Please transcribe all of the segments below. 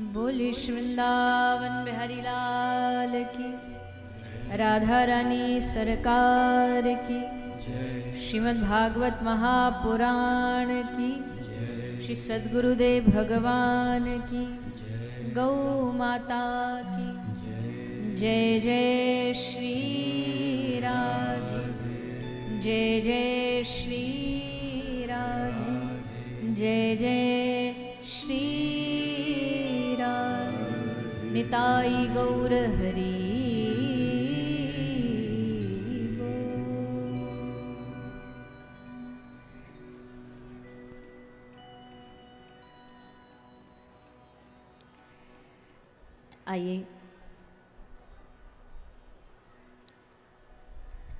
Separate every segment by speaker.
Speaker 1: बोले वृंदावन बिहारी लाल की, राधा रानी सरकार की, श्रीमद् भागवत महापुराण की, श्री सद्गुरुदेव भगवान की, गौ माता की जय। जय श्री राधे, जय जय श्री राधे, जय जय श्री राधे। निताई गौर हरि बोल। आइए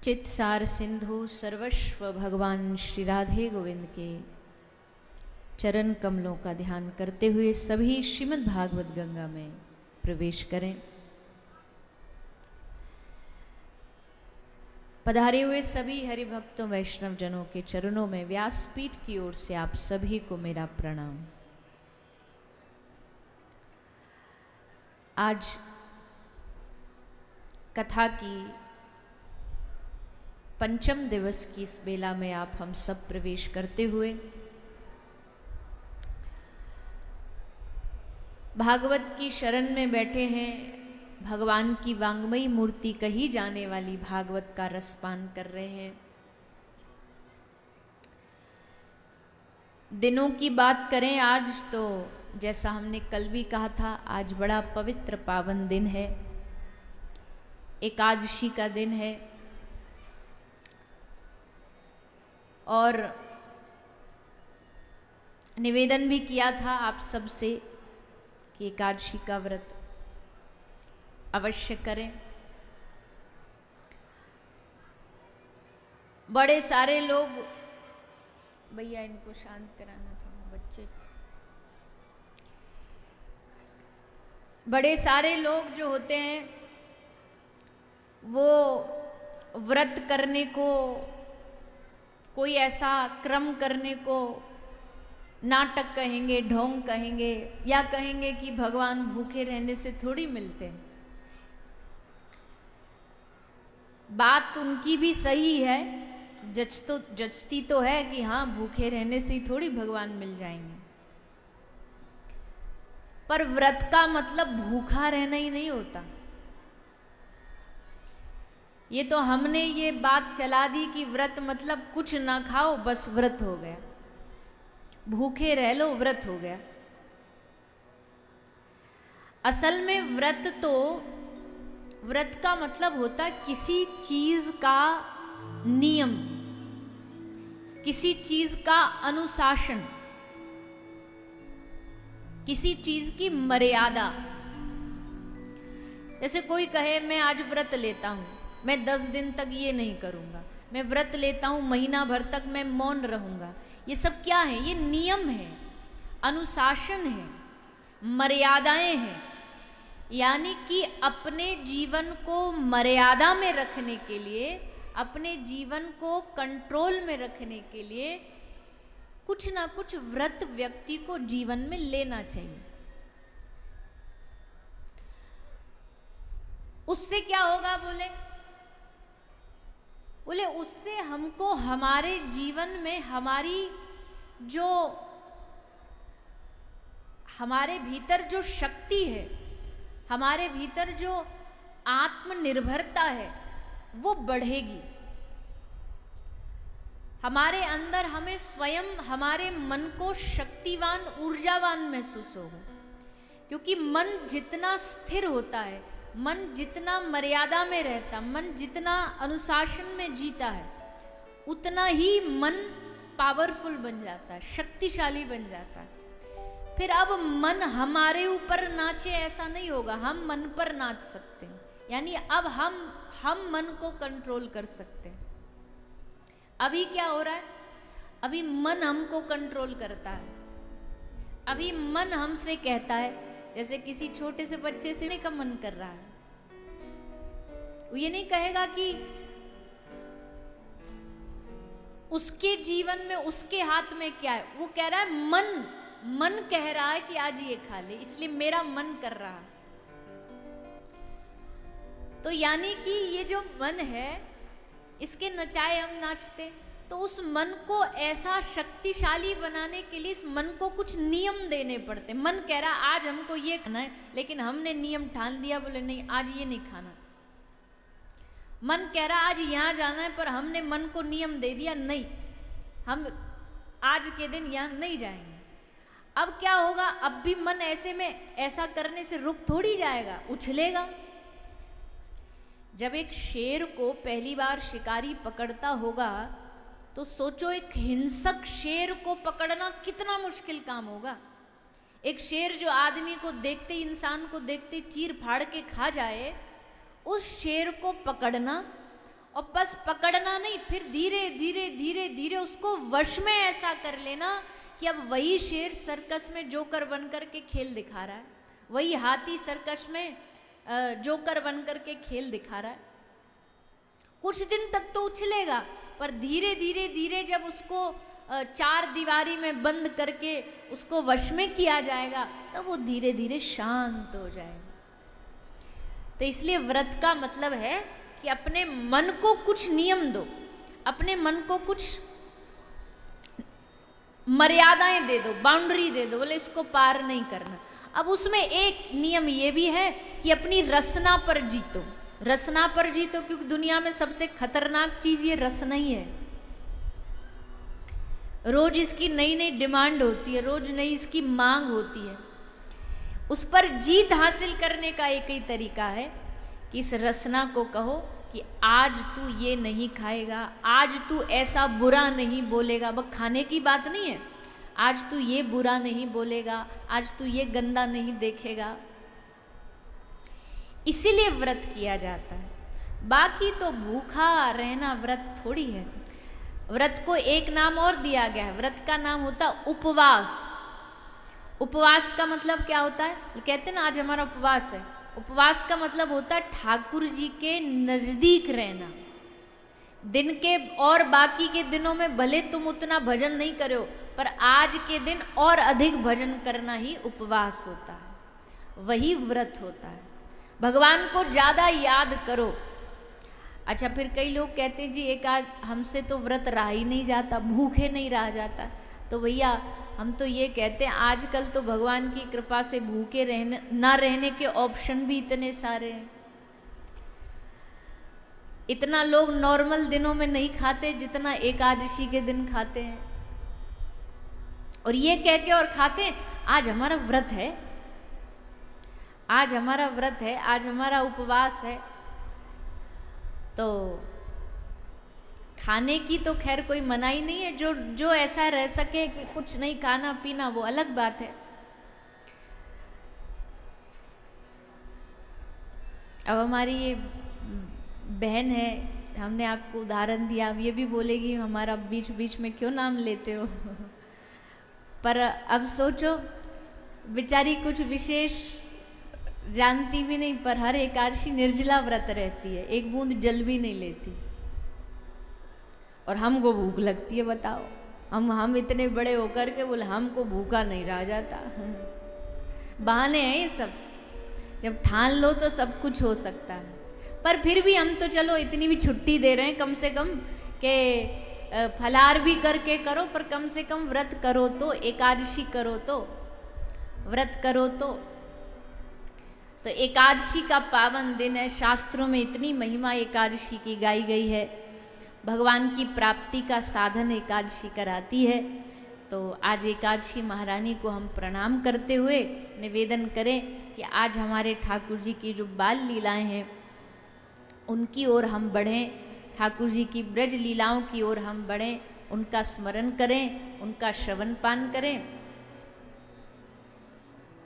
Speaker 1: चित सार सिंधु सर्वस्व भगवान श्री राधे गोविंद के चरण कमलों का ध्यान करते हुए सभी श्रीमद् भागवत गंगा में प्रवेश करें। पधारे हुए सभी हरि भक्तों वैष्णव जनों के चरणों में व्यासपीठ की ओर से आप सभी को मेरा प्रणाम। आज कथा की पंचम दिवस की इस बेला में आप हम सब प्रवेश करते हुए भागवत की शरण में बैठे हैं। भगवान की वांग्मयी मूर्ति कही जाने वाली भागवत का रसपान कर रहे हैं। दिनों की बात करें आज तो जैसा हमने कल भी कहा था, आज बड़ा पवित्र पावन दिन है, एकादशी का दिन है। और निवेदन भी किया था आप सबसे कि एकादशी का व्रत अवश्य करें। बड़े सारे लोग, भैया इनको शांत कराना था बच्चे, बड़े सारे लोग जो होते हैं वो व्रत करने को, कोई ऐसा क्रम करने को नाटक कहेंगे, ढोंग कहेंगे, या कहेंगे कि भगवान भूखे रहने से थोड़ी मिलते हैं। बात उनकी भी सही है, जचती तो है कि हाँ भूखे रहने से ही थोड़ी भगवान मिल जाएंगे। पर व्रत का मतलब भूखा रहना ही नहीं होता। ये तो हमने ये बात चला दी कि व्रत मतलब कुछ ना खाओ बस व्रत हो गया, भूखे रह लो व्रत हो गया। असल में व्रत का मतलब होता है किसी चीज का नियम, किसी चीज का अनुशासन, किसी चीज की मर्यादा। जैसे कोई कहे मैं आज व्रत लेता हूं, मैं 10 दिन तक ये नहीं करूंगा, मैं व्रत लेता हूं महीना भर तक मैं मौन रहूंगा। ये सब क्या है? ये नियम है, अनुशासन है, मर्यादाएं हैं। यानी कि अपने जीवन को मर्यादा में रखने के लिए, अपने जीवन को कंट्रोल में रखने के लिए कुछ ना कुछ व्रत व्यक्ति को जीवन में लेना चाहिए। उससे क्या होगा? बोले उससे हमको हमारे जीवन में हमारे भीतर जो शक्ति है, हमारे भीतर जो आत्मनिर्भरता है वो बढ़ेगी। हमारे अंदर हमें स्वयं, हमारे मन को शक्तिवान, ऊर्जावान महसूस होगा। क्योंकि मन जितना स्थिर होता है, मन जितना मर्यादा में रहता, मन जितना अनुशासन में जीता है, उतना ही मन पावरफुल बन जाता है, शक्तिशाली बन जाता है। फिर अब मन हमारे ऊपर नाचे ऐसा नहीं होगा, हम मन पर नाच सकते हैं। यानी अब हम मन को कंट्रोल कर सकते हैं। अभी क्या हो रहा है? अभी मन हमको कंट्रोल करता है। अभी मन हमसे कहता है, जैसे किसी छोटे से बच्चे से का मन कर रहा है, वो ये नहीं कहेगा कि उसके जीवन में उसके हाथ में क्या है, वो कह रहा है मन मन कह रहा है कि आज ये खा ले, इसलिए मेरा मन कर रहा। तो यानी कि ये जो मन है, इसके नचाए हम नाचते। तो उस मन को ऐसा शक्तिशाली बनाने के लिए इस मन को कुछ नियम देने पड़ते। मन कह रहा आज हमको ये खाना है, लेकिन हमने नियम ठान दिया, बोले नहीं आज ये नहीं खाना। मन कह रहा आज यहां जाना है, पर हमने मन को नियम दे दिया नहीं, हम आज के दिन यहां नहीं जाएंगे। अब क्या होगा, अब भी मन ऐसे में ऐसा करने से रुक थोड़ी जाएगा, उछलेगा। जब एक शेर को पहली बार शिकारी पकड़ता होगा तो सोचो एक हिंसक शेर को पकड़ना कितना मुश्किल काम होगा। एक शेर जो आदमी को देखते ही, इंसान को देखते ही चीर फाड़ के खा जाए, उस शेर को पकड़ना, और बस पकड़ना नहीं, फिर धीरे धीरे धीरे धीरे उसको वश में ऐसा कर लेना कि अब वही शेर सर्कस में जोकर बनकर के खेल दिखा रहा है, वही हाथी सर्कस में जोकर बनकर के खेल दिखा रहा है। कुछ दिन तक तो उछलेगा, पर धीरे धीरे धीरे जब उसको चार दीवारी में बंद करके उसको वश में किया जाएगा, तब वो धीरे धीरे शांत हो जाएगा। तो इसलिए व्रत का मतलब है कि अपने मन को कुछ नियम दो, अपने मन को कुछ मर्यादाएं दे दो, बाउंड्री दे दो, बोले इसको पार नहीं करना। अब उसमें एक नियम ये भी है कि अपनी रसना पर जीतो, रसना पर जीतो, क्योंकि दुनिया में सबसे खतरनाक चीज ये रसना ही है। रोज इसकी नई नई डिमांड होती है, रोज नई इसकी मांग होती है। उस पर जीत हासिल करने का एक ही तरीका है कि इस रसना को कहो कि आज तू ये नहीं खाएगा, आज तू ऐसा बुरा नहीं बोलेगा। बस खाने की बात नहीं है, आज तू ये बुरा नहीं बोलेगा, आज तू ये गंदा नहीं देखेगा। इसीलिए व्रत किया जाता है, बाकी तो भूखा रहना व्रत थोड़ी है। व्रत को एक नाम और दिया गया है, व्रत का नाम होता उपवास। उपवास का मतलब क्या होता है, कहते हैं ना आज हमारा उपवास है। उपवास का मतलब होता है ठाकुर जी के नजदीक रहना। दिन के और बाकी के दिनों में भले तुम उतना भजन नहीं करो, पर आज के दिन और अधिक भजन करना ही उपवास होता है, वही व्रत होता है। भगवान को ज्यादा याद करो। अच्छा, फिर कई लोग कहते हैं जी एक आज हमसे तो व्रत रहा ही नहीं जाता, भूखे नहीं रहा जाता। तो भैया हम तो ये कहते हैं आजकल तो भगवान की कृपा से भूखे रहने ना रहने के ऑप्शन भी इतने सारे हैं। इतना लोग नॉर्मल दिनों में नहीं खाते जितना एकादशी के दिन खाते हैं, और ये कह के और खाते हैं आज हमारा व्रत है, आज हमारा व्रत है, आज हमारा उपवास है। तो खाने की तो खैर कोई मनाही नहीं है, जो ऐसा रह सके कि कुछ नहीं खाना पीना, वो अलग बात है। अब हमारी ये बहन है, हमने आपको उदाहरण दिया, अब ये भी बोलेगी हमारा बीच बीच में क्यों नाम लेते हो। पर अब सोचो बेचारी कुछ विशेष जानती भी नहीं, पर हर एकादशी निर्जला व्रत रहती है, एक बूंद जल भी नहीं लेती, और हमको भूख लगती है। बताओ, हम इतने बड़े होकर के बोले हमको भूखा नहीं रहा जाता। बहाने हैं ये सब, जब ठान लो तो सब कुछ हो सकता है। पर फिर भी हम तो चलो इतनी भी छुट्टी दे रहे हैं कम से कम के फलाहार भी करके करो, पर कम से कम व्रत करो तो, एकादशी करो तो, व्रत करो तो एकादशी का पावन दिन है। शास्त्रों में इतनी महिमा एकादशी की गाई गई है, भगवान की प्राप्ति का साधन एकादशी कराती है। तो आज एकादशी महारानी को हम प्रणाम करते हुए निवेदन करें कि आज हमारे ठाकुर जी की जो बाल लीलाएं हैं उनकी ओर हम बढ़ें, ठाकुर जी की ब्रज लीलाओं की ओर हम बढ़ें, उनका स्मरण करें, उनका श्रवण पान करें।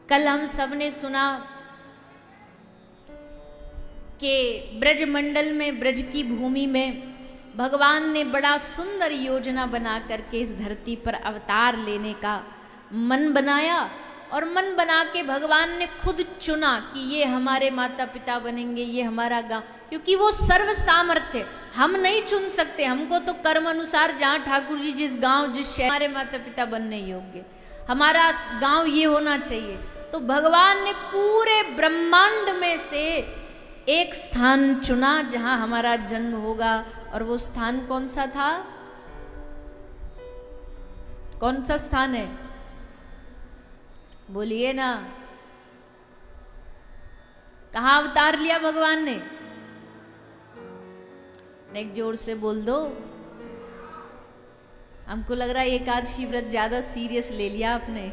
Speaker 1: कल हम सब ने सुना कि ब्रज मंडल में, ब्रज की भूमि में भगवान ने बड़ा सुंदर योजना बना करके इस धरती पर अवतार लेने का मन बनाया, और मन बना के भगवान ने खुद चुना कि ये हमारे माता पिता बनेंगे, ये हमारा गांव, क्योंकि वो सर्व सामर्थ्य, हम नहीं चुन सकते। हमको तो कर्म अनुसार जहाँ ठाकुर जी जिस गांव जिस शहर हमारे माता पिता बनने योग्य, हमारा गांव ये होना चाहिए। तो भगवान ने पूरे ब्रह्मांड में से एक स्थान चुना जहां हमारा जन्म होगा, और वो स्थान कौन सा था? कौन सा स्थान है? बोलिए ना। कहां अवतार लिया भगवान ने? एक जोर से बोल दो। हमको लग रहा है एकादशी व्रत ज्यादा सीरियस ले लिया आपने।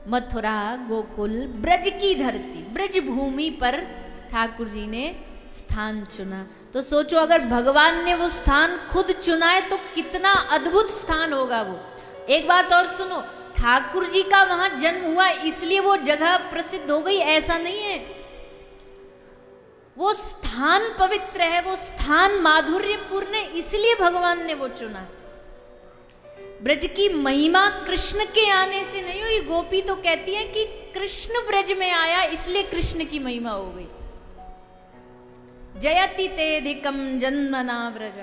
Speaker 1: मथुरा, गोकुल, ब्रज की धरती, ब्रज भूमि पर ठाकुर जी ने स्थान चुना। तो सोचो, अगर भगवान ने वो स्थान खुद चुना है तो कितना अद्भुत स्थान होगा वो। एक बात और सुनो, ठाकुर जी का वहां जन्म हुआ इसलिए वो जगह प्रसिद्ध हो गई, ऐसा नहीं है। वो स्थान पवित्र है, वो स्थान माधुर्यपूर्ण है, इसलिए भगवान ने वो चुना। ब्रज की महिमा कृष्ण के आने से नहीं हुई। गोपी तो कहती है कि कृष्ण ब्रज में आया इसलिए कृष्ण की महिमा हो गई। जयति तेधिकम जन्मना ब्रज,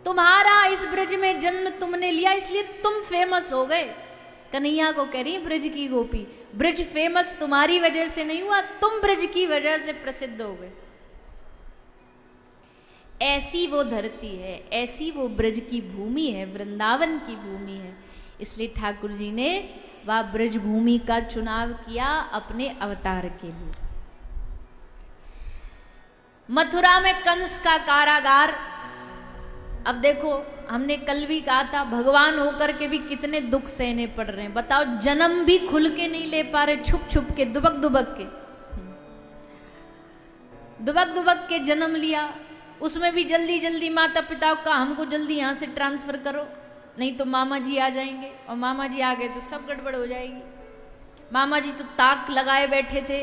Speaker 1: तुम्हारा इस ब्रज में जन्म तुमने लिया इसलिए तुम फेमस हो गए। कन्हैया को कह रही है ब्रज की गोपी, ब्रज फेमस तुम्हारी वजह से नहीं हुआ, तुम ब्रज की वजह से प्रसिद्ध हो गए। ऐसी वो धरती है, ऐसी वो ब्रज की भूमि है, वृंदावन की भूमि है। इसलिए ठाकुर जी ने वह ब्रज भूमि का चुनाव किया अपने अवतार के लिए। मथुरा में कंस का कारागार। अब देखो, हमने कल भी कहा था भगवान होकर के भी कितने दुख सहने पड़ रहे हैं। बताओ, जन्म भी खुल के नहीं ले पा रहे, छुप छुप के, दुबक दुबक के, दुबक दुबक के जन्म लिया। उसमें भी जल्दी जल्दी माता पिता का हमको जल्दी यहाँ से ट्रांसफर करो, नहीं तो मामा जी आ जाएंगे, और मामा जी आ गए तो सब गड़बड़ हो जाएगी। मामा जी तो ताक लगाए बैठे थे,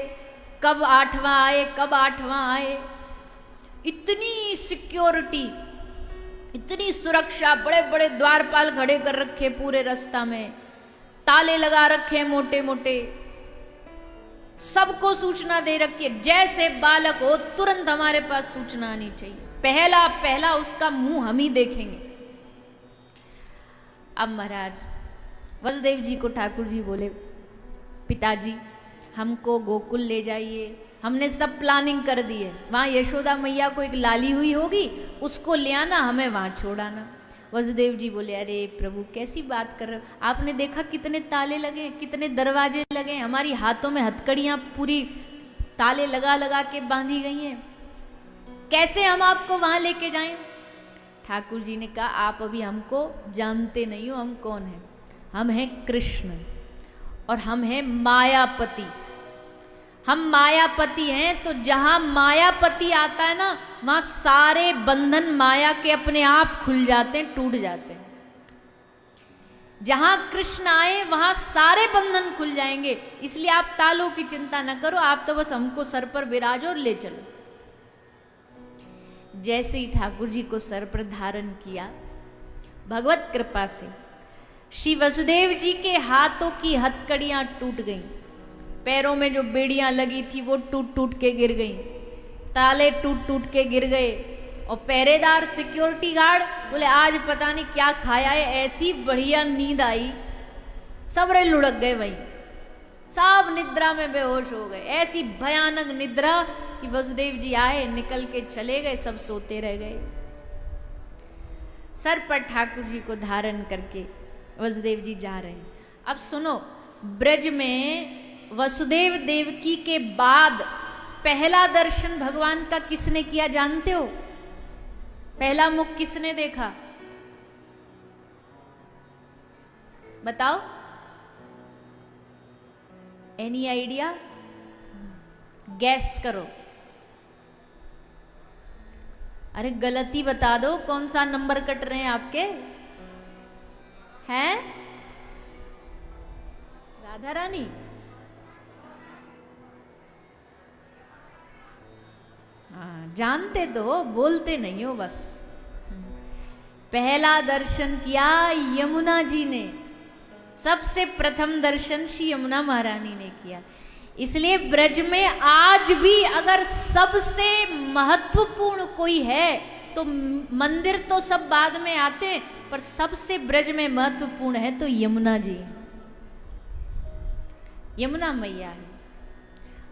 Speaker 1: कब 8वां आए, कब 8वां आए। इतनी सिक्योरिटी, इतनी सुरक्षा, बड़े बड़े द्वारपाल खड़े कर रखे पूरे रास्ता में, ताले लगा रखे मोटे मोटे, सबको सूचना दे रखी है। जैसे बालक हो तुरंत हमारे पास सूचना आनी चाहिए, पहला पहला उसका मुंह हम ही देखेंगे। अब महाराज वसुदेव जी को ठाकुर जी बोले, पिताजी हमको गोकुल ले जाइए, हमने सब प्लानिंग कर दी है। वहां यशोदा मैया को एक लाली हुई होगी, उसको ले आना, हमें वहां छोड़ाना। वसुदेव जी बोले, अरे प्रभु कैसी बात कर रहे हो, आपने देखा कितने ताले लगे, कितने दरवाजे लगे, हमारी हाथों में हथकड़ियां पूरी ताले लगा लगा के बांधी गई हैं, कैसे हम आपको वहां लेके जाएं? ठाकुर जी ने कहा, आप अभी हमको जानते नहीं हो, हम कौन हैं। हम हैं कृष्ण और हम हैं मायापति। हम मायापति हैं, तो जहां मायापति आता है ना, वहां सारे बंधन माया के अपने आप खुल जाते हैं, टूट जाते हैं। जहां कृष्ण आए वहां सारे बंधन खुल जाएंगे। इसलिए आप तालों की चिंता न करो, आप तो बस हमको सर पर विराजो और ले चलो। जैसे ही ठाकुर जी को सर पर धारण किया, भगवत कृपा से श्री वसुदेव जी के हाथों की हथकड़ियां टूट गईं, पैरों में जो बेड़ियां लगी थी वो टूट टूट के गिर गईं, ताले टूट टूट के गिर गए। और पहरेदार सिक्योरिटी गार्ड बोले, आज पता नहीं क्या खाया है, ऐसी बढ़िया नींद आई, सब रे लुढ़क गए वहीं, सब निद्रा में बेहोश हो गए। ऐसी भयानक निद्रा कि वसुदेव जी आए, निकल के चले गए, सब सोते रह गए। सर पर ठाकुर जी को धारण करके वसुदेव जी जा रहे हैं। अब सुनो, ब्रज में वसुदेव देवकी के बाद पहला दर्शन भगवान का किसने किया जानते हो? पहला मुख किसने देखा? बताओ, एनी आइडिया? गैस करो। अरे गलती बता दो, कौन सा नंबर कट रहे हैं आपके? हैं? राधा रानी? हाँ, जानते तो हो, बोलते नहीं हो बस। पहला दर्शन किया यमुना जी ने, सबसे प्रथम दर्शन श्री यमुना महारानी ने किया। इसलिए ब्रज में आज भी अगर सबसे महत्वपूर्ण कोई है तो मंदिर तो सब बाद में आते हैं, पर सबसे ब्रज में महत्वपूर्ण है तो यमुना जी, यमुना मैया है।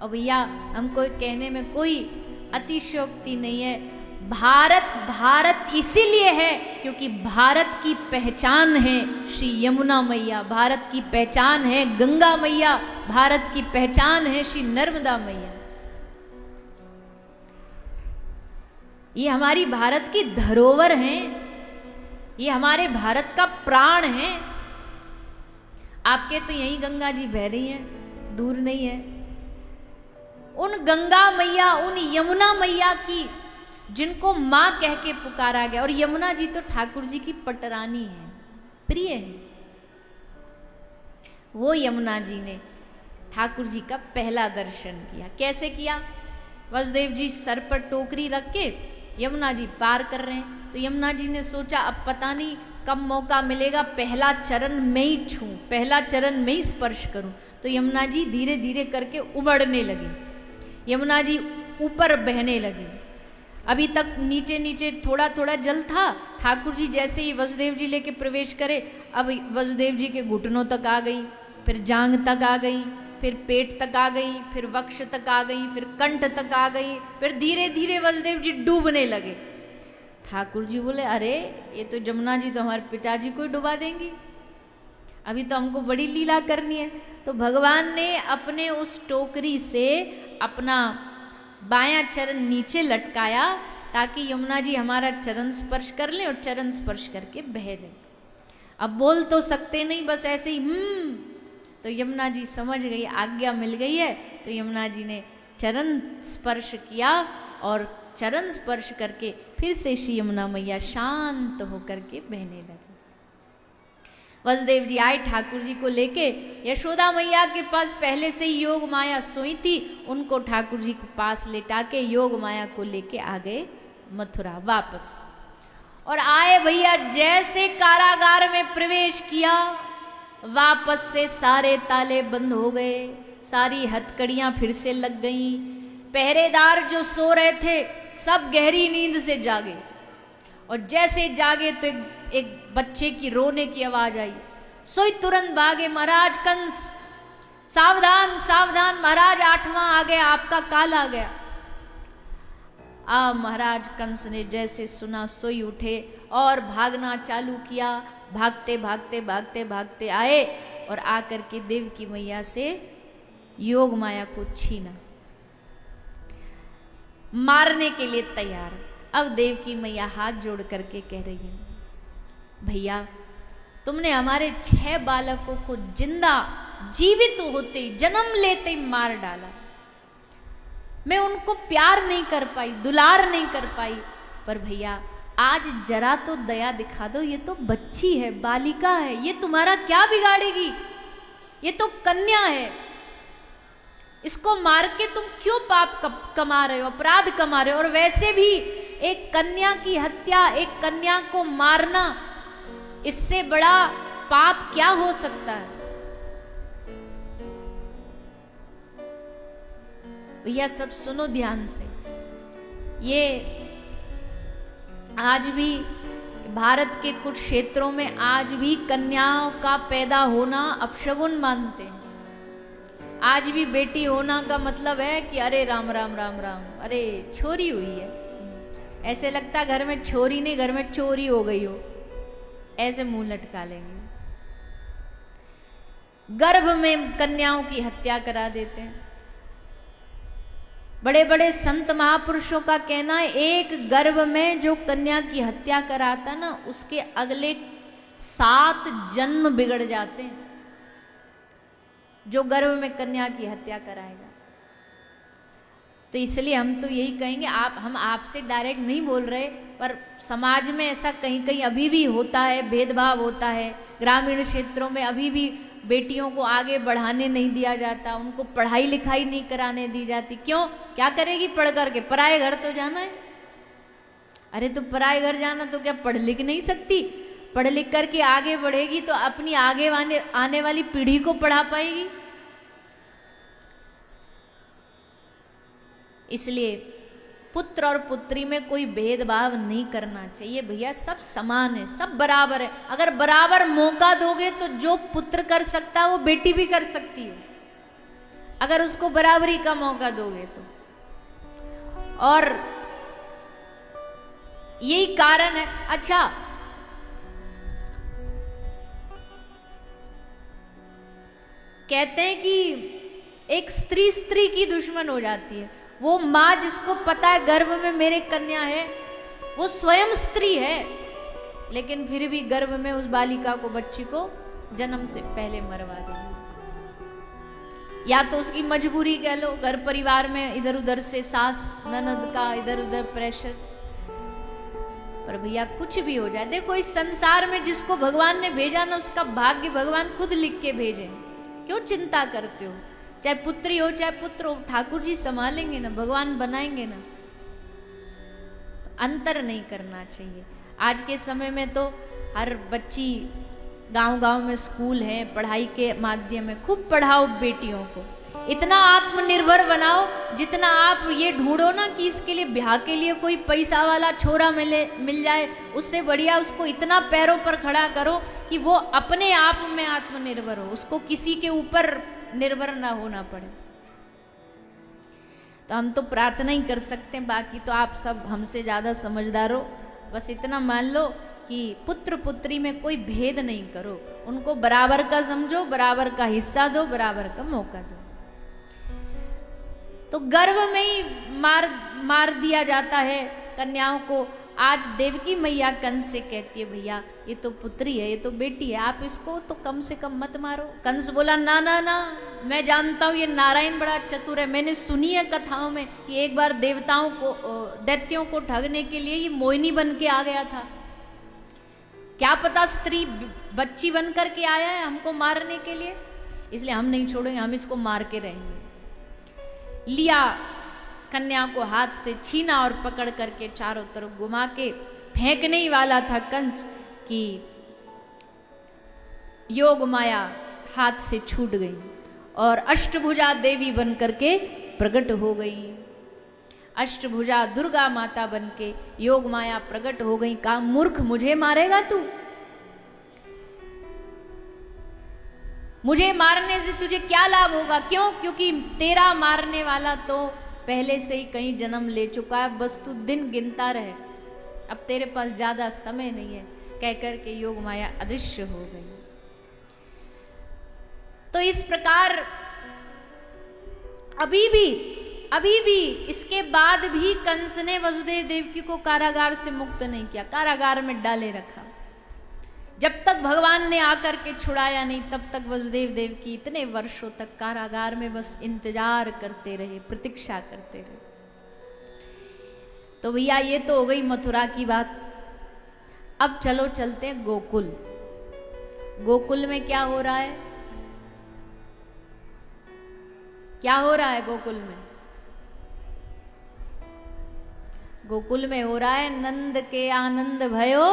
Speaker 1: और भैया हमको कहने में कोई अतिशयोक्ति नहीं है, भारत भारत इसीलिए है क्योंकि भारत की पहचान है श्री यमुना मैया, भारत की पहचान है गंगा मैया, भारत की पहचान है श्री नर्मदा मैया। ये हमारी भारत की धरोहर हैं, ये हमारे भारत का प्राण है। आपके तो यहीं गंगा जी बह रही हैं, दूर नहीं है। उन गंगा मैया, उन यमुना मैया की जिनको मां कह के पुकारा गया, और यमुना जी तो ठाकुर जी की पटरानी है, प्रिय है। वो यमुना जी ने ठाकुर जी का पहला दर्शन किया। कैसे किया? वसुदेव जी सर पर टोकरी रख के यमुना जी पार कर रहे हैं, तो यमुना जी ने सोचा अब पता नहीं कब मौका मिलेगा, पहला चरण मैं ही छूं, पहला चरण मैं ही स्पर्श करूं। तो यमुना जी धीरे धीरे करके उबड़ने लगे, यमुना जी ऊपर बहने लगी। अभी तक नीचे नीचे थोड़ा थोड़ा जल था, ठाकुर जी जैसे ही वसुदेव जी लेके प्रवेश करे, अब वसुदेव जी के घुटनों तक आ गई, फिर जांग तक आ गई, फिर पेट तक आ गई, फिर वक्ष तक आ गई, फिर कंठ तक आ गई, फिर धीरे धीरे वसुदेव जी डूबने लगे। ठाकुर जी बोले अरे ये तो यमुना जी तो हमारे पिताजी को ही डुबा देंगी, अभी तो हमको बड़ी लीला करनी है। तो भगवान ने अपने उस टोकरी से अपना बायां चरण नीचे लटकाया ताकि यमुना जी हमारा चरण स्पर्श कर लें और चरण स्पर्श करके बह दें। अब बोल तो सकते नहीं, बस ऐसे ही तो यमुना जी समझ गई, आज्ञा मिल गई है। तो यमुना जी ने चरण स्पर्श किया और चरण स्पर्श करके फिर से श्री यमुना मैया शांत होकर के बहने लगी। वसुदेव जी आए ठाकुर जी को लेके, यशोदा मैया के पास पहले से ही योग माया सोई थी, उनको ठाकुर जी के पास लेटा के योग माया को लेके आ गए मथुरा वापस। और आए भैया, जैसे कारागार में प्रवेश किया वापस से सारे ताले बंद हो गए, सारी हथकड़ियां फिर से लग गईं। पहरेदार जो सो रहे थे सब गहरी नींद से जागे, और जैसे जागे तो एक बच्चे की रोने की आवाज आई। सोई तुरंत भागे, महाराज कंस सावधान सावधान, महाराज 8वां आ गया, आपका काल आ गया। महाराज कंस ने जैसे सुना सोई उठे और भागना चालू किया। भागते भागते भागते भागते आए और आकर के देवकी मैया से योग माया को छीना, मारने के लिए तैयार। अब देवकी मैया हाथ जोड़ करके कह रही है, भैया तुमने हमारे 6 बालकों को जिंदा जीवित होते जन्म लेते ही मार डाला। मैं उनको प्यार नहीं कर पाई, दुलार नहीं कर पाई, पर भैया आज जरा तो दया दिखा दो, ये तो बच्ची है, बालिका है, ये तुम्हारा क्या बिगाड़ेगी, ये तो कन्या है, इसको मार के तुम क्यों पाप कमा रहे हो, अपराध कमा रहे हो। और वैसे भी एक कन्या की हत्या, एक कन्या को मारना, इससे बड़ा पाप क्या हो सकता है। भैया सब सुनो ध्यान से, ये आज भी भारत के कुछ क्षेत्रों में आज भी कन्याओं का पैदा होना अपशगुन मानते हैं। आज भी बेटी होना का मतलब है कि अरे राम राम राम राम, अरे छोरी हुई है, ऐसे लगता घर में छोरी नहीं, घर में चोरी हो गई हो, ऐसे मुंह लटका लेंगे। गर्भ में कन्याओं की हत्या करा देते हैं। बड़े बड़े संत महापुरुषों का कहना है, एक गर्भ में जो कन्या की हत्या कराता ना, उसके अगले 7 जन्म बिगड़ जाते हैं, जो गर्भ में कन्या की हत्या कराएगा। तो इसलिए हम तो यही कहेंगे, हम आपसे डायरेक्ट नहीं बोल रहे, पर समाज में ऐसा कहीं कहीं अभी भी होता है, भेदभाव होता है। ग्रामीण क्षेत्रों में अभी भी बेटियों को आगे बढ़ाने नहीं दिया जाता, उनको पढ़ाई लिखाई नहीं कराने दी जाती। क्यों? क्या करेगी पढ़ करके? पराए घर तो जाना है। अरे तो पराए घर जाना तो क्या पढ़ लिख नहीं सकती? पढ़ लिख करके आगे बढ़ेगी तो अपनी आगे आने वाली पीढ़ी को पढ़ा पाएगी। इसलिए पुत्र और पुत्री में कोई भेदभाव नहीं करना चाहिए भैया, सब समान है, सब बराबर है। अगर बराबर मौका दोगे तो जो पुत्र कर सकता है वो बेटी भी कर सकती है, अगर उसको बराबरी का मौका दोगे तो। और यही कारण है। अच्छा, कहते हैं कि एक स्त्री स्त्री की दुश्मन हो जाती है। वो माँ जिसको पता है गर्भ में मेरे कन्या है, वो स्वयं स्त्री है, लेकिन फिर भी गर्भ में उस बालिका को, बच्ची को जन्म से पहले मरवा देगी। या तो उसकी मजबूरी कह लो, घर परिवार में इधर उधर से सास ननद का इधर उधर प्रेशर। पर भैया कुछ भी हो जाए, देखो इस संसार में जिसको भगवान ने भेजा ना, उसका भाग्य भगवान खुद लिख के भेजे। क्यों चिंता करते हो? चाहे पुत्री हो चाहे पुत्र हो, ठाकुर जी संभालेंगे ना, भगवान बनाएंगे ना। तो अंतर नहीं करना चाहिए। आज के समय में तो हर बच्ची, गांव-गांव में स्कूल है, पढ़ाई के माध्यम में खूब पढ़ाओ बेटियों को, इतना आत्मनिर्भर बनाओ, जितना आप ये ढूंढो ना कि इसके लिए ब्याह के लिए कोई पैसा वाला छोरा मिल जाए, उससे बढ़िया उसको इतना पैरों पर खड़ा करो कि वो अपने आप में आत्मनिर्भर हो, उसको किसी के ऊपर निर्भर ना होना पड़े। तो हम तो प्रार्थना ही कर सकते हैं, बाकी तो आप सब हमसे ज्यादा समझदार हो। बस इतना मान लो कि पुत्र पुत्री में कोई भेद नहीं करो, उनको बराबर का समझो, बराबर का हिस्सा दो, बराबर का मौका दो। तो गर्भ में ही मार दिया जाता है कन्याओं को। आज देवकी मैया कंस से कहती है, भैया ये तो पुत्री है, ये तो बेटी है, आप इसको तो कम से कम मत मारो। कंस बोला, ना ना ना, मैं जानता हूं ये नारायण बड़ा चतुर है, मैंने सुनी है कथाओं में कि एक बार देवताओं को, दैत्यों को ठगने के लिए ये मोहिनी बन के आ गया था। क्या पता स्त्री बच्ची बन करके आया है हमको मारने के लिए, इसलिए हम नहीं छोड़ेंगे, हम इसको मार के रहेंगे। लिया, कन्या को हाथ से छीना और पकड़ करके चारों तरफ घुमा के फेंकने ही वाला था कंस कि योग माया हाथ से छूट गई और अष्टभुजा देवी बन करके प्रकट हो गई। अष्टभुजा दुर्गा माता बन के योग माया प्रकट हो गई। कहा, मूर्ख, मुझे मारेगा तू? मुझे मारने से तुझे क्या लाभ होगा? क्यों? क्योंकि तेरा मारने वाला तो पहले से ही कहीं जन्म ले चुका है, बस तू दिन गिनता रहे, अब तेरे पास ज्यादा समय नहीं है। कहकर के योग माया अदृश्य हो गई। तो इस प्रकार अभी भी इसके बाद भी कंस ने वसुदेव देवकी को कारागार से मुक्त नहीं किया, कारागार में डाले रखा। जब तक भगवान ने आकर के छुड़ाया नहीं, तब तक वसुदेव देवकी इतने वर्षों तक कारागार में बस इंतजार करते रहे, प्रतीक्षा करते रहे। तो भैया ये तो हो गई मथुरा की बात। अब चलो चलते हैं गोकुल। गोकुल में क्या हो रहा है? क्या हो रहा है गोकुल में? गोकुल में हो रहा है नंद के आनंद भयो,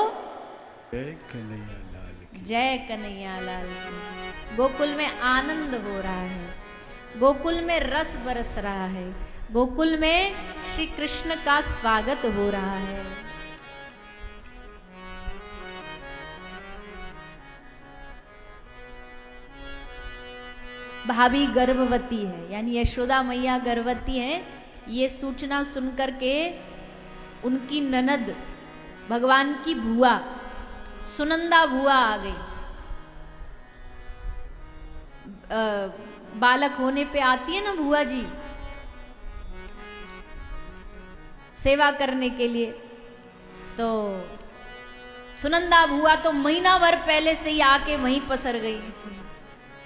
Speaker 2: जय कन्हैया लाल की।
Speaker 1: जय कन्हैया लाल की। गोकुल में आनंद हो रहा है, गोकुल में रस बरस रहा है, गोकुल में श्री कृष्ण का स्वागत हो रहा है। भाभी गर्भवती है, यानी यशोदा मैया गर्भवती है। ये सूचना सुनकर के उनकी ननद, भगवान की बुआ सुनंदा बुआ आ गई। बालक होने पे आती है ना बुआ जी सेवा करने के लिए, तो सुनंदा बुआ तो महीना भर पहले से ही आके वहीं पसर गई,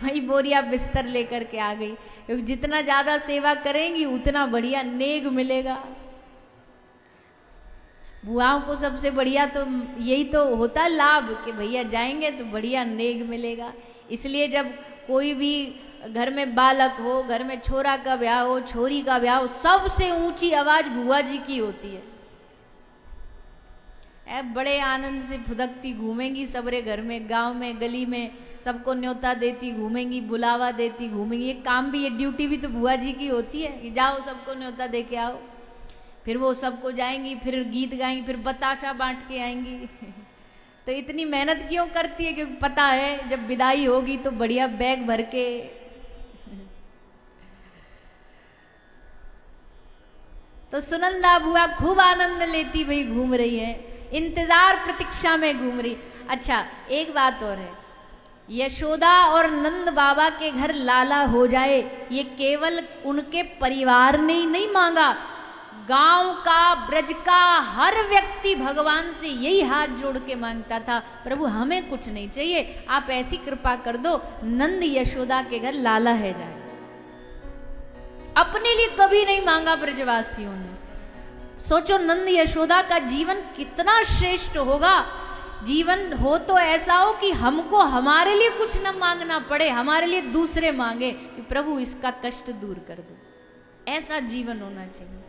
Speaker 1: वहीं बोरिया बिस्तर लेकर के आ गई, क्योंकि जितना ज्यादा सेवा करेंगी उतना बढ़िया नेग मिलेगा। बुआओं को सबसे बढ़िया तो यही तो होता है लाभ कि भैया जाएंगे तो बढ़िया नेग मिलेगा। इसलिए जब कोई भी घर में बालक हो, घर में छोरा का ब्याह हो, छोरी का ब्याह हो, सबसे ऊंची आवाज बुआ जी की होती है। बड़े आनंद से फुदकती घूमेंगी सबरे घर में, गांव में, गली में, सबको न्योता देती घूमेंगी, बुलावा देती घूमेंगी। ये काम भी, ये ड्यूटी भी तो बुआ जी की होती है कि जाओ सबको न्योता दे के आओ। फिर वो सबको जाएंगी, फिर गीत गाएंगी, फिर बताशा बांट के आएंगी। तो इतनी मेहनत क्यों करती है? क्योंकि पता है जब विदाई होगी तो बढ़िया बैग भर के। तो सुनंदा बुआ खूब आनंद लेती भाई घूम रही है, इंतजार प्रतीक्षा में घूम रही। अच्छा एक बात और है, यशोदा और नंद बाबा के घर लाला हो जाए ये केवल उनके परिवार ने ही नहीं मांगा, गांव का, ब्रज का हर व्यक्ति भगवान से यही हाथ जोड़ के मांगता था, प्रभु हमें कुछ नहीं चाहिए, आप ऐसी कृपा कर दो नंद यशोदा के घर लाला है जाए। अपने लिए कभी नहीं मांगा ब्रजवासियों ने। सोचो नंद यशोदा का जीवन कितना श्रेष्ठ होगा। जीवन हो तो ऐसा हो कि हमको हमारे लिए कुछ न मांगना पड़े, हमारे लिए दूसरे मांगे कि प्रभु इसका कष्ट दूर कर दो। ऐसा जीवन होना चाहिए।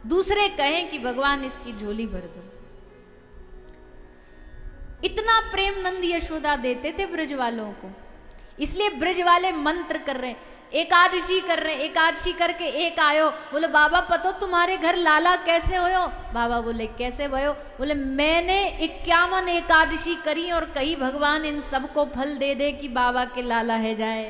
Speaker 1: दूसरे कहें कि भगवान इसकी झोली भर दो। इतना प्रेम नंद यशोदा देते थे ब्रज वालों को, इसलिए ब्रज वाले मंत्र कर रहे हैं, एकादशी कर रहे हैं। एकादशी करके एक आयो, बोले बाबा पतो तुम्हारे घर लाला कैसे होयो? बाबा बोले कैसे भयो? बोले मैंने 51 एकादशी करी और कही भगवान इन सबको फल दे दे कि बाबा के लाला है जाए।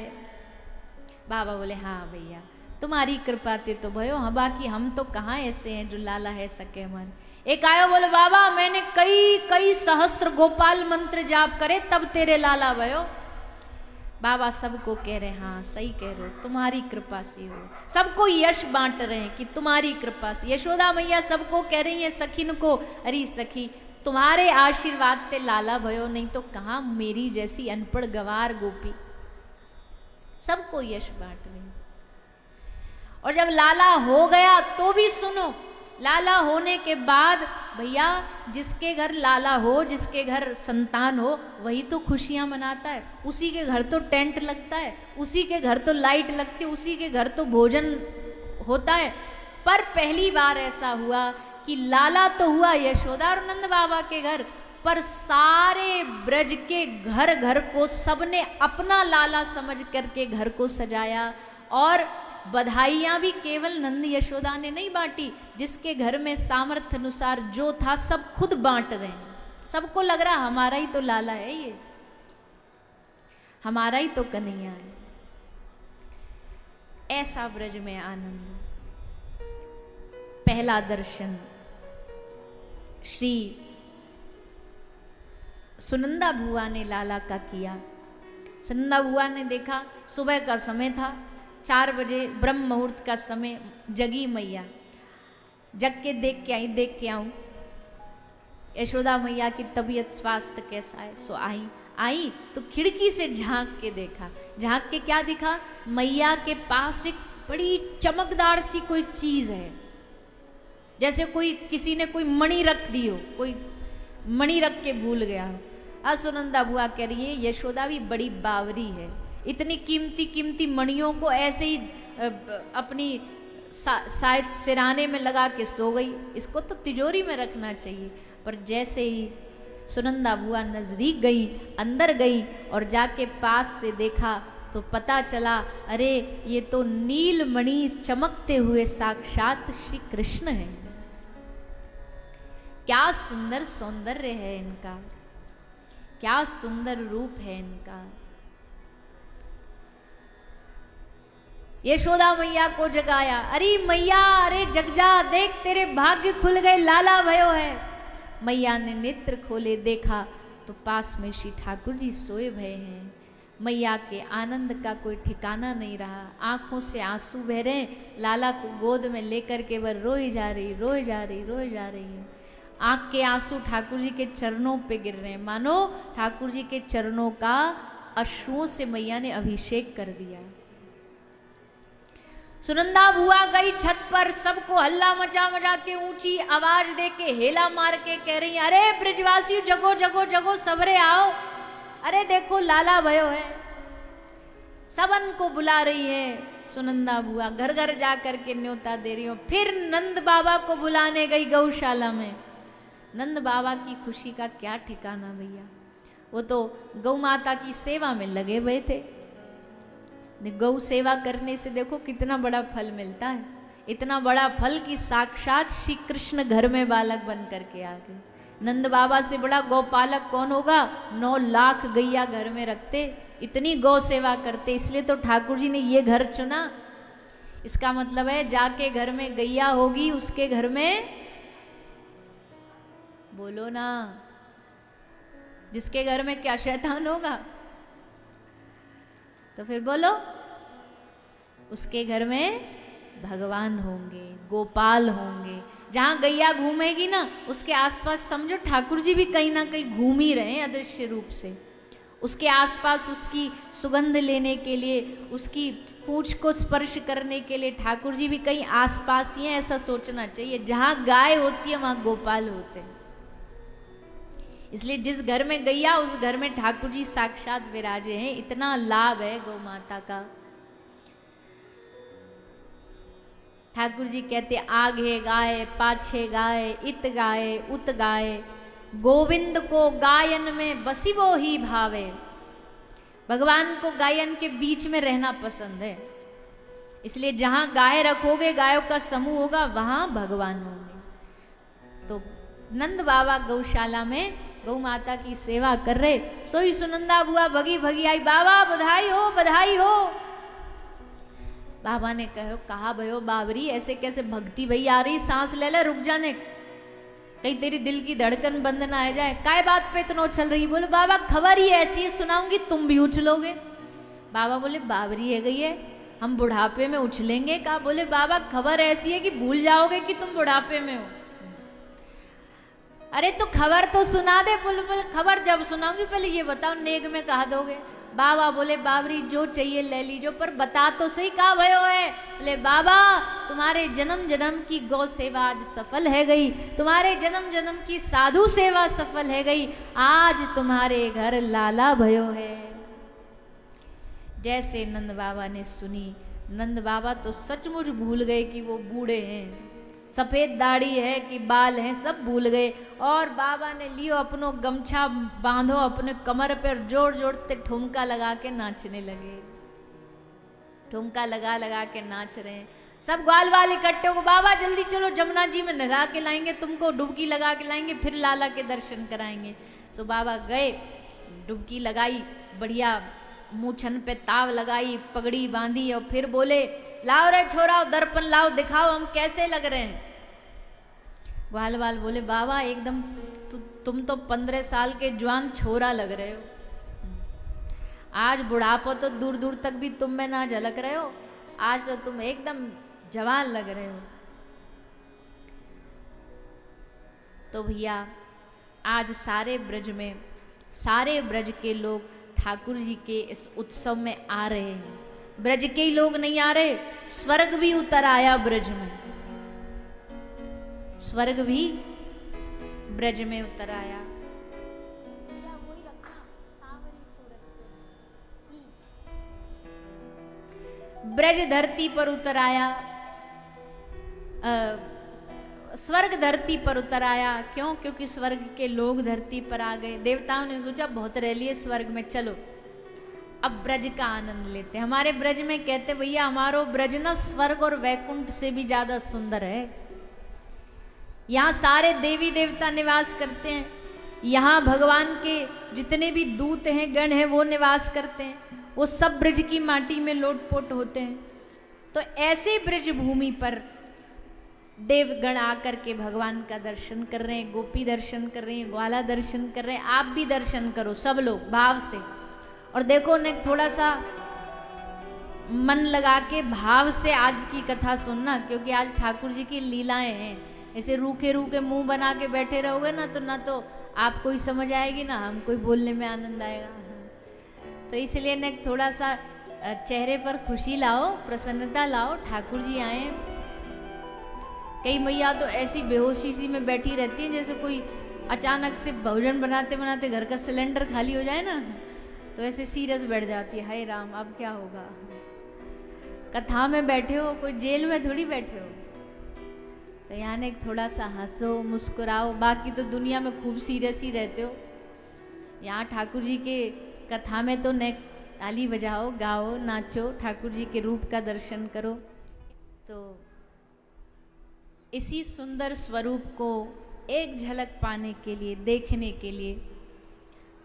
Speaker 1: बाबा बोले हाँ भैया तुम्हारी कृपा ते तो भयो, हाँ बाकी हम तो कहाँ ऐसे हैं जो लाला है सके हमारे। एक आयो बोले बाबा मैंने कई सहस्त्र गोपाल मंत्र जाप करे तब तेरे लाला भयो। बाबा सबको कह रहे हाँ सही कह रहे हो, तुम्हारी कृपा से हो। सबको यश बांट रहे हैं कि तुम्हारी कृपा से। यशोदा मैया सबको कह रही है सखीन को, अरे सखी तुम्हारे आशीर्वाद ते लाला भयो, नहीं तो कहाँ मेरी जैसी अनपढ़ गवार गोपी। सबको यश बांट रही। और जब लाला हो गया तो भी सुनो, लाला होने के बाद भैया जिसके घर लाला हो, जिसके घर संतान हो, वही तो खुशियां मनाता है। उसी के घर तो टेंट लगता है, उसी के घर तो लाइट लगती है, उसी के घर तो भोजन होता है। पर पहली बार ऐसा हुआ कि लाला तो हुआ यशोदा और नंद बाबा के घर, पर सारे ब्रज के घर घर को सबने अपना लाला समझ करके घर को सजाया। और बधाइयां भी केवल नंद यशोदा ने नहीं बांटी, जिसके घर में सामर्थ्य अनुसार जो था सब खुद बांट रहे हैं। सबको लग रहा हमारा ही तो लाला है, ये हमारा ही तो कन्हैया है। ऐसा ब्रज में आनंद। पहला दर्शन श्री सुनंदा बुआ ने लाला का किया। सुनंदा बुआ ने देखा सुबह का समय था, 4 बजे ब्रह्म मुहूर्त का समय। जगी मैया, जग के देख के आऊं यशोदा मैया की तबीयत स्वास्थ्य कैसा है। सो आई तो खिड़की से झांक के देखा। झांक के क्या दिखा? मैया के पास एक बड़ी चमकदार सी कोई चीज है, जैसे कोई किसी ने कोई मणि रख दी हो, कोई मणि रख के भूल गया हो। आज सुनंदा बुआ कह रही है यशोदा भी बड़ी बावरी है, इतनी कीमती कीमती मणियों को ऐसे ही अपनी शायद सिराने में लगा के सो गई, इसको तो तिजोरी में रखना चाहिए। पर जैसे ही सुनंदा बुआ नजदीक गई, अंदर गई और जाके पास से देखा तो पता चला अरे ये तो नीलमणि चमकते हुए साक्षात श्री कृष्ण है। क्या सुंदर सौंदर्य है इनका, क्या सुंदर रूप है इनका। यशोदा मैया को जगाया, अरे मैया अरे जग जा, देख तेरे भाग्य खुल गए, लाला भयो है। मैया ने नेत्र खोले, देखा तो पास में श्री ठाकुर जी सोए भये हैं। मैया के आनंद का कोई ठिकाना नहीं रहा, आंखों से आंसू बह रहे। लाला को गोद में लेकर के वह रोई जा रही है। आंख के आंसू ठाकुर जी के चरणों पे गिर रहे हैं, मानो ठाकुर जी के चरणों का अश्रुओं से मैया ने अभिषेक कर दिया। सुनंदा बुआ गई छत पर, सबको हल्ला मचा के ऊंची आवाज दे के हेला मार के कह रही, अरे ब्रजवासी जगो जगो जगो, सबरे आओ, अरे देखो लाला भयो है। सबन को बुला रही है सुनंदा बुआ, घर घर जा करके न्योता दे रही हो। फिर नंद बाबा को बुलाने गई गौशाला में। नंद बाबा की खुशी का क्या ठिकाना भैया, वो तो गौ माता की सेवा में लगे हुए थे। गौ सेवा करने से देखो कितना बड़ा फल मिलता है। इतना बड़ा फल कि साक्षात श्री कृष्ण घर में बालक बन करके आ गए। नंद बाबा से बड़ा गौपालक कौन होगा? 9 लाख गैया घर में रखते, इतनी गौ सेवा करते, इसलिए तो ठाकुर जी ने ये घर चुना। इसका मतलब है जाके घर में गैया होगी उसके घर में, बोलो ना, जिसके घर में क्या शैतान होगा? तो फिर बोलो, उसके घर में भगवान होंगे, गोपाल होंगे। जहां गैया घूमेगी ना उसके आसपास समझो ठाकुर जी भी कहीं ना कहीं घूम ही रहे हैं अदृश्य रूप से। उसके आसपास उसकी सुगंध लेने के लिए, उसकी पूंछ को स्पर्श करने के लिए ठाकुर जी भी कहीं आसपास ही हैं, ऐसा सोचना चाहिए। जहां गाय होती है वहां गोपाल होते हैं। इसलिए जिस घर में गैया उस घर में ठाकुर जी साक्षात विराजे हैं। इतना लाभ है गौ माता का। ठाकुर जी कहते आगे गाय पाछे गाय, इत गाय उत गाय, गोविंद को गायन में बसी वो ही भावे। भगवान को गायन के बीच में रहना पसंद है, इसलिए जहां गाय रखोगे, गायों का समूह होगा, वहां भगवान होंगे। तो नंद बाबा गौशाला में गौ माता की सेवा कर रहे। सोई सुनंदा बुआ भगी भगी आई, बाबा बधाई हो बधाई हो। बाबा ने कहा भयो बाबरी ऐसे कैसे भक्ति भई आ रही, सांस ले ले, रुक जाने, कहीं तेरी दिल की धड़कन बंद ना आ जाए। काय बात पे इतना उछल रही? बोले बाबा खबर ही ऐसी है, सुनाऊंगी तुम भी उछलोगे। बाबा बोले बाबरी है गई है, हम बुढ़ापे में उछलेंगे का? बोले बाबा खबर ऐसी है कि भूल जाओगे कि तुम बुढ़ापे में हो। अरे तो खबर तो सुना दे। बोले खबर जब सुनाऊंगी पहले ये बताओ नेग में कहा दोगे? बाबा बोले बाबरी जो चाहिए ले लीजो, पर बता तो सही कहा भयो है। बोले बाबा तुम्हारे जन्म जन्म की गौ सेवा आज सफल है गई, तुम्हारे जन्म जन्म की साधु सेवा सफल है गई, आज तुम्हारे घर लाला भयो है। जैसे नंद बाबा ने सुनी, नंद बाबा तो सचमुच भूल गए कि वो बूढ़े हैं, सफेद दाढ़ी है कि बाल हैं सब भूल गए। और बाबा ने लियो अपनो गमछा बांधो अपने कमर पर, जोर जोर से ठुमका लगा के नाचने लगे। ठुमका लगा लगा के नाच रहे हैं सब। ग्वाल वाल इकट्ठे हो, बाबा जल्दी चलो जमुना जी में नहा के लाएंगे तुमको, डुबकी लगा के लाएंगे, फिर लाला के दर्शन कराएंगे। सो बाबा गए, डुबकी लगाई, बढ़िया मूछन पे ताव लगाई, पगड़ी बांधी, और फिर बोले लाओ रे छोरा दर्पण लाओ, दिखाओ हम कैसे लग रहे हैं। ग्वाल वाल बोले बाबा एकदम तुम तो 15 साल के जवान छोरा लग रहे हो, आज बुढ़ापो तो दूर दूर तक भी तुम में ना झलक रहे हो, आज तो तुम एकदम जवान लग रहे हो। तो भैया आज सारे ब्रज में, सारे ब्रज के लोग ठाकुर जी के इस उत्सव में आ रहे हैं। ब्रज के ही लोग नहीं आ रहे, स्वर्ग भी उतर आया ब्रज में, स्वर्ग भी ब्रज में उतर आया। ब्रज धरती पर उतर आया, स्वर्ग धरती पर उतर आया। क्यों? क्योंकि स्वर्ग के लोग धरती पर आ गए। देवताओं ने सोचा बहुत रह लिए स्वर्ग में, चलो अब ब्रज का आनंद लेते हैं। हमारे ब्रज में कहते भैया हमारो ब्रज ना स्वर्ग और वैकुंठ से भी ज्यादा सुंदर है। यहाँ सारे देवी देवता निवास करते हैं, यहाँ भगवान के जितने भी दूत हैं गण हैं वो निवास करते हैं, वो सब ब्रज की माटी में लोटपोट होते हैं। तो ऐसे ब्रज भूमि पर देवगण आकर के भगवान का दर्शन कर रहे हैं, गोपी दर्शन कर रही हैं, ग्वाला दर्शन कर रहे हैं। आप भी दर्शन करो सब लोग भाव से। और देखो ने थोड़ा सा मन लगा के भाव से आज की कथा सुनना, क्योंकि आज ठाकुर जी की लीलाएं हैं। ऐसे रूखे रूखे मुंह बना के बैठे रहोगे ना तो आपको ही समझ आएगी ना हमको ही बोलने में आनंद आएगा। तो इसलिए ने थोड़ा सा चेहरे पर खुशी लाओ, प्रसन्नता लाओ। ठाकुर जी आए। कई मैया तो ऐसी बेहोशी सी में बैठी रहती हैं जैसे कोई अचानक से भोजन बनाते बनाते घर का सिलेंडर खाली हो जाए ना, तो ऐसे सीरियस बैठ जाती है, हाय राम अब क्या होगा। कथा में बैठे हो, कोई जेल में थोड़ी बैठे हो। तो यहाँ ने थोड़ा सा हंसो मुस्कुराओ, बाकी तो दुनिया में खूब सीरियस ही रहते हो। यहाँ ठाकुर जी के कथा में तो ने ताली बजाओ, गाओ, नाचो, ठाकुर जी के रूप का दर्शन करो। तो इसी सुंदर स्वरूप को एक झलक पाने के लिए, देखने के लिए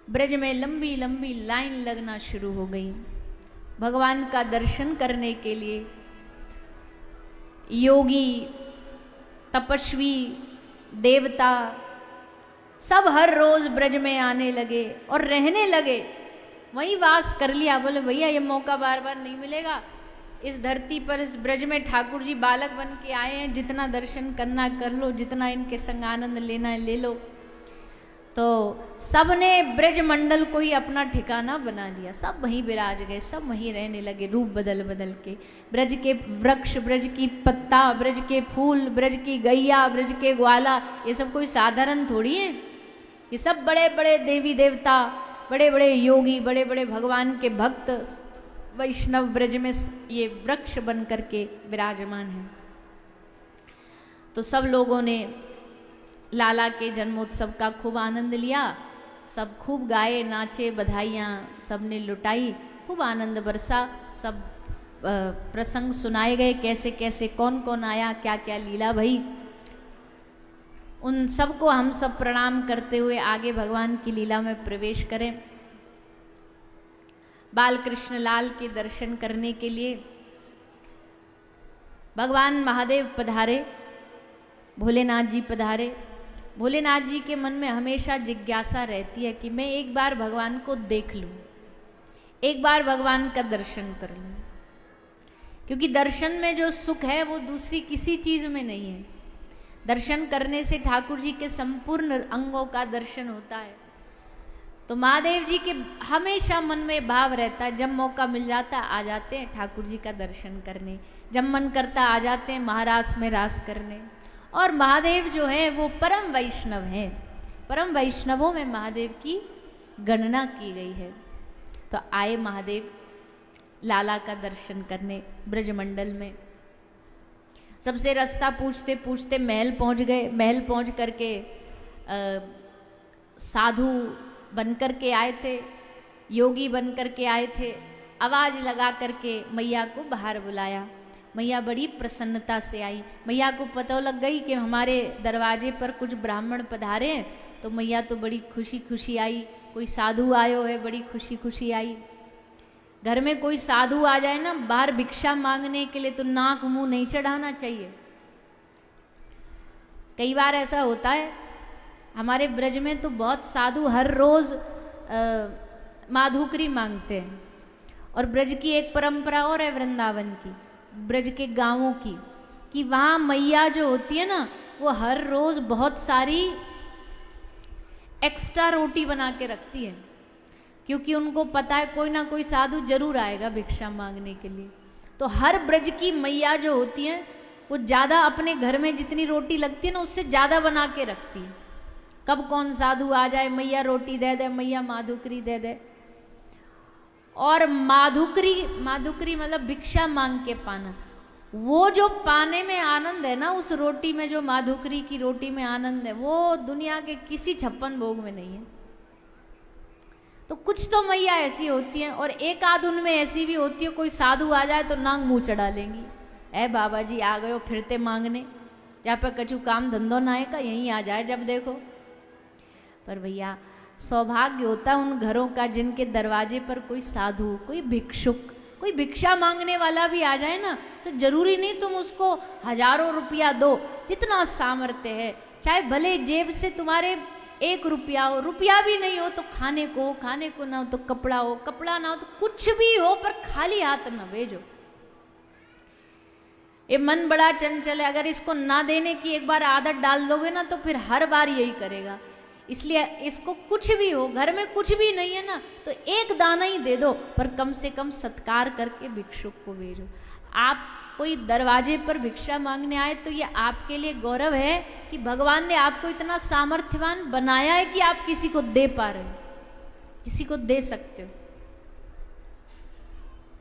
Speaker 1: ब्रज में लंबी लंबी लाइन लगना शुरू हो गई। भगवान का दर्शन करने के लिए योगी, तपस्वी, देवता सब हर रोज ब्रज में आने लगे और रहने लगे, वहीं वास कर लिया। बोले भैया ये मौका बार बार नहीं मिलेगा, इस धरती पर इस ब्रज में ठाकुर जी बालक बन के आए हैं, जितना दर्शन करना कर लो, जितना इनके संग आनंद लेना है ले लो। तो सबने ब्रज मंडल को ही अपना ठिकाना बना लिया, सब वहीं विराज गए, सब वहीं रहने लगे रूप बदल बदल के। ब्रज के वृक्ष, ब्रज की पत्ता, ब्रज के फूल, ब्रज की गैया, ब्रज के ग्वाला, ये सब कोई साधारण थोड़ी है। ये सब बड़े बड़े देवी देवता, बड़े बड़े योगी, बड़े बड़े भगवान के भक्त वैष्णव ब्रज में ये वृक्ष बन करके विराजमान हैं। तो सब लोगों ने लाला के जन्मोत्सव का खूब आनंद लिया, सब खूब गाए, नाचे, बधाइयाँ सबने लुटाई, खूब आनंद बरसा। सब प्रसंग सुनाए गए, कैसे कैसे कौन कौन आया, क्या क्या लीला भई। उन सबको हम सब प्रणाम करते हुए आगे भगवान की लीला में प्रवेश करें। बाल कृष्ण लाल के दर्शन करने के लिए भगवान महादेव पधारे, भोलेनाथ जी पधारे। भोलेनाथ जी के मन में हमेशा जिज्ञासा रहती है कि मैं एक बार भगवान को देख लूं, एक बार भगवान का दर्शन कर लूं, क्योंकि दर्शन में जो सुख है वो दूसरी किसी चीज में नहीं है। दर्शन करने से ठाकुर जी के संपूर्ण अंगों का दर्शन होता है। तो महादेव जी के हमेशा मन में भाव रहता है, जब मौका मिल जाता आ जाते हैं ठाकुर जी का दर्शन करने, जब मन करता आ जाते हैं महारास में रास करने। और महादेव जो है वो परम वैष्णव हैं, परम वैष्णवों में महादेव की गणना की गई है। तो आए महादेव लाला का दर्शन करने ब्रजमंडल में। सबसे रास्ता पूछते पूछते महल पहुंच गए। महल पहुंच करके साधु बनकर के आए थे, योगी बनकर के आए थे। आवाज लगा करके मैया को बाहर बुलाया। मैया बड़ी प्रसन्नता से आई। मैया को पता लग गई कि हमारे दरवाजे पर कुछ ब्राह्मण पधारे हैं, तो मैया तो बड़ी खुशी खुशी आई। कोई साधु आयो है, बड़ी खुशी खुशी आई। घर में कोई साधु आ जाए ना बाहर भिक्षा मांगने के लिए, तो नाक मुंह नहीं चढ़ाना चाहिए। कई बार ऐसा होता है हमारे ब्रज में, तो बहुत साधु हर रोज माधुकरी मांगते हैं। और ब्रज की एक परंपरा और है वृंदावन की, ब्रज के गांवों की, कि वहाँ मैया जो होती है ना वो हर रोज बहुत सारी एक्स्ट्रा रोटी बना के रखती है, क्योंकि उनको पता है कोई ना कोई साधु जरूर आएगा भिक्षा मांगने के लिए। तो हर ब्रज की मैया जो होती है वो ज़्यादा अपने घर में जितनी रोटी लगती है ना उससे ज़्यादा बना के रखती है। कब कौन साधु आ जाए, मैया रोटी दे दे, मैया माधुकरी दे दे। और माधुकरी मतलब भिक्षा मांग के पाना, वो जो पाने में आनंद है ना, उस रोटी में जो माधुकरी की रोटी में आनंद है, वो दुनिया के किसी 56 भोग में नहीं है। तो कुछ तो मैया ऐसी होती हैं, और एक आध उनमें ऐसी भी होती है, कोई साधु आ जाए तो नाक मुंह चढ़ा लेंगी। ए बाबा जी आ गए हो फिरते मांगने, जहाँ पे कछु काम धंधो ना है का यहीं आ जाए जब देखो। पर भैया सौभाग्य होता है उन घरों का जिनके दरवाजे पर कोई साधु, कोई भिक्षुक, कोई भिक्षा मांगने वाला भी आ जाए ना, तो जरूरी नहीं तुम उसको हजारों रुपया दो, जितना सामर्थ्य है, चाहे भले जेब से तुम्हारे 1 रुपया हो, रुपया भी नहीं हो तो खाने को ना हो तो कपड़ा हो, कपड़ा ना हो तो कुछ भी हो, पर खाली हाथ न भेजो। ये मन बड़ा चंचल है, अगर इसको ना देने की एक बार आदत डाल दोगे ना तो फिर हर बार यही करेगा। इसलिए इसको कुछ भी हो, घर में कुछ भी नहीं है ना तो एक दाना ही दे दो, पर कम से कम सत्कार करके भिक्षुक को भेजो। आप कोई दरवाजे पर भिक्षा मांगने आए तो ये आपके लिए गौरव है कि भगवान ने आपको इतना सामर्थ्यवान बनाया है कि आप किसी को दे पा रहे हो, किसी को दे सकते हो।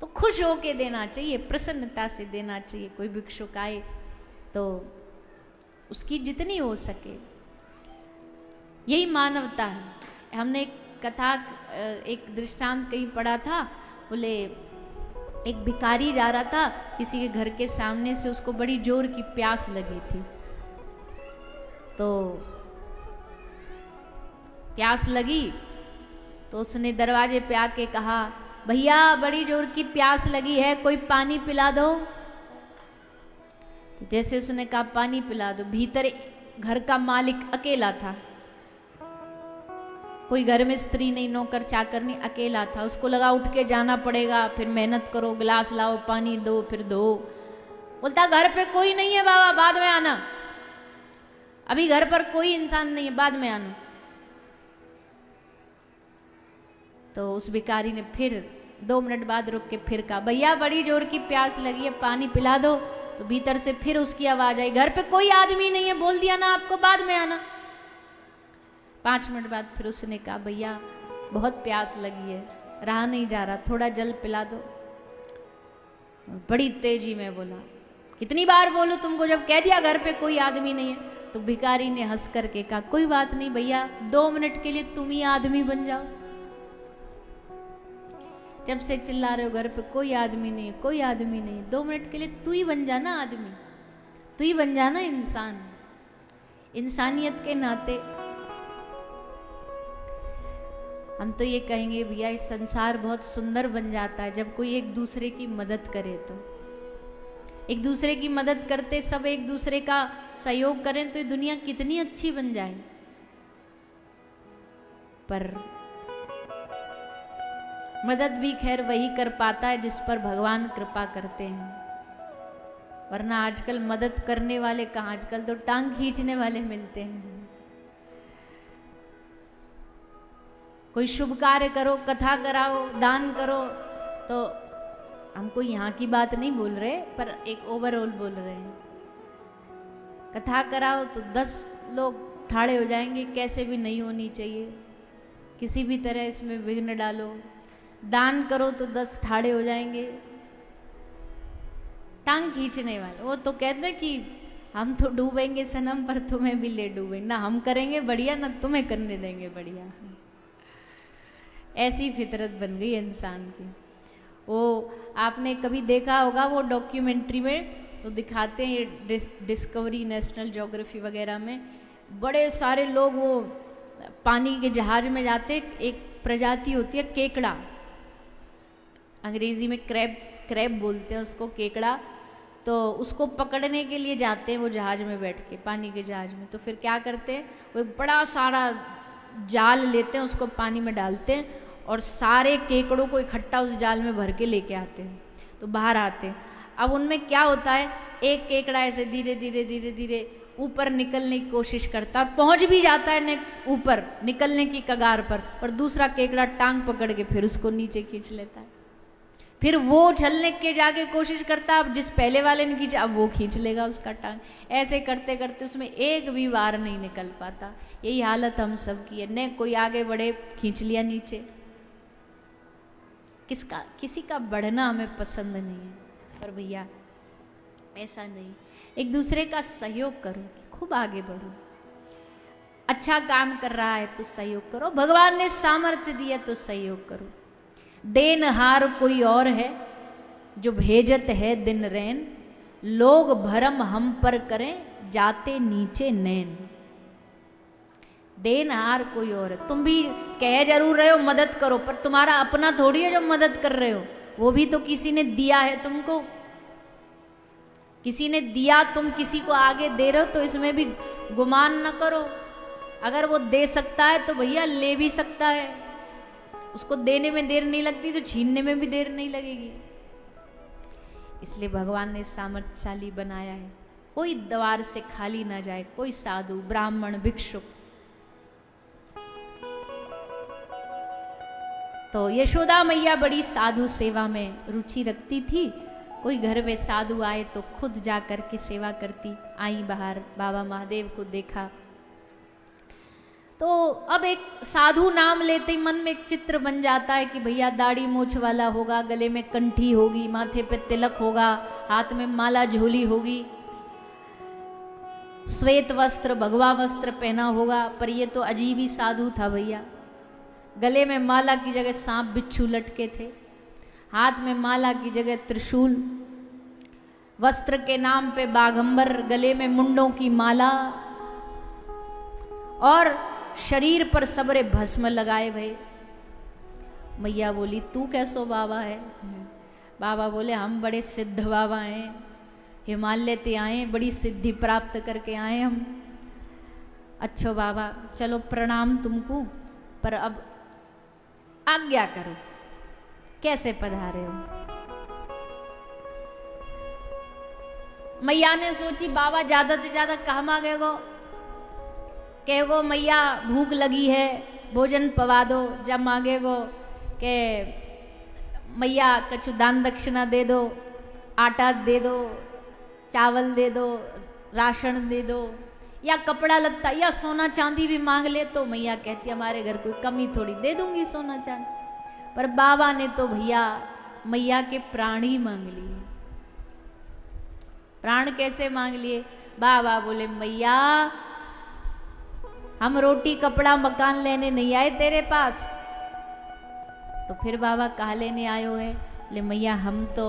Speaker 1: तो खुश होके देना चाहिए, प्रसन्नता से देना चाहिए। कोई भिक्षुक आए तो उसकी जितनी हो सके, यही मानवता है। हमने एक कथा, एक दृष्टांत कहीं पढ़ा था। बोले एक भिखारी जा रहा था किसी के घर के सामने से, उसको बड़ी जोर की प्यास लगी थी। तो प्यास लगी तो उसने दरवाजे पे आके कहा, भैया बड़ी जोर की प्यास लगी है, कोई पानी पिला दो। तो जैसे उसने कहा पानी पिला दो, भीतर घर का मालिक अकेला था, कोई घर में स्त्री नहीं, नौकर चाकर नहीं, अकेला था। उसको लगा उठ के जाना पड़ेगा, फिर मेहनत करो, गिलास लाओ, पानी दो, फिर दो। बोलता घर पे कोई नहीं है बाबा, बाद में आना, अभी घर पर कोई इंसान नहीं है, बाद में आना। तो उस भिखारी ने फिर 2 मिनट बाद रुक के फिर कहा, भैया बड़ी जोर की प्यास लगी है, पानी पिला दो। तो भीतर से फिर उसकी आवाज आई, घर पे कोई आदमी नहीं है, बोल दिया ना आपको, बाद में आना। 5 मिनट बाद फिर उसने कहा, भैया बहुत प्यास लगी है, रहा नहीं जा रहा, थोड़ा जल पिला दो। बड़ी तेजी में बोला, कितनी बार बोलूं तुमको, जब कह दिया घर पे कोई आदमी नहीं है। तो भिखारी ने हंस करके कहा, कोई बात नहीं भैया, 2 मिनट के लिए तुम ही आदमी बन जाओ। जब से चिल्ला रहे हो घर पे कोई आदमी नहीं, कोई आदमी नहीं, 2 मिनट के लिए तू ही बन जाना आदमी, तू ही बन जाना इंसान। इंसानियत के नाते हम तो ये कहेंगे भैया, इस संसार बहुत सुंदर बन जाता है जब कोई एक दूसरे की मदद करे। तो एक दूसरे की मदद करते, सब एक दूसरे का सहयोग करें तो ये दुनिया कितनी अच्छी बन जाए। पर मदद भी खैर वही कर पाता है जिस पर भगवान कृपा करते हैं, वरना आजकल मदद करने वाले कहाँ, आजकल तो टांग खींचने वाले मिलते हैं। कोई शुभ कार्य करो, कथा कराओ, दान करो, तो हमको यहाँ की बात नहीं बोल रहे, पर एक ओवरऑल बोल रहे हैं। कथा कराओ तो 10 लोग ठाड़े हो जाएंगे, कैसे भी नहीं होनी चाहिए, किसी भी तरह इसमें विघ्न डालो। दान करो तो 10 ठाड़े हो जाएंगे, टांग खींचने वाले। वो तो कहते हैं कि हम तो डूबेंगे सनम, पर तुम्हें भी ले डूबेंगे, ना हम करेंगे बढ़िया, ना तुम्हें करने देंगे बढ़िया। ऐसी फितरत बन गई इंसान की। वो आपने कभी देखा होगा, वो डॉक्यूमेंट्री में तो दिखाते हैं, ये डिस्कवरी, नेशनल ज्योग्राफी वगैरह में, बड़े सारे लोग वो पानी के जहाज में जाते, एक प्रजाति होती है केकड़ा, अंग्रेजी में क्रैब बोलते हैं उसको, केकड़ा। तो उसको पकड़ने के लिए जाते हैं वो जहाज में बैठ के, पानी के जहाज में। तो फिर क्या करते हैं, वो एक बड़ा सारा जाल लेते हैं, उसको पानी में डालते हैं और सारे केकड़ों को इकट्ठा उस जाल में भर के लेके आते हैं। तो बाहर आते हैं, अब उनमें क्या होता है, एक केकड़ा ऐसे धीरे धीरे धीरे धीरे ऊपर निकलने की कोशिश करता है, पहुंच भी जाता है नेक्स्ट ऊपर निकलने की कगार पर दूसरा केकड़ा टांग पकड़ के फिर उसको नीचे खींच लेता है। फिर वो चलने के जाके कोशिश करता है, अब जिस पहले वाले ने खींचा अब वो खींच लेगा उसका टांग। ऐसे करते करते उसमें एक भी बार नहीं निकल पाता। यही हालत हम सब की है, न कोई आगे बढ़े, खींच लिया नीचे। किसी का बढ़ना हमें पसंद नहीं है, पर भैया ऐसा नहीं, एक दूसरे का सहयोग करो, खूब आगे बढ़ो। अच्छा काम कर रहा है तो सहयोग करो, भगवान ने सामर्थ्य दिया तो सहयोग करो। देनहार कोई और है जो भेजत है दिन रैन, लोग भरम हम पर करें जाते नीचे नैन। देनहार कोई और है, तुम भी कह जरूर रहे हो मदद करो, पर तुम्हारा अपना थोड़ी है जो मदद कर रहे हो, वो भी तो किसी ने दिया है तुमको, किसी ने दिया, तुम किसी को आगे दे रहे हो, तो इसमें भी गुमान न करो। अगर वो दे सकता है तो भैया ले भी सकता है, उसको देने में देर नहीं लगती तो छीनने में भी देर नहीं लगेगी। इसलिए भगवान ने सामर्थ्यशाली बनाया है, कोई द्वार से खाली ना जाए, कोई साधु, ब्राह्मण, भिक्षुक। तो यशोदा मैया बड़ी साधु सेवा में रुचि रखती थी, कोई घर में साधु आए तो खुद जा कर के सेवा करती। आई बाहर, बाबा महादेव को देखा तो अब एक साधु नाम लेते ही मन में एक चित्र बन जाता है कि भैया दाढ़ी मूछ वाला होगा, गले में कंठी होगी, माथे पे तिलक होगा, हाथ में माला झोली होगी, श्वेत वस्त्र, भगवा वस्त्र पहना होगा। पर ये तो अजीब ही साधु था भैया, गले में माला की जगह सांप बिच्छू लटके थे, हाथ में माला की जगह त्रिशूल, वस्त्र के नाम पे बाघंबर, गले में मुंडों की माला, और शरीर पर सबरे भस्म लगाए भई। मैया बोली तू कैसो बाबा है? बाबा बोले हम बड़े सिद्ध बाबा हैं, हिमालय ते आए, बड़ी सिद्धि प्राप्त करके आए हम। अच्छो बाबा चलो प्रणाम तुमको, पर अब आज्ञा करो, कैसे पधारे हो? मैया ने सोची बाबा ज्यादा से ज्यादा कहा मांगे गो, कहेगो मैया भूख लगी है भोजन पवा दो। जब मांगे गो के मैया कछु दान दक्षिणा दे दो, आटा दे दो, चावल दे दो, राशन दे दो, या कपड़ा लत्ता या सोना चांदी भी मांग ले तो मैया कहती हमारे घर कोई कमी थोड़ी, दे दूंगी सोना चांदी। पर बाबा ने तो भैया मैया के प्राण ही मांग लिए। प्राण कैसे मांग लिए? बाबा बोले मैया हम रोटी कपड़ा मकान लेने नहीं आए तेरे पास, तो फिर बाबा कहा लेने आयो है? ले मैया हम तो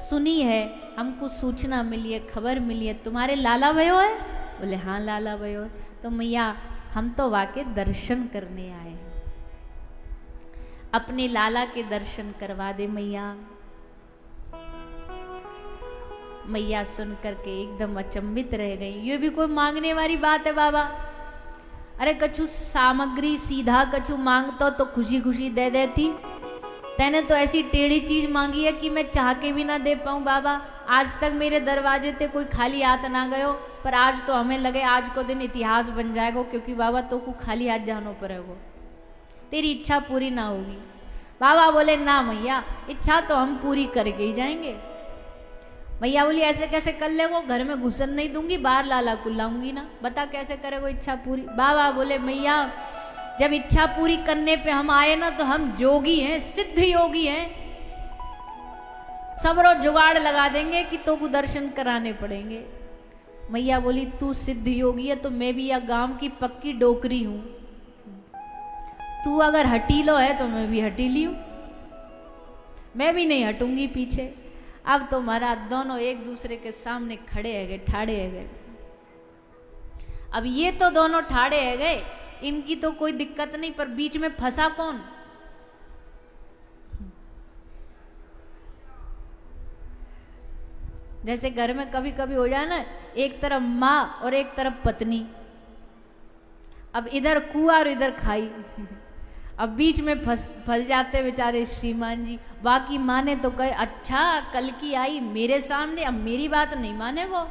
Speaker 1: सुनी है, हमको सूचना मिली है, खबर मिली है तुम्हारे लाला भयो है। बोले हाँ लाला भयो है। तो मैया हम तो वाके दर्शन करने आए हैं, अपने लाला के दर्शन करवा दे मैया। मैया सुन करके एकदम अचंभित रह गई। ये भी कोई मांगने वाली बात है बाबा? अरे कछु सामग्री सीधा कछु मांगता तो खुशी खुशी दे देती, तैने तो ऐसी टेढ़ी चीज मांगी है कि मैं चाह के भी ना दे पाऊं बाबा। आज तक मेरे दरवाजे ते कोई खाली हाथ ना गयो, पर आज तो हमें लगे आज को दिन इतिहास बन जाएगा, क्योंकि बाबा तो को खाली हाथ जानो पड़ेगा, तेरी इच्छा पूरी ना होगी। बाबा बोले ना मैया इच्छा तो हम पूरी करके ही जाएंगे। मैया बोली ऐसे कैसे कर लेगो, घर में घुसन नहीं दूंगी, बाहर लाला को लाऊंगी ना, बता कैसे करेगो इच्छा पूरी। बाबा बोले मैया जब इच्छा पूरी करने पे हम आए ना तो हम जोगी हैं, सिद्ध योगी हैं, सब रोज जुगाड़ लगा देंगे कि तो को दर्शन कराने पड़ेंगे। मैया बोली तू सिद्ध योगी है तो मैं भी यह गांव की पक्की डोकरी हूं, तू अगर हटीलो है तो मैं भी हटीली हूं, मैं भी नहीं हटूंगी पीछे। अब तो महाराज दोनों एक दूसरे के सामने खड़े है गए, ठाड़े है गए। अब ये तो दोनों ठाड़े है गए, इनकी तो कोई दिक्कत नहीं, पर बीच में फंसा कौन? जैसे घर में कभी कभी हो जाए ना, एक तरफ माँ और एक तरफ पत्नी, अब इधर कुआ और इधर खाई, अब बीच में फंस जाते बेचारे श्रीमान जी। बाकी माँ ने तो कहे अच्छा कल की आई मेरे सामने, अब मेरी बात नहीं मानेगो,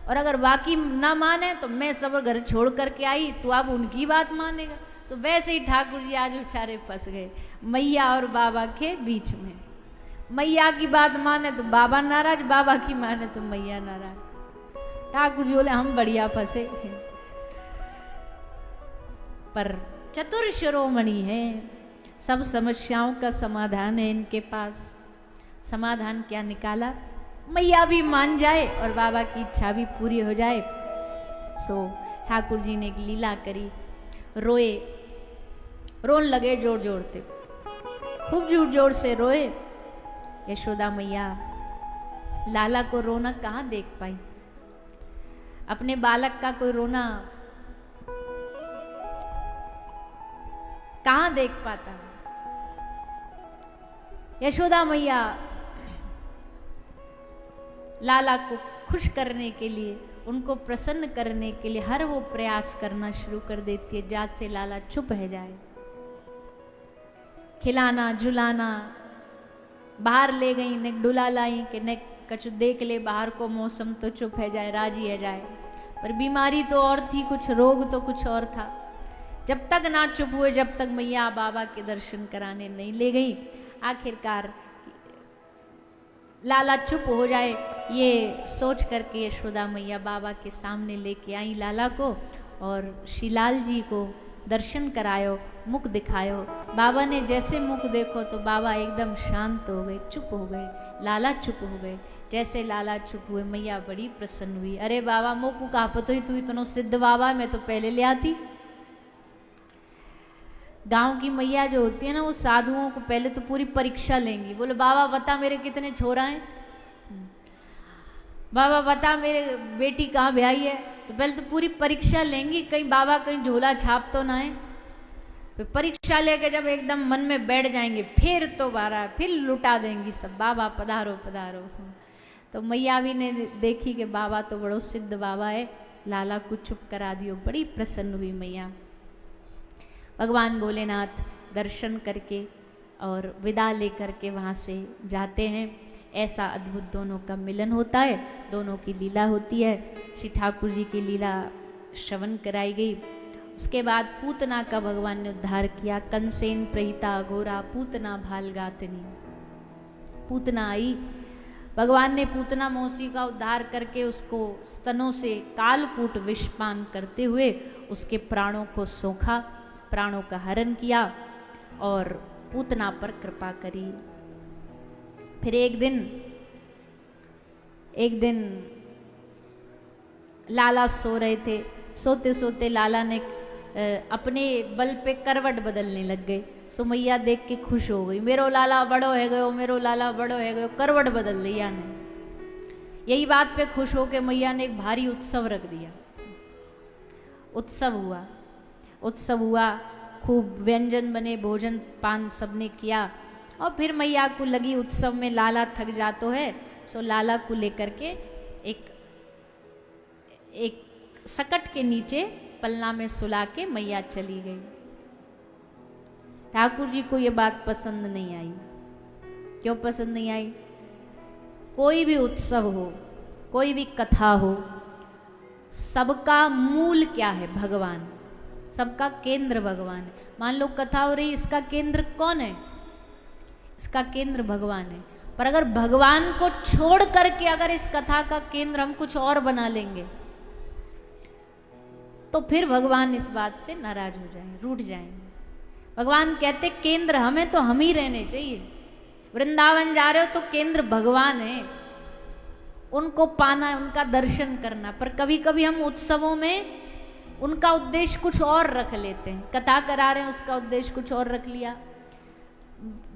Speaker 1: और अगर बाकी ना माने तो मैं सब घर छोड़ करके आई तो अब उनकी बात मानेगा। तो वैसे ही ठाकुर जी आज बेचारे फंस गए मैया और बाबा के बीच में। मैया की बात माने तो बाबा नाराज, बाबा की माने तो मैया नाराज। ठाकुर जी बोले हम बढ़िया फंसे, पर चतुर शिरोमणि है, सब समस्याओं का समाधान है इनके पास। समाधान क्या निकाला? मैया भी मान जाए और बाबा की इच्छा भी पूरी हो जाए। सो ठाकुर जी ने एक लीला करी, रोए, रोन लगे जोर जोर से, खूब जोर जोर से रोए। यशोदा मैया लाला को रोना कहाँ देख पाई, अपने बालक का कोई रोना कहाँ देख पाता है। यशोदा मैया लाला को खुश करने के लिए, उनको प्रसन्न करने के लिए हर वो प्रयास करना शुरू कर देती है जात से लाला चुप है जाए। खिलाना झुलाना, बाहर ले गई ने डुला लाई कि ने कछु देख ले बाहर को मौसम तो चुप है जाए, राजी है जाए। पर बीमारी तो और थी, कुछ रोग तो कुछ और था। जब तक ना चुप हुए, जब तक मैया बाबा के दर्शन कराने नहीं ले गई, आखिरकार लाला चुप हो जाए ये सोच करके यशोदा मैया बाबा के सामने लेके आई लाला को, और श्रीलाल जी को दर्शन करायो, मुख दिखायो। बाबा ने जैसे मुख देखो तो बाबा एकदम शांत हो गए, चुप हो गए, लाला चुप हो गए। जैसे लाला चुप हुए मैया बड़ी प्रसन्न हुई। अरे बाबा मोकू कहा पतो ही तू इतना सिद्ध बाबा, मैं तो पहले ले आती। गांव की मैया जो होती है ना, वो साधुओं को पहले तो पूरी परीक्षा लेंगी। बोले बाबा बता मेरे कितने छोरा हैं, बाबा बता मेरे बेटी कहाँ ब्याही है, तो पहले तो पूरी परीक्षा लेंगी, कहीं बाबा कहीं झोला छाप तो ना है। फिर परीक्षा लेके जब एकदम मन में बैठ जाएंगे, फिर तो बारा फिर लुटा देंगी सब, बाबा पधारो पधारो। तो मैया भी ने देखी कि बाबा तो बड़ो सिद्ध बाबा है, लाला को चुप करा दियो। बड़ी प्रसन्न हुई मैया। भगवान भोलेनाथ दर्शन करके और विदा लेकर के वहाँ से जाते हैं। ऐसा अद्भुत दोनों का मिलन होता है, दोनों की लीला होती है। श्री ठाकुर जी की लीला श्रवण कराई गई। उसके बाद पूतना का भगवान ने उद्धार किया। कंसेन प्रहिता अघोरा पूतना भालगातनी। पूतना आई, भगवान ने पूतना मौसी का उद्धार करके उसको स्तनों से कालकूट विषपान करते हुए उसके प्राणों को सोखा, प्राणों का हरण किया और पूतना पर कृपा करी। फिर एक दिन लाला सो रहे थे। सोते सोते लाला ने अपने बल पे करवट बदलने लग गए। सो मैया देख के खुश हो गई, मेरो लाला बड़ो है गयो, मेरो लाला बड़ो है गयो, करवट बदल लिया ने। यही बात पे खुश हो के मैया ने एक भारी उत्सव रख दिया। उत्सव हुआ, खूब व्यंजन बने, भोजन पान सबने किया। और फिर मैया को लगी उत्सव में लाला थक जातो है, सो लाला को लेकर के एक सकट के नीचे पलना में सुला के मैया चली गई। ठाकुर जी को ये बात पसंद नहीं आई। क्यों पसंद नहीं आई? कोई भी उत्सव हो, कोई भी कथा हो, सबका मूल क्या है? भगवान। सबका केंद्र भगवान है। मान लो कथा हो रही, इसका केंद्र कौन है? इसका केंद्र भगवान है। पर अगर भगवान को छोड़ करके अगर इस कथा का केंद्र हम कुछ और बना लेंगे तो फिर भगवान इस बात से नाराज हो जाएंगे, रूठ जाएंगे। भगवान कहते केंद्र हमें तो हम ही रहने चाहिए। वृंदावन जा रहे हो तो केंद्र भगवान है, उनको पाना है, उनका दर्शन करना। पर कभी कभी हम उत्सवों में उनका उद्देश्य कुछ और रख लेते हैं। कथा करा रहे हैं, उसका उद्देश्य कुछ और रख लिया।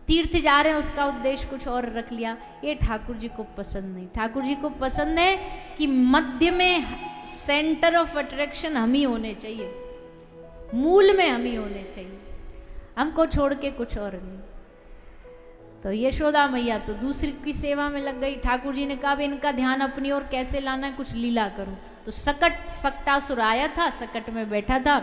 Speaker 1: तीर्थ जा रहे हैं, उसका उद्देश्य कुछ और रख लिया। ये ठाकुर जी को पसंद नहीं। ठाकुर जी को पसंद है कि मध्य में सेंटर ऑफ अट्रैक्शन हम ही होने चाहिए, मूल में हम ही होने चाहिए, हमको छोड़ के कुछ और नहीं। तो यशोदा मैया तो दूसरी की सेवा में लग गई। ठाकुर जी ने कहा इनका ध्यान अपनी ओर कैसे लाना है, कुछ लीला करूं। तो सकटासुर आया था, सकट में बैठा था,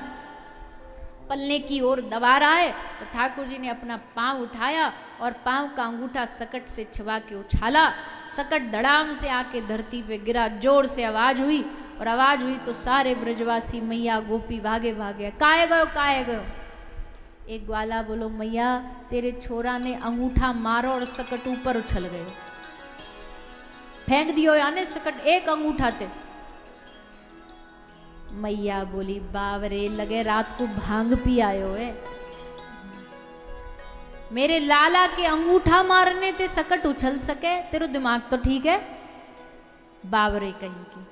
Speaker 1: पलने की ओर दबा रहा है। तो ठाकुर जी ने अपना पांव उठाया और पांव का अंगूठा सकट से छुआ के उछाला। सकट धड़ाम से आके धरती पे गिरा, जोर से आवाज हुई। और आवाज हुई तो सारे ब्रजवासी मैया गोपी भागे भागे, काहे गयो काहे गयो। एक ग्वाला बोलो मैया तेरे छोरा ने अंगूठा मारो और सकट ऊपर उछल गए, फेंक दियो यानी सकट एक अंगूठा थे। मैया बोली बावरे लगे रात को भांग पी आयो है, मेरे लाला के अंगूठा मारने ते सकट उछल सके, तेरा दिमाग तो ठीक है? बावरे कहीं की।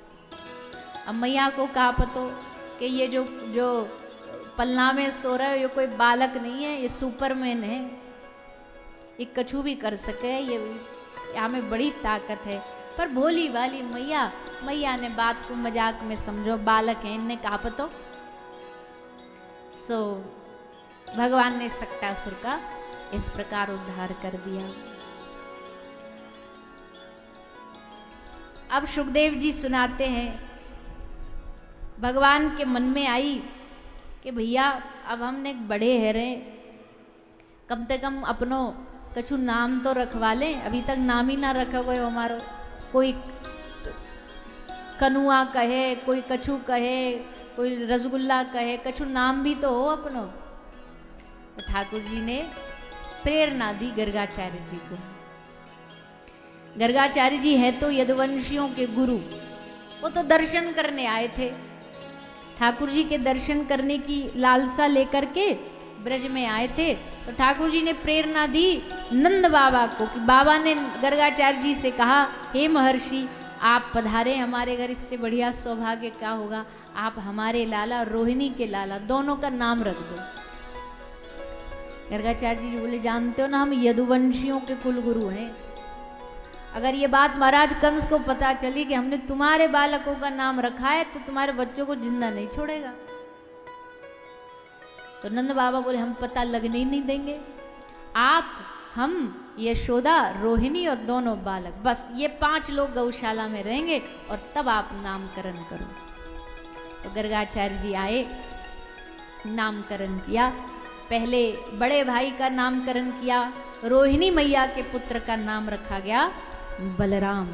Speaker 1: अब मैया को कहा पतो कि ये जो पलना में सो रहा है ये कोई बालक नहीं है, ये सुपरमैन है, ये कछु भी कर सके, ये हमें बड़ी ताकत है। पर भोली वाली मैया ने बात को मजाक में समझो, बालक है इनने कहा पतो। सो भगवान ने सकटासुर का इस प्रकार उद्धार कर दिया। अब सुखदेव जी सुनाते हैं, भगवान के मन में आई कि भैया अब हमने बड़े है रहे, कम से कम अपनो कछु नाम तो रखवा लें। अभी तक नाम ही ना रखा हुए हमारो, कोई कनुआ कहे, कोई कछु कहे, कोई रसगुल्ला कहे, कछु नाम भी तो हो अपनो। तो ठाकुर जी ने प्रेरणा दी गर्गाचार्य जी को। गर्गाचार्य जी है तो यदुवंशियों के गुरु, वो तो दर्शन करने आए थे। ठाकुर जी के दर्शन करने की लालसा लेकर के ब्रज में आए थे। तो ठाकुर जी ने प्रेरणा दी नंद बाबा को कि बाबा ने गर्गाचार्य जी से कहा हे महर्षि आप पधारे हमारे घर, इससे बढ़िया सौभाग्य क्या होगा, आप हमारे लाला रोहिणी के लाला दोनों का नाम रख दो। गर्गाचार्य जी बोले जानते हो ना हम यदुवंशियों के कुलगुरु हैं, अगर ये बात महाराज कंस को पता चली कि हमने तुम्हारे बालकों का नाम रखा है तो तुम्हारे बच्चों को जिंदा नहीं छोड़ेगा। तो नंद बाबा बोले हम पता लगने ही नहीं देंगे, आप, हम, यशोदा, रोहिणी और दोनों बालक, बस ये 5 लोग गौशाला में रहेंगे और तब आप नामकरण करो। तो गर्गाचार्य जी आए, नामकरण किया। पहले बड़े भाई का नामकरण किया, रोहिणी मैया के पुत्र का नाम रखा गया बलराम।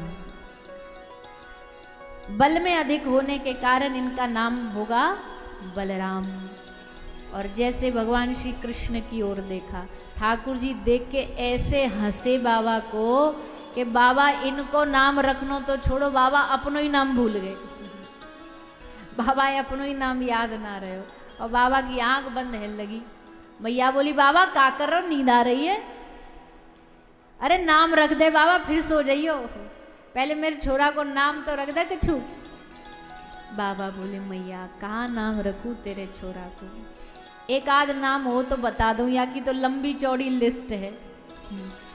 Speaker 1: बल में अधिक होने के कारण इनका नाम होगा बलराम। और जैसे भगवान श्री कृष्ण की ओर देखा, ठाकुर जी देख के ऐसे हंसे बाबा को कि बाबा इनको नाम रखनो तो छोड़ो, बाबा अपनो ही नाम भूल गए। बाबा अपनो ही नाम याद ना रहे हो। और बाबा की आंख बंद है लगी। मैया बोली बाबा का कर रहे हो, नींद आ रही है? अरे नाम रख दे बाबा, फिर सो जाइयो, पहले मेरे छोरा को नाम तो रख दे कछु। बाबा बोले मैया कहाँ नाम रखूं तेरे छोरा को, एक आध नाम हो तो बता दूं, या की तो लंबी चौड़ी लिस्ट है।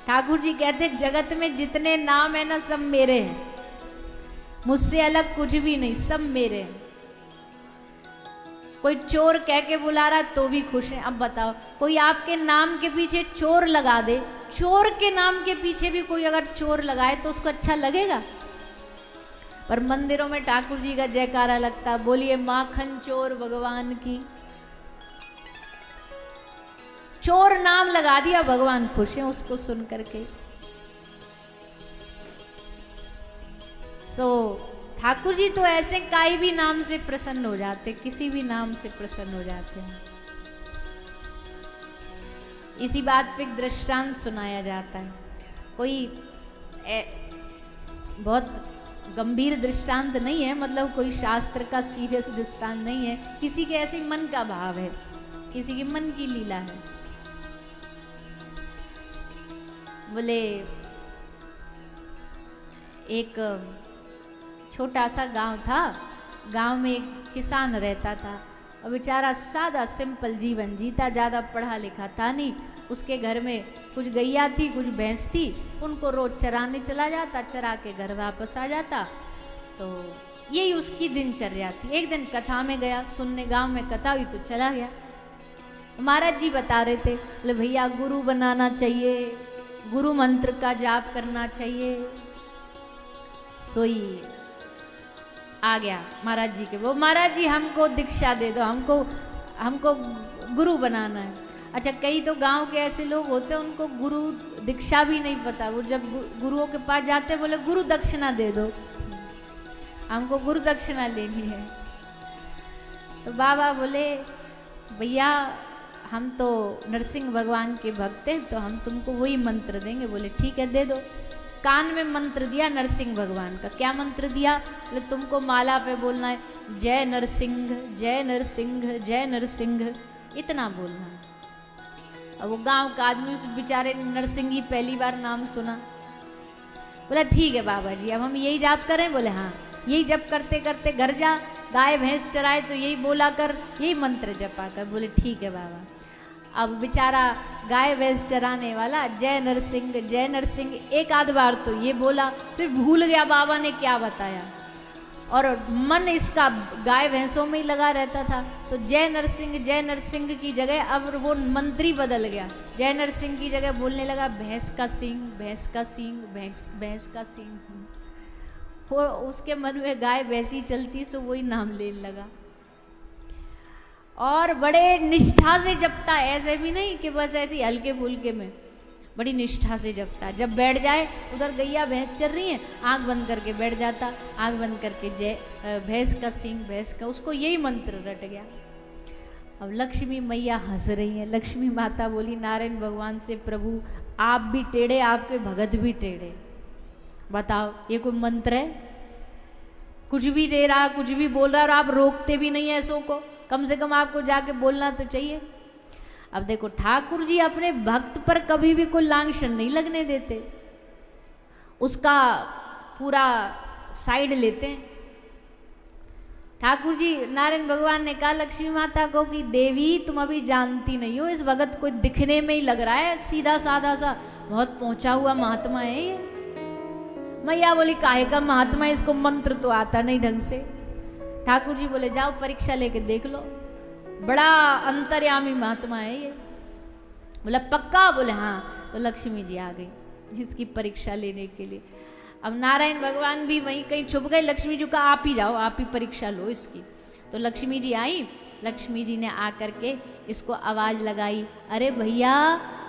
Speaker 1: ठाकुर जी कहते जगत में जितने नाम है ना सब मेरे हैं, मुझसे अलग कुछ भी नहीं, सब मेरे हैं। कोई चोर कह के बुला रहा तो भी खुश है। अब बताओ, कोई आपके नाम के पीछे चोर लगा दे, चोर के नाम के पीछे भी कोई अगर चोर लगाए तो उसको अच्छा लगेगा? पर मंदिरों में ठाकुर जी का जयकारा लगता, बोलिए माखन चोर भगवान की। चोर नाम लगा दिया, भगवान खुश हैं उसको सुन करके। तो ठाकुर जी तो ऐसे काई भी नाम से प्रसन्न हो जाते, किसी भी नाम से प्रसन्न हो जाते हैं। इसी बात पे एक दृष्टांत सुनाया जाता है। कोई बहुत गंभीर दृष्टांत नहीं है, मतलब कोई शास्त्र का सीरियस दृष्टांत नहीं है, किसी के ऐसे मन का भाव है, किसी के मन की लीला है। बोले एक छोटा सा गांव था, गांव में एक किसान रहता था और बेचारा सादा सिंपल जीवन जीता, ज़्यादा पढ़ा लिखा था नहीं। उसके घर में कुछ गैया थी, कुछ भैंस थी, उनको रोज चराने चला जाता, चरा के घर वापस आ जाता। तो यही उसकी दिनचर्या थी। एक दिन कथा में गया सुनने, गांव में कथा हुई तो चला गया। महाराज जी बता रहे थे, बोले भैया गुरु बनाना चाहिए, गुरु मंत्र का जाप करना चाहिए। सोई आ गया महाराज जी के, वो महाराज जी हमको दीक्षा दे दो, हमको गुरु बनाना है। अच्छा, कई तो गांव के ऐसे लोग होते हैं उनको गुरु दीक्षा भी नहीं पता, वो जब गुरुओं के पास जाते बोले गुरु दक्षिणा दे दो, हमको गुरु दक्षिणा लेनी है। तो बाबा बोले भैया हम तो नरसिंह भगवान के भक्त हैं, तो हम तुमको वही मंत्र देंगे। बोले ठीक है दे दो। कान में मंत्र दिया नरसिंह भगवान का। क्या मंत्र दिया? बोले तुमको माला पे बोलना है जय नरसिंह जय नरसिंह जय नरसिंह, इतना बोलना है। अब वो गांव का आदमी उस बेचारे नरसिंह ही पहली बार नाम सुना। बोला ठीक है बाबा जी, अब हम यही जाप करें? बोले हाँ, यही जप करते करते घर जा, गाय भैंस चराए तो यही बोला कर, यही मंत्र जपा कर। बोले ठीक है बाबा। अब बेचारा गाय भैंस चराने वाला जय नरसिंह एक आध बार तो ये बोला, फिर भूल गया बाबा ने क्या बताया, और मन इसका गाय भैंसों में ही लगा रहता था। तो जय नरसिंह की जगह अब वो मंत्री बदल गया, जय नरसिंह की जगह बोलने लगा भैंस का सींग भैंस का सींग भैंस का सींग। और उसके मन में गाय भैंसी चलती सो वही नाम लेने लगा, और बड़े निष्ठा से जपता, ऐसे भी नहीं कि बस ऐसी हल्के फुल्के में, बड़ी निष्ठा से जपता। जब बैठ जाए, उधर गैया भैंस चल रही है, आंख बंद करके बैठ जाता, आंख बंद करके जय भैंस का सींग भैंस का, उसको यही मंत्र रट गया। अब लक्ष्मी मैया हंस रही है। लक्ष्मी माता बोली नारायण भगवान से, प्रभु आप भी टेढ़े, आपके भगत भी टेढ़े, बताओ ये कोई मंत्र है? कुछ भी दे रहा, कुछ भी बोल रहा, और आप रोकते भी नहीं है ऐसों को, कम से कम आपको जाके बोलना तो चाहिए। अब देखो ठाकुर जी अपने भक्त पर कभी भी कोई लांछन नहीं लगने देते, उसका पूरा साइड लेते हैं। ठाकुर जी नारायण भगवान ने कहा लक्ष्मी माता को कि देवी तुम अभी जानती नहीं हो, इस भगत को दिखने में ही लग रहा है सीधा साधा सा, बहुत पहुंचा हुआ महात्मा है ये, मैया बोली काहे का महात्मा, इसको मंत्र तो आता नहीं ढंग से। ठाकुर जी बोले जाओ परीक्षा लेके देख लो, बड़ा अंतर्यामी महात्मा है ये। बोला पक्का? बोले हाँ। तो लक्ष्मी जी आ गई इसकी परीक्षा लेने के लिए। अब नारायण भगवान भी वहीं कहीं छुप गए। लक्ष्मी जी का आप ही जाओ, आप ही परीक्षा लो इसकी। तो लक्ष्मी जी आई। लक्ष्मी जी ने आकर के इसको आवाज लगाई, अरे भैया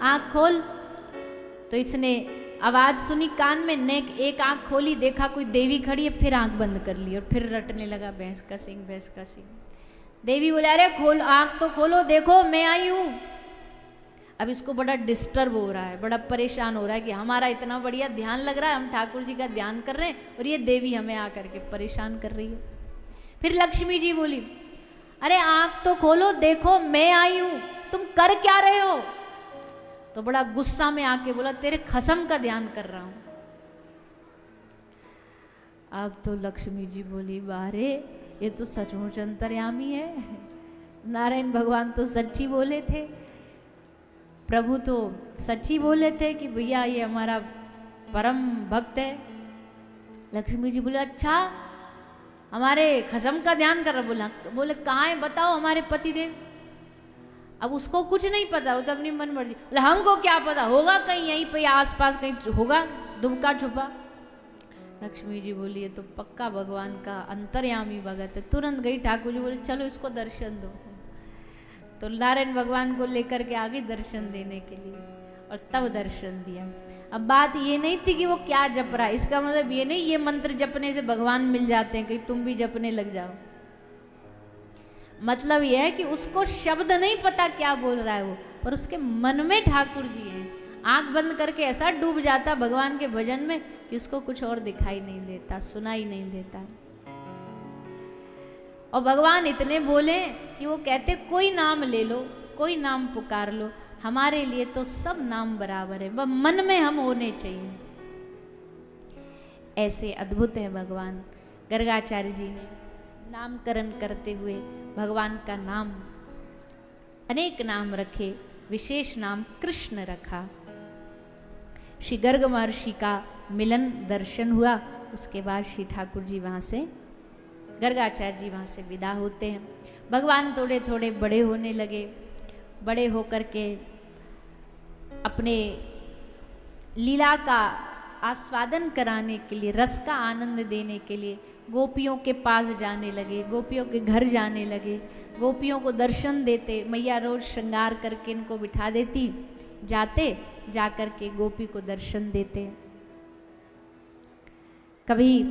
Speaker 1: आंख खोल। तो इसने आवाज सुनी कान में, नेक एक आंख खोली, देखा कोई देवी खड़ी है, फिर आंख बंद कर ली और फिर रटने लगा भैंस का सिंह, भैंस का सिंह। देवी बोले अरे खोल, आंख तो खोलो, देखो मैं आई हूं। अब इसको बड़ा डिस्टर्ब हो रहा है, बड़ा परेशान हो रहा है कि हमारा इतना बढ़िया ध्यान लग रहा है, हम ठाकुर जी का ध्यान कर रहे हैं और ये देवी हमें आकर के परेशान कर रही है। फिर लक्ष्मी जी बोली अरे आंख तो खोलो, देखो मैं आई हूं, तुम कर क्या रहे हो? तो बड़ा गुस्सा में आके बोला तेरे खसम का ध्यान कर रहा हूं। अब तो लक्ष्मी जी बोली बारे ये तो सचमुच अंतर्यामी है, नारायण भगवान तो सच्ची बोले थे, प्रभु तो सच्ची बोले थे कि भैया ये हमारा परम भक्त है। लक्ष्मी जी बोले अच्छा हमारे खसम का ध्यान कर रहा। बोले कहाँ है बताओ हमारे पतिदेव। अब उसको कुछ नहीं पता, वो तो अपनी मन मर्जी। बोले हमको क्या पता, होगा कहीं यहीं पे आसपास कहीं होगा दुबका छुपा। लक्ष्मी जी बोली ये तो पक्का भगवान का अंतर्यामी भगत है। तुरंत गई ठाकुर जी बोले चलो इसको दर्शन दो। तो नारायण भगवान को लेकर के आ गई दर्शन देने के लिए और तब दर्शन दिया। अब बात ये नहीं थी कि वो क्या जप रहा है, इसका मतलब ये नहीं ये मंत्र जपने से भगवान मिल जाते हैं, कहीं तुम भी जपने लग जाओ। मतलब यह है कि उसको शब्द नहीं पता क्या बोल रहा है वो, पर उसके मन में ठाकुर जी हैं। आंख बंद करके ऐसा डूब जाता भगवान के भजन में कि उसको कुछ और दिखाई नहीं देता, सुनाई नहीं देता। और भगवान इतने बोले कि वो कहते कोई नाम ले लो, कोई नाम पुकार लो, हमारे लिए तो सब नाम बराबर है, वह मन में हम होने चाहिए। ऐसे अद्भुत है भगवान। गर्गाचार्य जी ने नामकरण करते हुए भगवान का नाम, अनेक नाम रखे, विशेष नाम कृष्ण रखा। श्री गर्ग महर्षि का मिलन दर्शन हुआ, उसके बाद श्री ठाकुर जी वहां से, गर्गाचार्य जी वहां से विदा होते हैं। भगवान थोड़े थोड़े बड़े होने लगे। बड़े होकर के अपने लीला का आस्वादन कराने के लिए, रस का आनंद देने के लिए गोपियों के पास जाने लगे, गोपियों के घर जाने लगे, गोपियों को दर्शन देते। मैया रोज श्रृंगार करके इनको बिठा देती, जाते जाकर के गोपी को दर्शन देते। कभी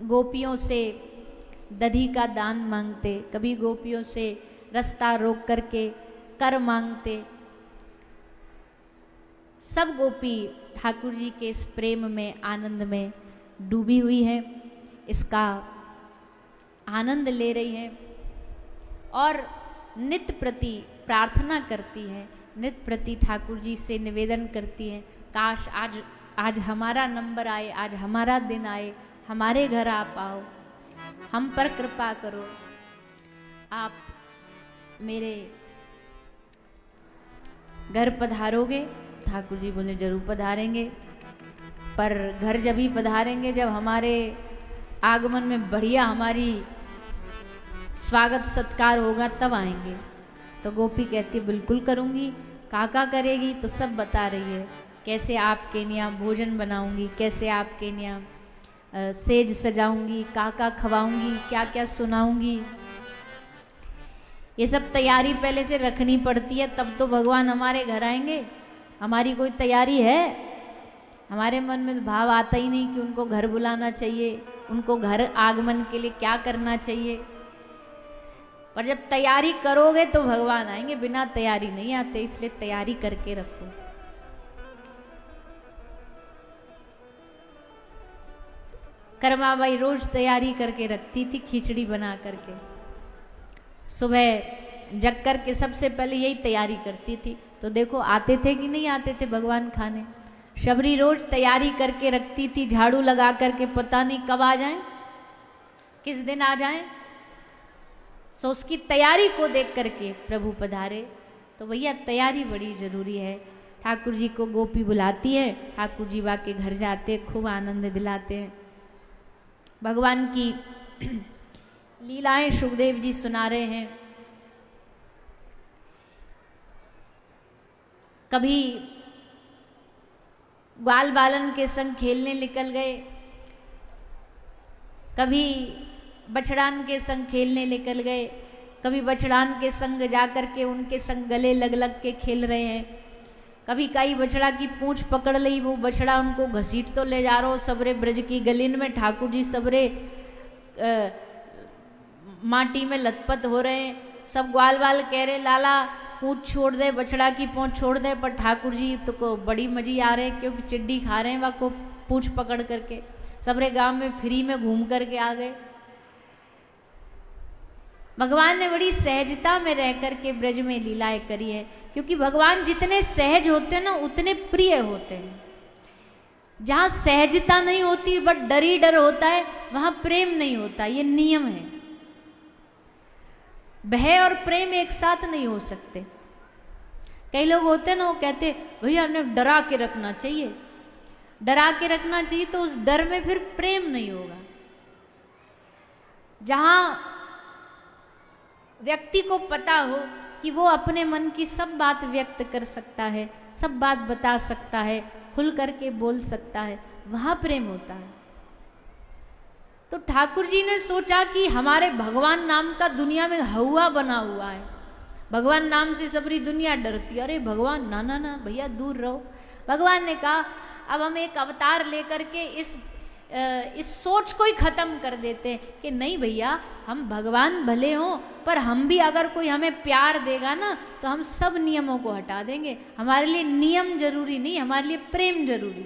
Speaker 1: गोपियों से दधी का दान मांगते, कभी गोपियों से रास्ता रोक करके कर मांगते। सब गोपी ठाकुर जी के इस प्रेम में, आनंद में डूबी हुई है, इसका आनंद ले रही है और नित्य प्रति प्रार्थना करती है, नित्य प्रति ठाकुर जी से निवेदन करती है काश आज हमारा नंबर आए, आज हमारा दिन आए, हमारे घर आप आओ, हम पर कृपा करो, आप मेरे घर पधारोगे। ठाकुर जी बोले जरूर पधारेंगे, पर घर जब ही पधारेंगे जब हमारे आगमन में बढ़िया हमारी स्वागत सत्कार होगा तब आएंगे। तो गोपी कहती बिल्कुल करूँगी। काका करेगी? तो सब बता रही है, कैसे आपके यहाँ भोजन बनाऊंगी, कैसे आपके यहाँ सेज सजाऊंगी, काका खवाऊंगी, क्या क्या सुनाऊंगी। ये सब तैयारी पहले से रखनी पड़ती है, तब तो भगवान हमारे घर आएंगे। हमारी कोई तैयारी है? हमारे मन में भाव आता ही नहीं कि उनको घर बुलाना चाहिए, उनको घर आगमन के लिए क्या करना चाहिए। पर जब तैयारी करोगे तो भगवान आएंगे, बिना तैयारी नहीं आते, इसलिए तैयारी करके रखो। कर्माबाई रोज तैयारी करके रखती थी, खिचड़ी बना करके। सुबह जग करके सबसे पहले यही तैयारी करती थी। तो देखो आते थे कि नहीं आते थे भगवान खाने। शबरी रोज तैयारी करके रखती थी, झाड़ू लगा करके, पता नहीं कब आ जाएं, किस दिन आ जाएं। सो उसकी तैयारी को देख करके प्रभु पधारे। तो भैया तैयारी बड़ी जरूरी है। ठाकुर जी को गोपी बुलाती है, ठाकुर जी बा के घर जाते, खूब आनंद दिलाते हैं। भगवान की लीलाएं सुखदेव जी सुना रहे हैं। कभी ग्वाल बालन के संग खेलने निकल गए, कभी बछड़ान के संग खेलने निकल गए, कभी बछड़ान के संग जाकर के उनके संग गले लग लग के खेल रहे हैं। कभी कई बछड़ा की पूंछ पकड़ ली, वो बछड़ा उनको घसीट तो ले जा रहा हो सबरे ब्रज की गलीन में, ठाकुर जी सबरे माटी में लथपथ हो रहे हैं। सब ग्वाल बाल कह रहे लाला पूंछ छोड़ दे, बछड़ा की पूंछ छोड़ दे, पर ठाकुर जी तो को बड़ी मजी आ रहे हैं क्योंकि चिड्डी खा रहे हैं वह को पूंछ पकड़ करके। सबरे गांव में फ्री में घूम करके आ गए। भगवान ने बड़ी सहजता में रह करके ब्रज में लीलाएं करी है, क्योंकि भगवान जितने सहज होते हैं ना उतने प्रिय होते हैं। जहां सहजता नहीं होती बट डर ही डर होता है, वहां प्रेम नहीं होता, ये नियम है। भय और प्रेम एक साथ नहीं हो सकते। कई लोग होते हैं ना, वो कहते भैया ने डरा के रखना चाहिए, डरा के रखना चाहिए, तो उस डर में फिर प्रेम नहीं होगा। जहां व्यक्ति को पता हो कि वो अपने मन की सब बात व्यक्त कर सकता है, सब बात बता सकता है, खुल करके बोल सकता है, वहां प्रेम होता है। तो ठाकुर जी ने सोचा कि हमारे भगवान नाम का दुनिया में हवा बना हुआ है, भगवान नाम से सबरी दुनिया डरती है। अरे भगवान ना ना ना भैया दूर रहो। भगवान ने कहा अब हम एक अवतार लेकर के इस सोच को ही खत्म कर देते हैं कि नहीं भैया, हम भगवान भले हों पर हम भी अगर कोई हमें प्यार देगा ना तो हम सब नियमों को हटा देंगे। हमारे लिए नियम जरूरी नहीं, हमारे लिए प्रेम जरूरी।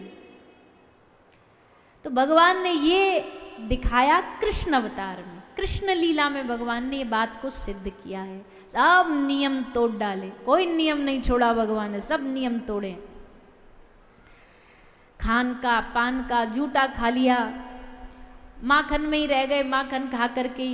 Speaker 1: तो भगवान ने ये दिखाया कृष्ण अवतार में, कृष्ण लीला में भगवान ने ये बात को सिद्ध किया है। सब नियम तोड़ डाले, कोई नियम नहीं छोड़ा भगवान ने, सब नियम तोड़े। खान का पान का जूठा खा लिया, माखन में ही रह गए, माखन खा करके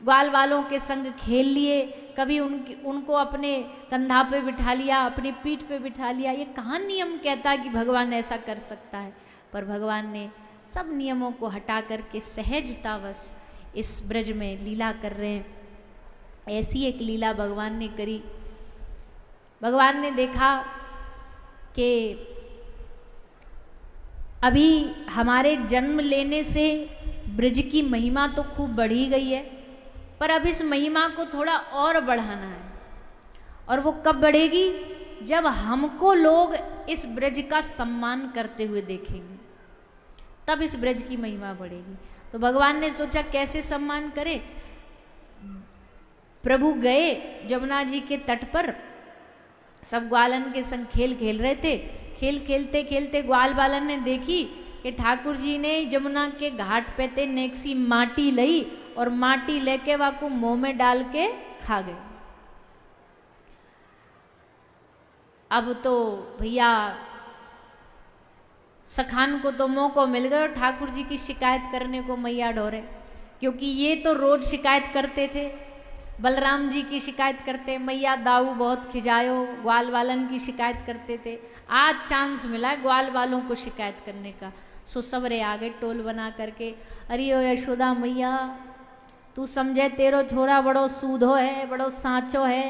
Speaker 1: ग्वाल वालों के संग खेल लिए, कभी उनको अपने कंधा पे बिठा लिया, अपनी पीठ पे बिठा लिया। ये कहाँ नियम कहता है कि भगवान ऐसा कर सकता है? पर भगवान ने सब नियमों को हटा करके सहजतावश इस ब्रज में लीला कर रहे हैं। ऐसी एक लीला भगवान ने करी। भगवान ने देखा कि अभी हमारे जन्म लेने से ब्रज की महिमा तो खूब बढ़ी गई है, पर अब इस महिमा को थोड़ा और बढ़ाना है। और वो कब बढ़ेगी? जब हमको लोग इस ब्रज का सम्मान करते हुए देखेंगे, तब इस ब्रज की महिमा बढ़ेगी। तो भगवान ने सोचा कैसे सम्मान करे। प्रभु गए जमुना जी के तट पर, सब ग्वालन के संग खेल खेल रहे थे। खेल खेलते खेलते ग्वाल बालन ने देखी कि ठाकुर जी ने जमुना के घाट पे ते नेक्सी माटी लई और माटी लेके वाको मुंह में डाल के खा गए। अब तो भैया सखान को तो मौको मिल गया और ठाकुर जी की शिकायत करने को मैया ढोरे, क्योंकि ये तो रोज शिकायत करते थे। बलराम जी की शिकायत करते, मैया दाऊ बहुत खिजायो, ग्वाल वालन की शिकायत करते थे। आज चांस मिला ग्वाल वालों को शिकायत करने का। सो सबरे आगे टोल बना करके, अरे ओ यशोदा मैया, तू समझे तेरो छोरा बड़ो सूधो है, बड़ो सांचो है,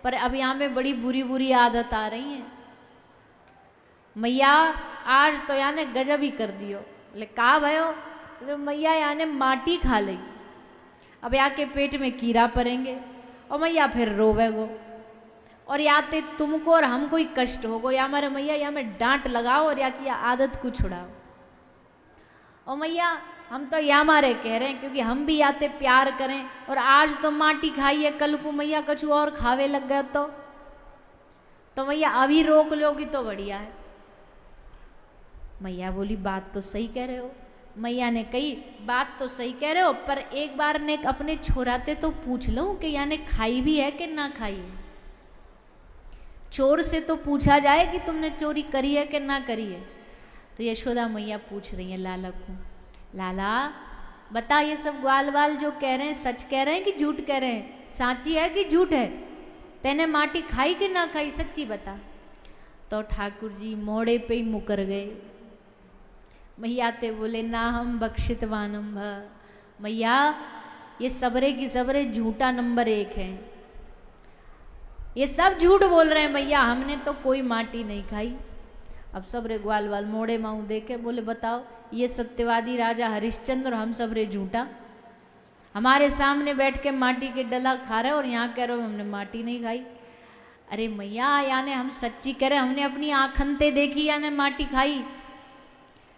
Speaker 1: पर अब यहाँ में बड़ी बुरी बुरी आदत आ रही है। मैया आज तो याने गजब ही कर दियो। बोले का भयो? तो मैया याने माटी खा ली, अब या के पेट में कीड़ा पड़ेंगे और मैया फिर रोवेगो, और या ते तुमको और हमको ही कष्ट होगो, या हमारे मैया या में डांट लगाओ और या की आदत को छुड़ाओ। और मैया हम तो या मारे कह रहे हैं, क्योंकि हम भी याते प्यार करें, और आज तो माटी खाई है, कल को मैया कछु और खावे लग गए तो मैया अभी रोक लोगी तो बढ़िया है। मैया बोली बात तो सही कह रहे हो। मैया ने कही बात तो सही कह रहे हो, पर एक बार ने अपने छोराते तो पूछ लो कि याने खाई भी है कि ना खाई है। चोर से तो पूछा जाए कि तुमने चोरी करी है कि ना करी है। तो यशोदा मैया पूछ रही है लाला को, लाला बता ये सब ग्वाल वाल जो कह रहे हैं सच कह रहे हैं कि झूठ कह रहे हैं? साची है कि झूठ है? तेने माटी खाई कि ना खाई, सच्ची बता। तो ठाकुर जी मोड़े पे ही मुकर गए। मैया ते बोले ना हम बक्षित वानम भ, मैया ये सबरे की सबरे झूठा नंबर 1 है, ये सब झूठ बोल रहे हैं मैया, हमने तो कोई माटी नहीं खाई। अब सबरे ग्वाल वाल मोड़े माऊ देखे बोले बताओ ये सत्यवादी राजा हरिश्चंद्र और हम सबरे झूठा, हमारे सामने बैठ के माटी के डला खा रहे और यहाँ कह रहे हो हमने माटी नहीं खाई। अरे मैया याने हम सच्ची कह रहे, हमने अपनी आँखनते देखी याने माटी खाई।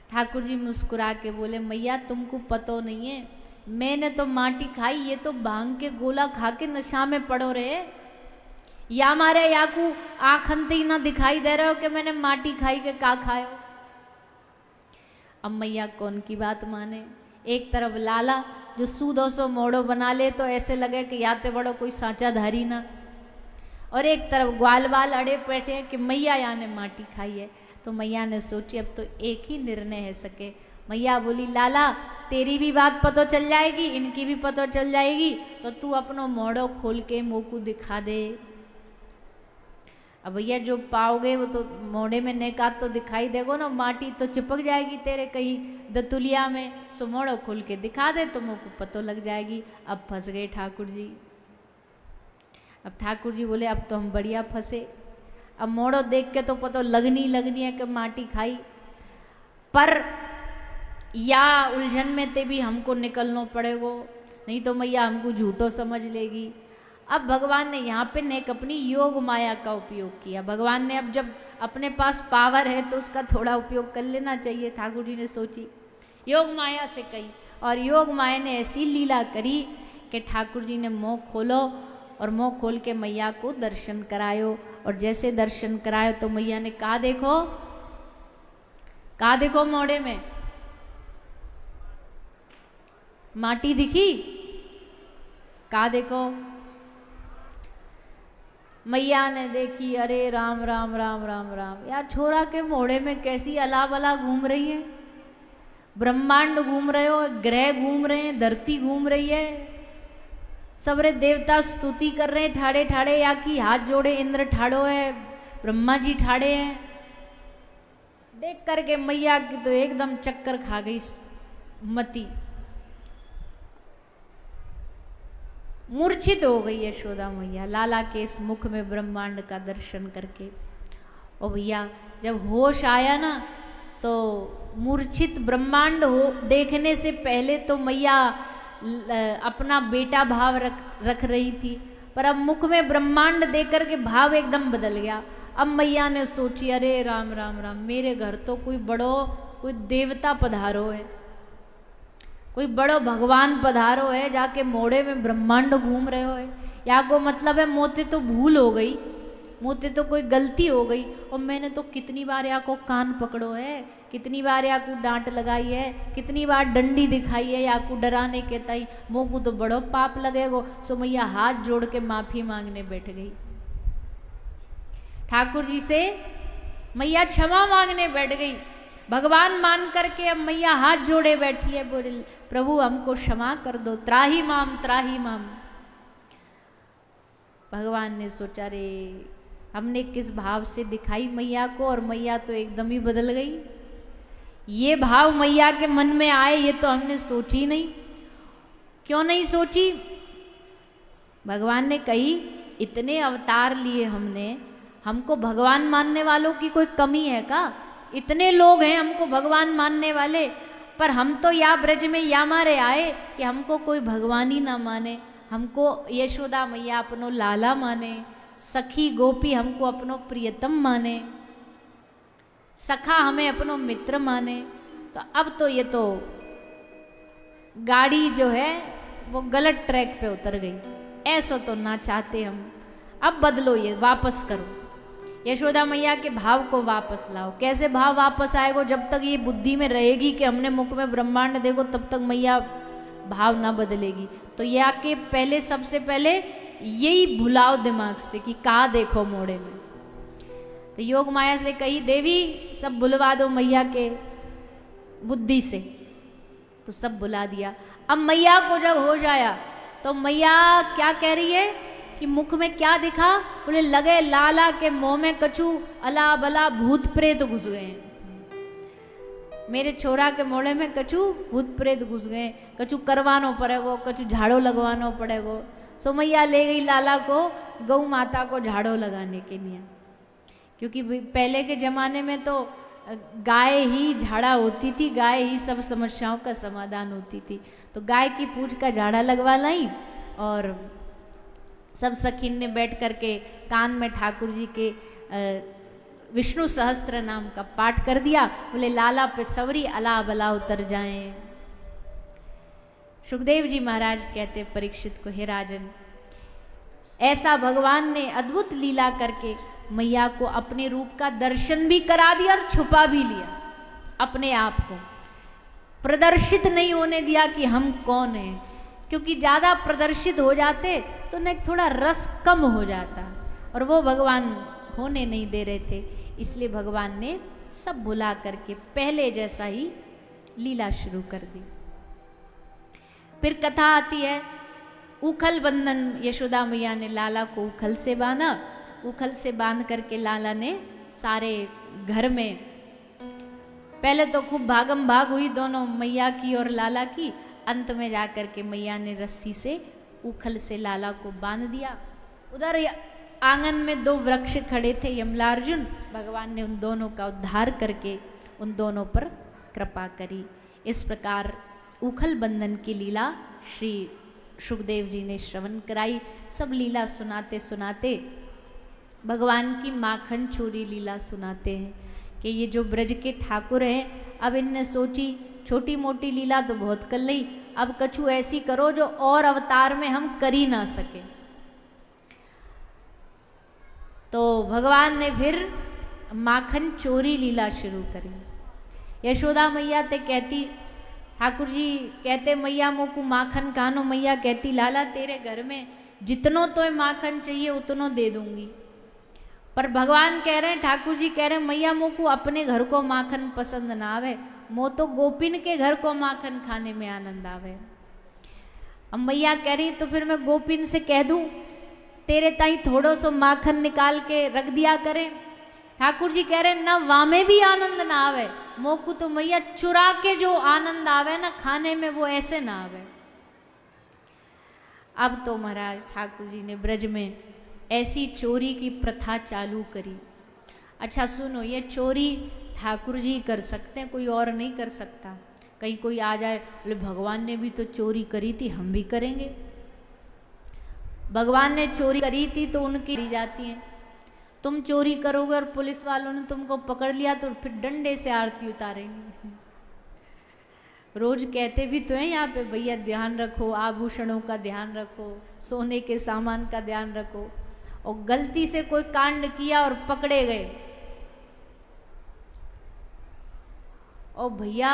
Speaker 1: ठाकुर जी मुस्कुरा के बोले मैया तुमको पतो नहीं है, मैंने तो माटी खाई, ये तो भांग के गोला खा के नशा में पड़ो रहे, या मारे याकू आँखनते ही ना दिखाई दे रहे हो कि मैंने माटी खाई के का खायो। अब मैया कौन की बात माने, एक तरफ लाला जो 100-200 मोड़ो बना ले तो ऐसे लगे कि याते बड़ो कोई सांचा धारी ना, और एक तरफ ग्वाल वाल अड़े बैठे हैं कि मैया याने माटी खाई है। तो मैया ने सोची अब तो एक ही निर्णय है सके। मैया बोली लाला तेरी भी बात पतो चल जाएगी, इनकी भी पतो चल जाएगी, तो तू अपनो मोड़ो खोल के मोकू दिखा दे। अब भैया जो पाओगे वो तो मोड़े में नेका तो दिखाई देगो ना, माटी तो चिपक जाएगी तेरे कहीं दतुलिया में, सो मोड़ो खोल के दिखा दे तो मोको पतो लग जाएगी। अब फंस गए ठाकुर जी। अब ठाकुर जी बोले अब तो हम बढ़िया फंसे, अब मोड़ो देख के तो पतो लगनी है कि माटी खाई, पर या उलझन में ते भी हमको निकलना पड़ेगो, नहीं तो मैया हमको झूठो समझ लेगी। अब भगवान ने यहाँ पे नेक अपनी योग माया का उपयोग किया। भगवान ने अब जब अपने पास पावर है तो उसका थोड़ा उपयोग कर लेना चाहिए। ठाकुर जी ने सोची योग माया से कही, और योग माया ने ऐसी लीला करी कि ठाकुर जी ने मुँह खोलो और मुँह खोल के मैया को दर्शन करायो। और जैसे दर्शन करायो तो मैया ने कहा देखो मोड़े में माटी दिखी, कहा देखो। मैया ने देखी, अरे राम राम राम राम राम, यार छोरा के मोड़े में कैसी अला बला घूम रही है, ब्रह्मांड घूम रहे हो, ग्रह घूम रहे हैं, धरती घूम रही है, सबरे देवता स्तुति कर रहे हैं ठाड़े ठाड़े, या कि हाथ जोड़े इंद्र ठाड़ो है, ब्रह्मा जी ठाड़े हैं। देख करके मैया की तो एकदम चक्कर खा गई मती, मूर्छित हो गई यशोदा मैया लाला के इस मुख में ब्रह्मांड का दर्शन करके। और भैया जब होश आया ना तो मूर्छित ब्रह्मांड हो देखने से पहले तो मैया अपना बेटा भाव रख रही थी, पर अब मुख में ब्रह्मांड देख कर के भाव एकदम बदल गया। अब मैया ने सोची अरे राम राम राम, मेरे घर तो कोई देवता पधारो है, कोई बड़ो भगवान पधारो है, जाके मोड़े में ब्रह्मांड घूम रहे हो है, या को मतलब है मोते तो भूल हो गई, मोते तो कोई गलती हो गई, और मैंने तो कितनी बार या को कान पकड़ो है, कितनी बार या को डांट लगाई है, कितनी बार डंडी दिखाई है या को डराने के तई, मोकू तो बड़ो पाप लगेगो। सो मैया हाथ जोड़ के माफी मांगने बैठ गई ठाकुर जी से, मैया क्षमा मांगने बैठ गई। भगवान मान करके अब मैया हाथ जोड़े बैठी है, बोले प्रभु हमको क्षमा कर दो, त्राही माम त्राही माम। भगवान ने सोचा रे हमने किस भाव से दिखाई मैया को, और मैया तो एकदम ही बदल गई। ये भाव मैया के मन में आए ये तो हमने सोची नहीं। क्यों नहीं सोची? भगवान ने कही इतने अवतार लिए हमने, हमको भगवान मानने वालों की कोई कमी है का? इतने लोग हैं हमको भगवान मानने वाले, पर हम तो या ब्रज में या मारे आए कि हमको कोई भगवान ही ना माने। हमको यशोदा मैया अपनो लाला माने, सखी गोपी हमको अपनो प्रियतम माने, सखा हमें अपनो मित्र माने। तो अब तो ये तो गाड़ी जो है वो गलत ट्रैक पे उतर गई, ऐसा तो ना चाहते हम। अब बदलो, ये वापस करो, यशोदा मैया के भाव को वापस लाओ। कैसे भाव वापस आएगो? जब तक ये बुद्धि में रहेगी कि हमने मुख में ब्रह्मांड देखो, तब तक मैया भाव ना बदलेगी। तो ये आके पहले सबसे पहले यही भुलाओ दिमाग से कि कहाँ देखो मोड़े में। तो योग माया से कही देवी सब बुलवा दो मैया के बुद्धि से, तो सब बुला दिया। अब मैया को जब हो जाया तो मैया क्या कह रही है कि मुख में क्या दिखा, बोले लगे लाला के मुंह में कछु अला बला भूत प्रेत घुस गए। मेरे छोरा के मोड़े में कछु भूत प्रेत घुस गए, कछु करवानो पड़ेगो, कछु झाड़ो लगवानो पड़ेगो। सो मैया ले गई लाला को गौ माता को झाड़ो लगाने के लिए, क्योंकि पहले के जमाने में तो गाय ही झाड़ा होती थी, गाय ही सब समस्याओं का समाधान होती थी। तो गाय की पूंछ का झाड़ा लगवा लाई और सब सखीन ने बैठ करके कान में ठाकुर जी के विष्णु सहस्त्र नाम का पाठ कर दिया। बोले लाला पे सवरी अला बला उतर जाएं। सुखदेव जी महाराज कहते परीक्षित को, हे राजन, ऐसा भगवान ने अद्भुत लीला करके मैया को अपने रूप का दर्शन भी करा दिया और छुपा भी लिया। अपने आप को प्रदर्शित नहीं होने दिया कि हम कौन हैं, क्योंकि ज्यादा प्रदर्शित हो जाते तो न थोड़ा रस कम हो जाता, और वो भगवान होने नहीं दे रहे थे। इसलिए भगवान ने सब भुला करके पहले जैसा ही लीला शुरू कर दी। फिर कथा आती है उखल बंधन। यशोदा मैया ने लाला को उखल से बांधा। उखल से बांध करके लाला ने सारे घर में, पहले तो खूब भागम भाग हुई दोनों मैया की और लाला की। अंत में जाकर के मैया ने रस्सी से उखल से लाला को बांध दिया। उधर आंगन में दो वृक्ष खड़े थे, यमलार्जुन। भगवान ने उन दोनों का उद्धार करके उन दोनों पर कृपा करी। इस प्रकार उखल बंधन की लीला श्री सुखदेव जी ने श्रवण कराई। सब लीला सुनाते सुनाते भगवान की माखन चोरी लीला सुनाते हैं कि ये जो ब्रज के ठाकुर हैं, अब इनने सोची छोटी मोटी लीला तो बहुत कर ली, अब कछु ऐसी करो जो और अवतार में हम कर ही ना सके। तो भगवान ने फिर माखन चोरी लीला शुरू करी। यशोदा मैया ते कहती, ठाकुर जी कहते मैया मोकू माखन खानो। मैया कहती लाला तेरे घर में जितनो तो माखन चाहिए उतनो दे दूंगी। पर भगवान कह रहे हैं, ठाकुर जी कह रहे हैं मैया मोकू अपने घर को माखन पसंद ना आवे, मो तो गोपिन के घर को माखन खाने में आनंद आवे। अब मैया कह रही तो फिर मैं गोपिन से कह दूं तेरे ताई थोड़ो सो माखन निकाल के रख दिया करे। ठाकुर जी कह रहे ना वहां में भी आनंद ना आवे, मोकू तो मैया चुरा के जो आनंद आवे ना खाने में वो ऐसे ना आवे। अब तो महाराज ठाकुर जी ने ब्रज में ऐसी चोरी की प्रथा चालू करी। अच्छा सुनो, ये चोरी ठाकुर जी कर सकते हैं, कोई और नहीं कर सकता। कहीं कोई आ जाए बोले भगवान ने भी तो चोरी करी थी, हम भी करेंगे। भगवान ने चोरी करी थी तो उनकी ली जाती हैं। तुम चोरी करोगे और पुलिस वालों ने तुमको पकड़ लिया तो फिर डंडे से आरती उतारेंगे। रोज कहते भी तो हैं यहाँ पे, भैया ध्यान रखो, आभूषणों का ध्यान रखो, सोने के सामान का ध्यान रखो। और गलती से कोई कांड किया और पकड़े गए, और भैया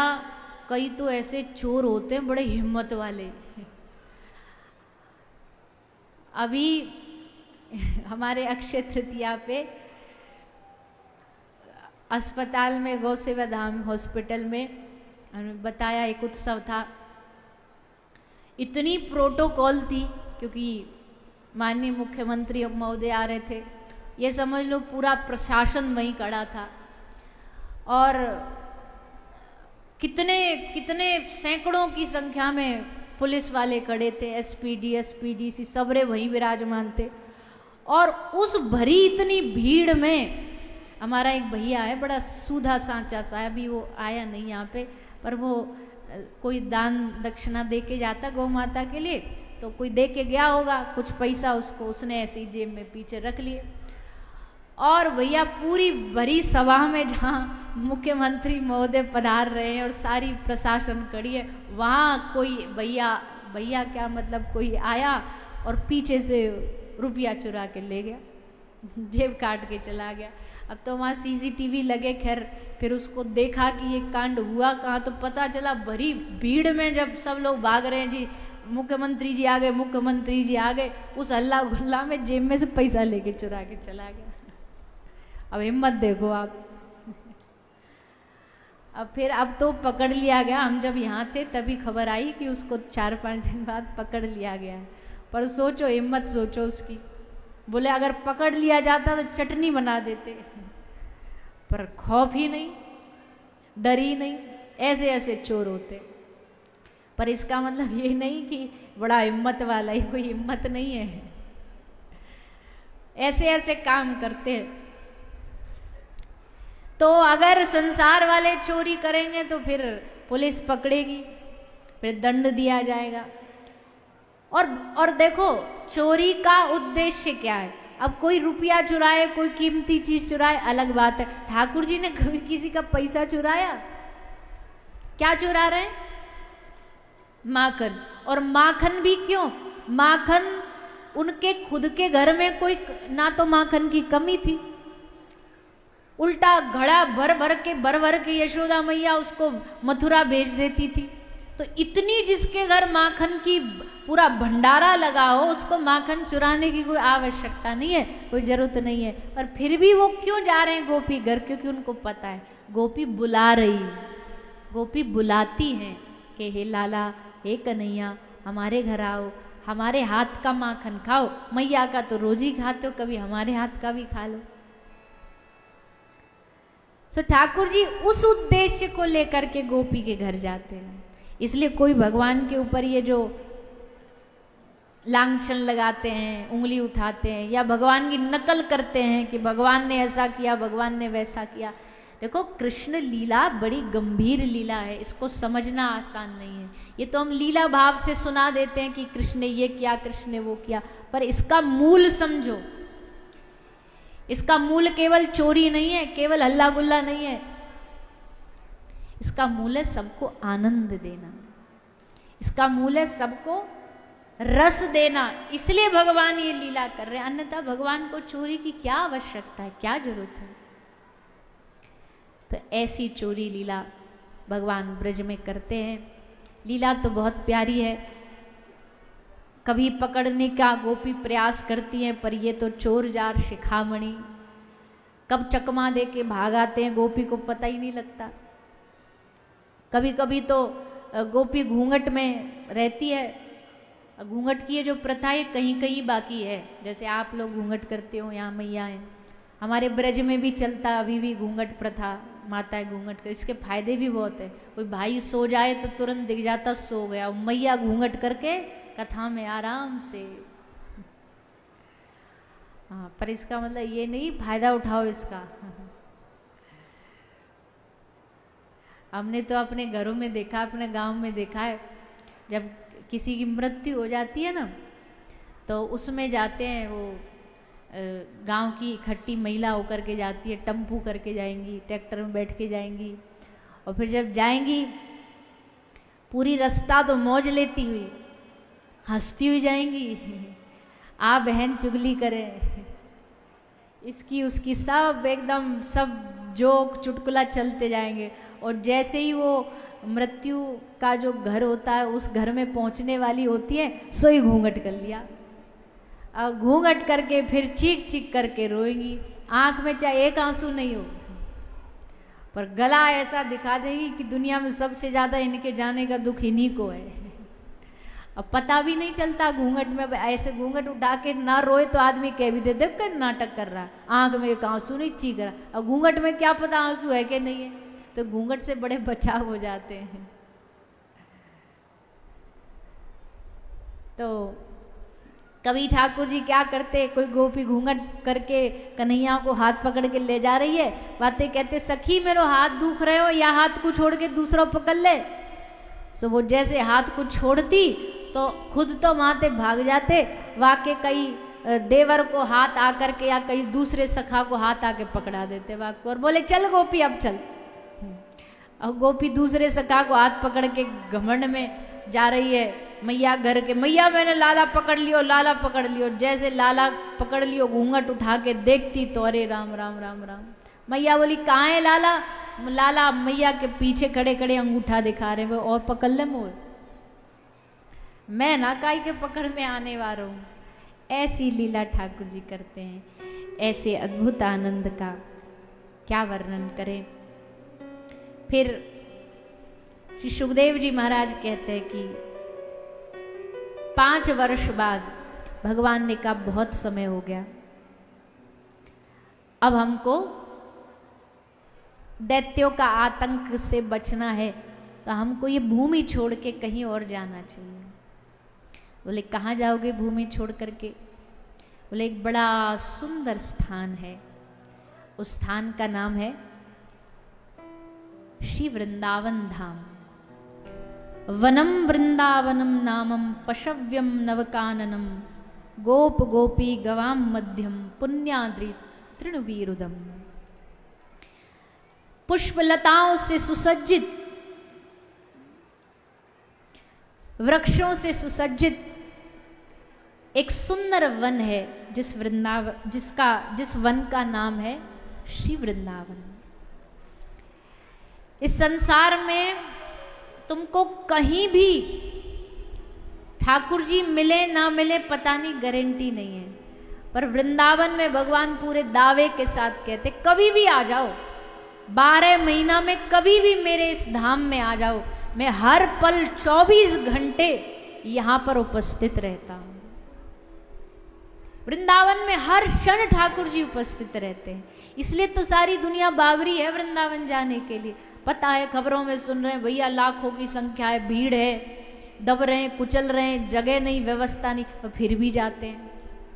Speaker 1: कई तो ऐसे चोर होते हैं बड़े हिम्मत वाले। अभी हमारे अक्षय तृतीया पे अस्पताल में गौ सेवा धाम हॉस्पिटल में हमें बताया एक उत्सव था। इतनी प्रोटोकॉल थी क्योंकि माननीय मुख्यमंत्री महोदय आ रहे थे, ये समझ लो पूरा प्रशासन वहीं खड़ा था। और कितने कितने सैकड़ों की संख्या में पुलिस वाले खड़े थे, एसपी, डीएसपी सबरे वहीं विराजमान थे। और उस भरी इतनी भीड़ में हमारा एक भैया है, बड़ा सूधा सांचा सा, अभी वो आया नहीं यहाँ पे, पर वो कोई दान दक्षिणा दे के जाता गौ माता के लिए, तो कोई दे के गया होगा कुछ पैसा उसको, उसने ऐसी जेब में पीछे रख लिए। और भैया पूरी भरी सभा में जहाँ मुख्यमंत्री महोदय पधार रहे हैं और सारी प्रशासन खड़ी है, वहाँ कोई भैया क्या मतलब कोई आया और पीछे से रुपया चुरा के ले गया, जेब काट के चला गया। अब तो वहाँ सीसीटीवी लगे, खैर फिर उसको देखा कि ये कांड हुआ कहाँ, तो पता चला भरी भीड़ में जब सब लोग भाग रहे हैं जी मुख्यमंत्री जी आ गए, मुख्यमंत्री जी आ गए, उस हल्ला गुल्ला में जेब में से पैसा लेके चुरा के चला गया। अब हिम्मत देखो आप। अब तो पकड़ लिया गया। हम जब यहाँ थे तभी खबर आई कि उसको 4-5 दिन बाद पकड़ लिया गया है। पर सोचो, हिम्मत सोचो उसकी। बोले अगर पकड़ लिया जाता तो चटनी बना देते, पर खौफ ही नहीं, डर ही नहीं, ऐसे ऐसे चोर होते। पर इसका मतलब ये नहीं कि बड़ा हिम्मत वाला, ही कोई हिम्मत नहीं है, ऐसे ऐसे काम करते हैं। तो अगर संसार वाले चोरी करेंगे तो फिर पुलिस पकड़ेगी, फिर दंड दिया जाएगा। और देखो चोरी का उद्देश्य क्या है। अब कोई रुपया चुराए, कोई कीमती चीज चुराए, अलग बात है। ठाकुर जी ने कभी किसी का पैसा चुराया? क्या चुरा रहे हैं? माखन। और माखन भी क्यों? माखन उनके खुद के घर में कोई ना तो माखन की कमी थी, उल्टा घड़ा भर भर के यशोदा मैया उसको मथुरा भेज देती थी। तो इतनी जिसके घर माखन की पूरा भंडारा लगा हो, उसको माखन चुराने की कोई आवश्यकता नहीं है, कोई जरूरत नहीं है। पर फिर भी वो क्यों जा रहे हैं गोपी घर? क्योंकि उनको पता है गोपी बुला रही है, गोपी बुलाती हैं कि हे लाला, हे कन्हैया, हमारे घर आओ, हमारे हाथ का माखन खाओ। मैया का तो रोज ही खाते हो, कभी हमारे हाथ का भी खा लो। सो ठाकुर जी उस उद्देश्य को लेकर के गोपी के घर जाते हैं। इसलिए कोई भगवान के ऊपर ये जो लांछन लगाते हैं, उंगली उठाते हैं, या भगवान की नकल करते हैं कि भगवान ने ऐसा किया, भगवान ने वैसा किया। देखो कृष्ण लीला बड़ी गंभीर लीला है, इसको समझना आसान नहीं है। ये तो हम लीला भाव से सुना देते हैं कि कृष्ण ने ये किया, कृष्ण ने वो किया, पर इसका मूल समझो। इसका मूल केवल चोरी नहीं है, केवल हल्ला गुल्ला नहीं है। इसका मूल है सबको आनंद देना, इसका मूल है सबको रस देना। इसलिए भगवान ये लीला कर रहे हैं, अन्यथा भगवान को चोरी की क्या आवश्यकता है, क्या जरूरत है। तो ऐसी चोरी लीला भगवान ब्रज में करते हैं। लीला तो बहुत प्यारी है। कभी पकड़ने का गोपी प्रयास करती हैं, पर ये तो चोर जार शिखामणि, कब चकमा दे के भाग आते हैं, गोपी को पता ही नहीं लगता। कभी कभी तो गोपी घूंघट में रहती है। घूंघट की ये जो प्रथा है कहीं कहीं बाकी है, जैसे आप लोग घूंघट करते हो, यहाँ मैया है, हमारे ब्रज में भी चलता अभी भी घूंघट प्रथा, माताएं घूंघट कर। इसके फायदे भी बहुत है। कोई भाई सो जाए तो तुरंत दिख जाता सो गया, मैया घूंघट करके कथा में आराम से। हाँ, पर इसका मतलब ये नहीं फायदा उठाओ इसका। हमने तो अपने घरों में देखा, अपने गांव में देखा है, जब किसी की मृत्यु हो जाती है ना, तो उसमें जाते हैं वो गांव की इकट्ठी महिला होकर के जाती है, टम्पू करके जाएंगी, ट्रैक्टर में बैठ के जाएंगी, और फिर जब जाएंगी पूरी रास्ता तो मौज लेती हुई, हंसती हुई जाएंगी। आ बहन चुगली करे, इसकी उसकी सब एकदम सब जोक चुटकुला चलते जाएंगे। और जैसे ही वो मृत्यु का जो घर होता है उस घर में पहुंचने वाली होती है, सोई घूंघट कर लिया, घूंघट करके फिर चीख चीख करके रोएंगी। आंख में चाहे एक आंसू नहीं हो, पर गला ऐसा दिखा देंगी कि दुनिया में सबसे ज्यादा इनके जाने का दुख इन्हीं को है। अब पता भी नहीं चलता घूंघट में, ऐसे घूंघट उठा के ना रोए तो आदमी कह भी दे देख कर नाटक कर रहा है, आंख में एक आंसू नहीं, चीख रहा। अब घूंघट में क्या पता आंसू है कि नहीं है, तो घूंघट से बड़े बचाव हो जाते हैं। तो कभी ठाकुर जी क्या करते, कोई गोपी घूंघट करके कन्हैया को हाथ पकड़ के ले जा रही है, बातें कहते, सखी मेरो हाथ दुख रहे हो, या हाथ को छोड़ के दूसरा पकड़ ले। सो वो जैसे हाथ को छोड़ती तो खुद तो माते भाग जाते, वाके कई देवर को हाथ आकर के या कई दूसरे सखा को हाथ आके पकड़ा देते वाक, और बोले चल गोपी अब चल। और गोपी दूसरे सखा को हाथ पकड़ के घमंड में जा रही है मैया घर के, मैया मैंने लाला पकड़ लियो, लाला पकड़ लियो। जैसे लाला पकड़ लियो, घूंघट उठा के देखती तो अरे राम राम राम राम। मैया बोली कहाँ है लाला? लाला मैया के पीछे खड़े खड़े अंगूठा दिखा रहे, वो और पकड़ ले मोर, मैं ना काई के पकड़ में आने वाला हूँ। ऐसी लीला ठाकुर जी करते हैं। ऐसे अद्भुत आनंद का क्या वर्णन करें। फिर श्री सुखदेव जी महाराज कहते हैं कि 5 वर्ष बाद भगवान ने कहा बहुत समय हो गया, अब हमको दैत्यों का आतंक से बचना है, तो हमको ये भूमि छोड़ के कहीं और जाना चाहिए। बोले कहाँ जाओगे भूमि छोड़ करके? बोले एक बड़ा सुंदर स्थान है, उस स्थान का नाम है श्री वृंदावन धाम। वनम वृंदावनम नामम पशव्यम नवकाननम गोप गोपी गवाम मध्यम पुण्याद्रि तृणवीरुदम। पुष्पलताओं से सुसज्जित, वृक्षों से सुसज्जित एक सुंदर वन है, जिस वन का नाम है श्री वृंदावन। इस संसार में तुमको कहीं भी ठाकुर जी मिले ना मिले पता नहीं, गारंटी नहीं है, पर वृंदावन में भगवान पूरे दावे के साथ कहते कभी भी आ जाओ, 12 महीना में कभी भी मेरे इस धाम में आ जाओ, मैं हर पल 24 घंटे यहां पर उपस्थित रहता हूं। वृंदावन में हर क्षण ठाकुर जी उपस्थित रहते हैं, इसलिए तो सारी दुनिया बावरी है वृंदावन जाने के लिए। पता है, खबरों में सुन रहे हैं भैया लाखों की संख्या है, भीड़ है, दब रहे हैं, कुचल रहे हैं, जगह नहीं, व्यवस्था नहीं, पर फिर भी जाते हैं।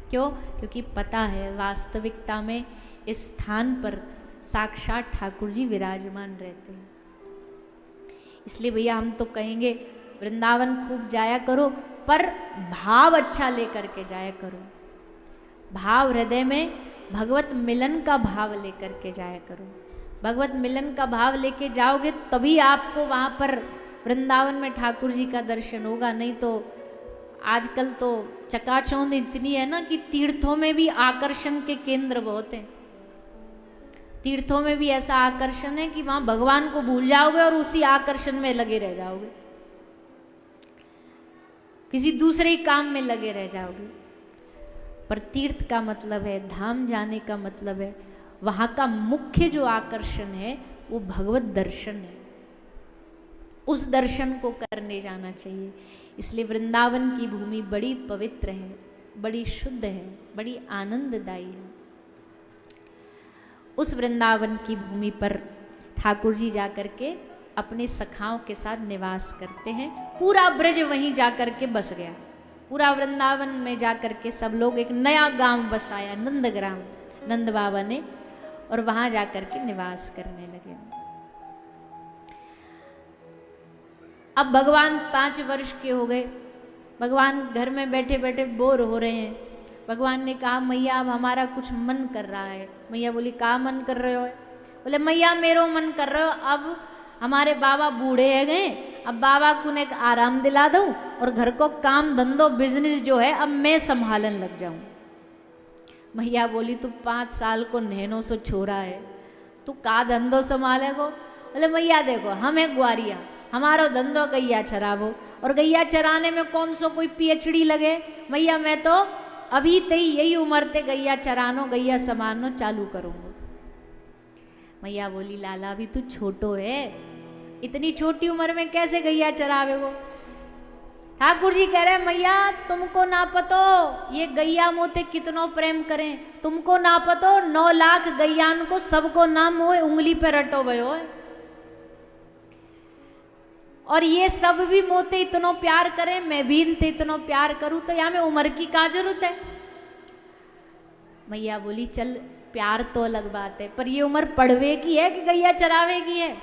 Speaker 1: क्यों? क्योंकि पता है वास्तविकता में इस स्थान पर साक्षात ठाकुर जी विराजमान रहते हैं। इसलिए भैया हम तो कहेंगे वृंदावन खूब जाया करो, पर भाव अच्छा लेकर के जाया करो। भाव हृदय में भगवत मिलन का भाव लेकर के जाया करो। भगवत मिलन का भाव लेके जाओगे तभी आपको वहां पर वृंदावन में ठाकुर जी का दर्शन होगा। नहीं तो आजकल तो चकाचौंध इतनी है ना कि तीर्थों में भी आकर्षण के केंद्र बहुत हैं। तीर्थों में भी ऐसा आकर्षण है कि वहां भगवान को भूल जाओगे और उसी आकर्षण में लगे रह जाओगे, किसी दूसरे ही काम में लगे रह जाओगे। पर तीर्थ का मतलब है, धाम जाने का मतलब है, वहां का मुख्य जो आकर्षण है वो भगवत दर्शन है। उस दर्शन को करने जाना चाहिए। इसलिए वृंदावन की भूमि बड़ी पवित्र है, बड़ी शुद्ध है, बड़ी आनंददायी है। उस वृंदावन की भूमि पर ठाकुर जी जाकर के अपने सखाओं के साथ निवास करते हैं। पूरा ब्रज वहीं जाकर के बस गया। पूरा वृंदावन में जाकर के सब लोग एक नया गांव बसाया, नंदग्राम, नंद बाबा ने, और वहां जाकर के निवास करने लगे। अब भगवान 5 वर्ष के हो गए। भगवान घर में बैठे बैठे बोर हो रहे हैं। भगवान ने कहा मैया अब हमारा कुछ मन कर रहा है। मैया बोली कहाँ मन कर रहे हो? बोले मैया मेरो मन कर रहे हो, अब हमारे बाबा बूढ़े है गए, अब बाबा को ने आराम दिला दूं और घर को काम धंधो बिजनेस जो है अब मैं संभालन लग जाऊं। मैया बोली तू 5 साल को नहनों से छोरा है, तू का धंधो संभालेगो? बोले मैया देखो हम है ग्वारिया, हमारा धंधो गैया चरावो, और गैया चराने में कौन सो कोई PhD लगे। मैया मैं तो अभी तई यही उम्र ते गैया चरानो गैया संभालनो चालू करूंगा। मैया बोली लाला अभी तू छोटो है, इतनी छोटी उम्र में कैसे गैया चरावेगो? ठाकुर जी कह रहे मैया तुमको ना पतो ये गैया मोते कितनो प्रेम करें, तुमको ना पतो 9 लाख गैयान को सबको नाम हो उंगली पे रटो भयो है, और ये सब भी मोते इतनो प्यार करें, मैं भी इनते इतनो प्यार करूं, तो यहाँ में उम्र की क्या जरूरत है? मैया बोली चल प्यार तो अलग बात है, पर ये उम्र पढ़वे की है कि गैया चरावे की है?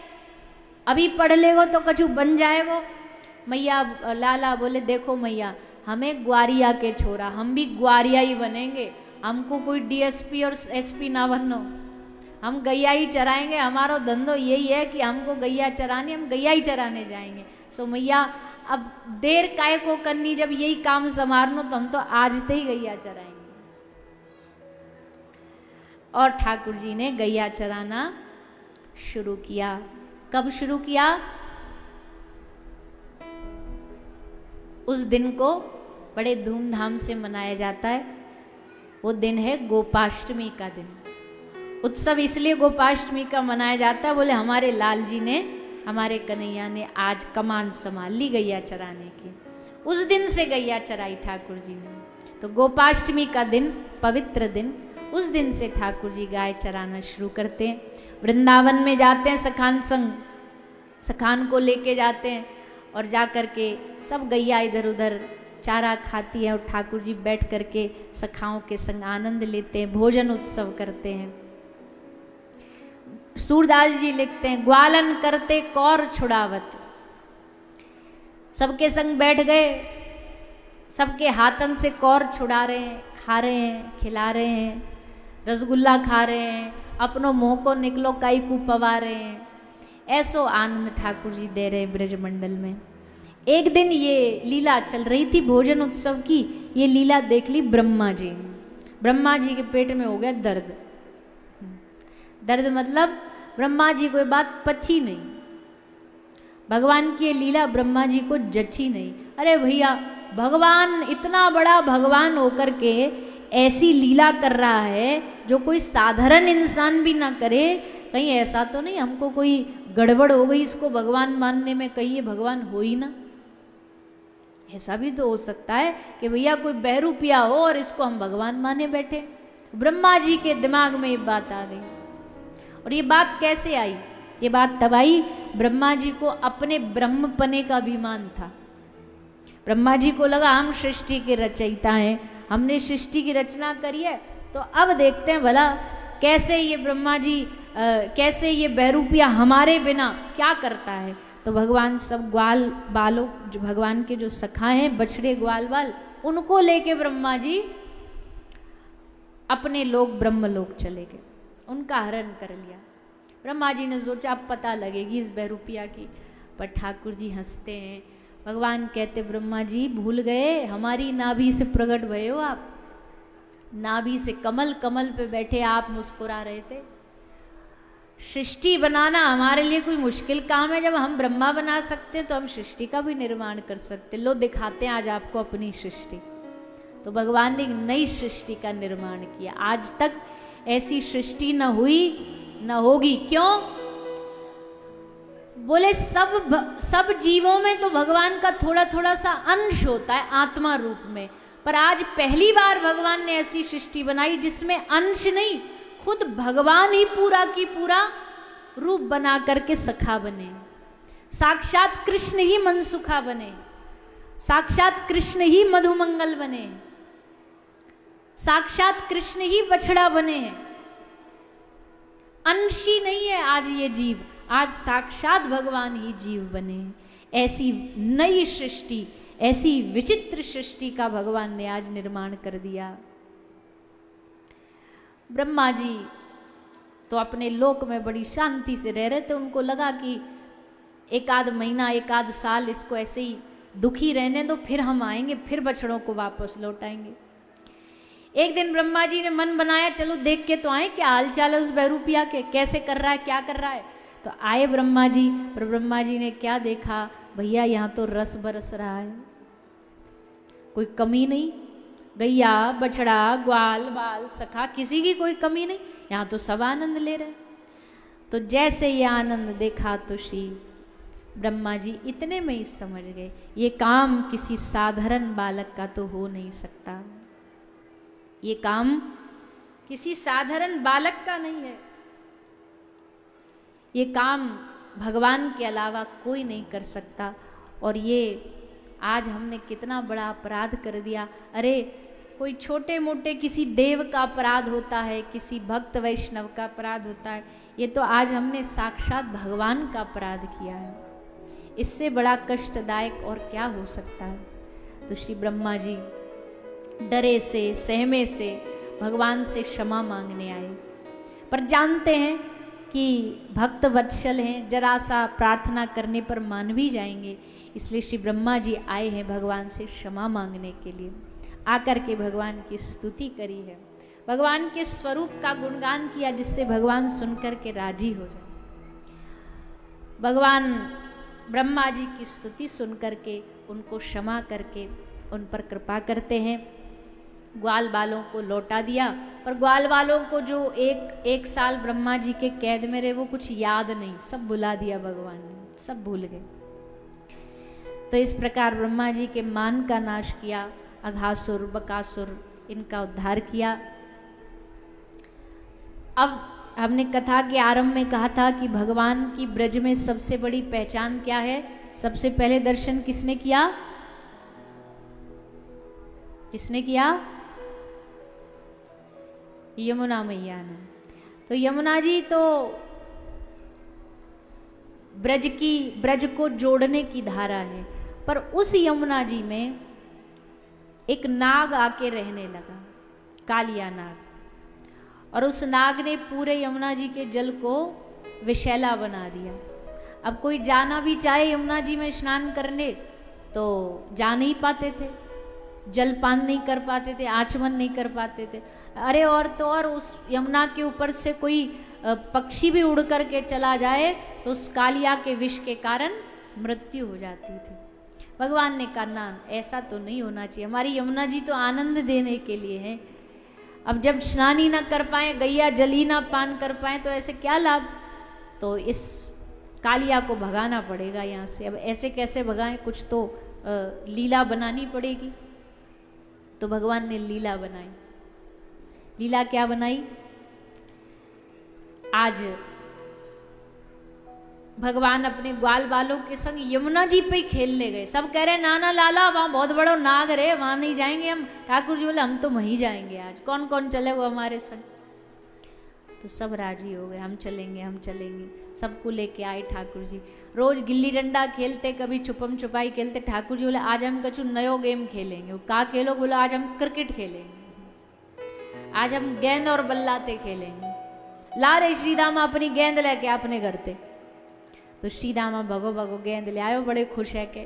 Speaker 1: अभी पढ़ लेगो तो कछु बन जाएगो। मैया लाला बोले देखो मैया हमें ग्वारिया के छोरा, हम भी ग्वारिया ही बनेंगे, हमको कोई DSP और SP ना बनो, हम गैया ही चराएंगे, हमारा धंधो यही है कि हमको गैया चरानी, हम गैया ही चराने जाएंगे। सो मैया अब देर काय को करनी, जब यही काम संभालनो तो हम तो आज से ही गैया चराएंगे। और ठाकुर जी ने गैया चराना शुरू किया। कब शुरू किया? उस दिन को बड़े धूमधाम से मनाया जाता है। वो दिन है गोपाष्टमी का दिन। उत्सव इसलिए गोपाष्टमी का मनाया जाता है, बोले हमारे लाल जी ने, हमारे कन्हैया ने आज कमान संभाल ली गैया चराने की। उस दिन से गैया चराई ठाकुर जी ने। तो गोपाष्टमी का दिन, पवित्र दिन, उस दिन से ठाकुर जी गाय चराना शुरू करते हैं। वृंदावन में जाते हैं सखान संग, सखान को लेके जाते हैं और जा कर के सब गैया इधर उधर चारा खाती है और ठाकुर जी बैठ करके सखाओं के संग आनंद लेते हैं, भोजन उत्सव करते हैं। सूरदास जी लिखते हैं, ग्वालन करते कौर छुड़ावत, सबके संग बैठ गए, सबके हाथन से कौर छुड़ा रहे हैं, खा रहे हैं, खिला रहे हैं, रसगुल्ला खा रहे हैं, अपनों मुंह को निकलो काई को पवा रहे हैं। ऐसो आनंद ठाकुर जी दे रहे हैं ब्रजमंडल में। एक दिन ये लीला चल रही थी भोजन उत्सव की, ये लीला देख ली ब्रह्मा जी। ब्रह्मा जी के पेट में हो गया दर्द। दर्द मतलब ब्रह्मा जी को ये बात पची नहीं, भगवान की ये लीला ब्रह्मा जी को जची नहीं। अरे भैया, भगवान इतना बड़ा भगवान होकर के ऐसी लीला कर रहा है जो कोई साधारण इंसान भी ना करे। कहीं ऐसा तो नहीं हमको कोई गड़बड़ हो गई इसको भगवान मानने में, कहीं ये भगवान हो ही ना। ऐसा भी तो हो सकता है कि भैया कोई बहरूपिया हो और इसको हम भगवान माने बैठे। ब्रह्मा जी के दिमाग में ये बात आ गई। और ये बात कैसे आई? ये बात तब आई, ब्रह्मा जी को अपने ब्रह्मपने का अभिमान था। ब्रह्मा जी को लगा हम सृष्टि के रचयिता हैं, हमने सृष्टि की रचना करी है, तो अब देखते हैं भला कैसे ये ब्रह्मा जी कैसे ये बहरूपिया हमारे बिना क्या करता है। तो भगवान सब ग्वाल बालों, जो भगवान के जो सखा हैं, बछड़े ग्वाल बाल, उनको लेके ब्रह्मा जी अपने लोग ब्रह्मलोक चले गए, उनका हरण कर लिया। ब्रह्मा जी ने सोचा अब पता लगेगी इस बहरूपिया की, पर ठाकुर जी हंसते हैं। भगवान कहते, ब्रह्मा जी भूल गए हमारी नाभि से प्रकट भये हो आप, नाभि से कमल, कमल पे बैठे आप मुस्कुरा रहे थे। सृष्टि बनाना हमारे लिए कोई मुश्किल काम है? जब हम ब्रह्मा बना सकते हैं तो हम सृष्टि का भी निर्माण कर सकते। लो दिखाते हैं आज आपको अपनी सृष्टि। तो भगवान ने एक नई सृष्टि का निर्माण किया। आज तक ऐसी सृष्टि न हुई न होगी। क्यों? बोले सब जीवों में तो भगवान का थोड़ा थोड़ा सा अंश होता है आत्मा रूप में, पर आज पहली बार भगवान ने ऐसी सृष्टि बनाई जिसमें अंश नहीं, खुद भगवान ही पूरा की पूरा रूप बना करके सखा बने। साक्षात कृष्ण ही मनसुखा बने, साक्षात कृष्ण ही मधुमंगल बने, साक्षात कृष्ण ही बछड़ा बने हैं। अंशी नहीं है आज ये जीव, आज साक्षात भगवान ही जीव बने हैं। ऐसी नई सृष्टि, ऐसी विचित्र सृष्टि का भगवान ने आज निर्माण कर दिया। ब्रह्मा जी तो अपने लोक में बड़ी शांति से रह रहे थे। उनको लगा कि एक आध महीना, एक आध साल इसको ऐसे ही दुखी रहने दो, फिर हम आएंगे, फिर बछड़ों को वापस लौटाएंगे। एक दिन ब्रह्मा जी ने मन बनाया, चलो देख के तो आए क्या हाल चाल है उस बहरूपिया के, कैसे कर रहा है, क्या कर रहा है। तो आए ब्रह्मा जी, पर ब्रह्मा जी ने क्या देखा, भैया यहाँ तो रस बरस रहा है, कोई कमी नहीं। गैया, बछड़ा, ग्वाल बाल, सखा, किसी की कोई कमी नहीं, यहाँ तो सब आनंद ले रहे हैं। तो जैसे ये आनंद देखा तो श्री ब्रह्मा जी इतने में ही समझ गए, ये काम किसी साधारण बालक का तो हो नहीं सकता, ये काम किसी साधारण बालक का नहीं है, ये काम भगवान के अलावा कोई नहीं कर सकता। और ये आज हमने कितना बड़ा अपराध कर दिया। अरे कोई छोटे मोटे किसी देव का अपराध होता है, किसी भक्त वैष्णव का अपराध होता है, ये तो आज हमने साक्षात भगवान का अपराध किया है। इससे बड़ा कष्टदायक और क्या हो सकता है। तो श्री ब्रह्मा जी डरे से, सहमे से भगवान से क्षमा मांगने आए, पर जानते हैं कि भक्त वत्सल हैं, जरा सा प्रार्थना करने पर मान भी जाएंगे, इसलिए श्री ब्रह्मा जी आए हैं भगवान से क्षमा मांगने के लिए। आकर के भगवान की स्तुति करी है, भगवान के स्वरूप का गुणगान किया, जिससे भगवान सुनकर के राजी हो जाए। भगवान ब्रह्मा जी की स्तुति सुनकर के उनको क्षमा करके उन पर कृपा करते हैं। ग्वाल बालों को लौटा दिया, पर ग्वाल बालों को जो एक साल ब्रह्मा जी के कैद में रहे वो कुछ याद नहीं, सब भुला दिया भगवान ने, सब भूल गए। तो इस प्रकार ब्रह्मा जी के मान का नाश किया, अघासुर, बकासुर, इनका उद्धार किया। अब हमने कथा के आरंभ में कहा था कि भगवान की ब्रज में सबसे बड़ी पहचान क्या है? सबसे पहले दर्शन किसने किया? किसने किया? यमुना मैया ने। तो यमुना जी तो ब्रज को जोड़ने की धारा है, पर उस यमुना जी में एक नाग आके रहने लगा, कालिया नाग, और उस नाग ने पूरे यमुना जी के जल को विषैला बना दिया। अब कोई जाना भी चाहे यमुना जी में स्नान करने तो जा नहीं पाते थे, जलपान नहीं कर पाते थे, आचमन नहीं कर पाते थे। अरे और तो और उस यमुना के ऊपर से कोई पक्षी भी उड़ करके चला जाए तो उस कालिया के विष के कारण मृत्यु हो जाती थी। भगवान ने कहा ना, ऐसा तो नहीं होना चाहिए, हमारी यमुना जी तो आनंद देने के लिए है। अब जब स्नान ही ना कर पाए, गैया जल ही ना पान कर पाए तो ऐसे क्या लाभ? तो इस कालिया को भगाना पड़ेगा यहाँ से। अब ऐसे कैसे भगाएं? कुछ तो लीला बनानी पड़ेगी। तो भगवान ने लीला बनाई। लीला क्या बनाई? आज भगवान अपने ग्वाल बालों के संग यमुना जी पे ही खेलने गए। सब कह रहे नाना लाला वहां बहुत बड़ो नाग रे, वहां नहीं जाएंगे हम। ठाकुर जी बोले हम तो वहीं जाएंगे, आज कौन कौन चलेगा हमारे संग? तो सब राजी हो गए, हम चलेंगे हम चलेंगे। सबको लेके आए ठाकुर जी। रोज गिल्ली डंडा खेलते, कभी छुपम छुपाई खेलते। ठाकुर जी बोले आज हम कछु नयो गेम खेलेंगे। का खेलो? बोले आज हम क्रिकेट खेलेंगे, आज हम गेंद और बल्लाते खेलेंगे। ला रे श्रीदामा अपनी गेंद लेके अपने घर ते। तो श्रीदामा भगो भगो गेंद ले आयो, बड़े खुश है के।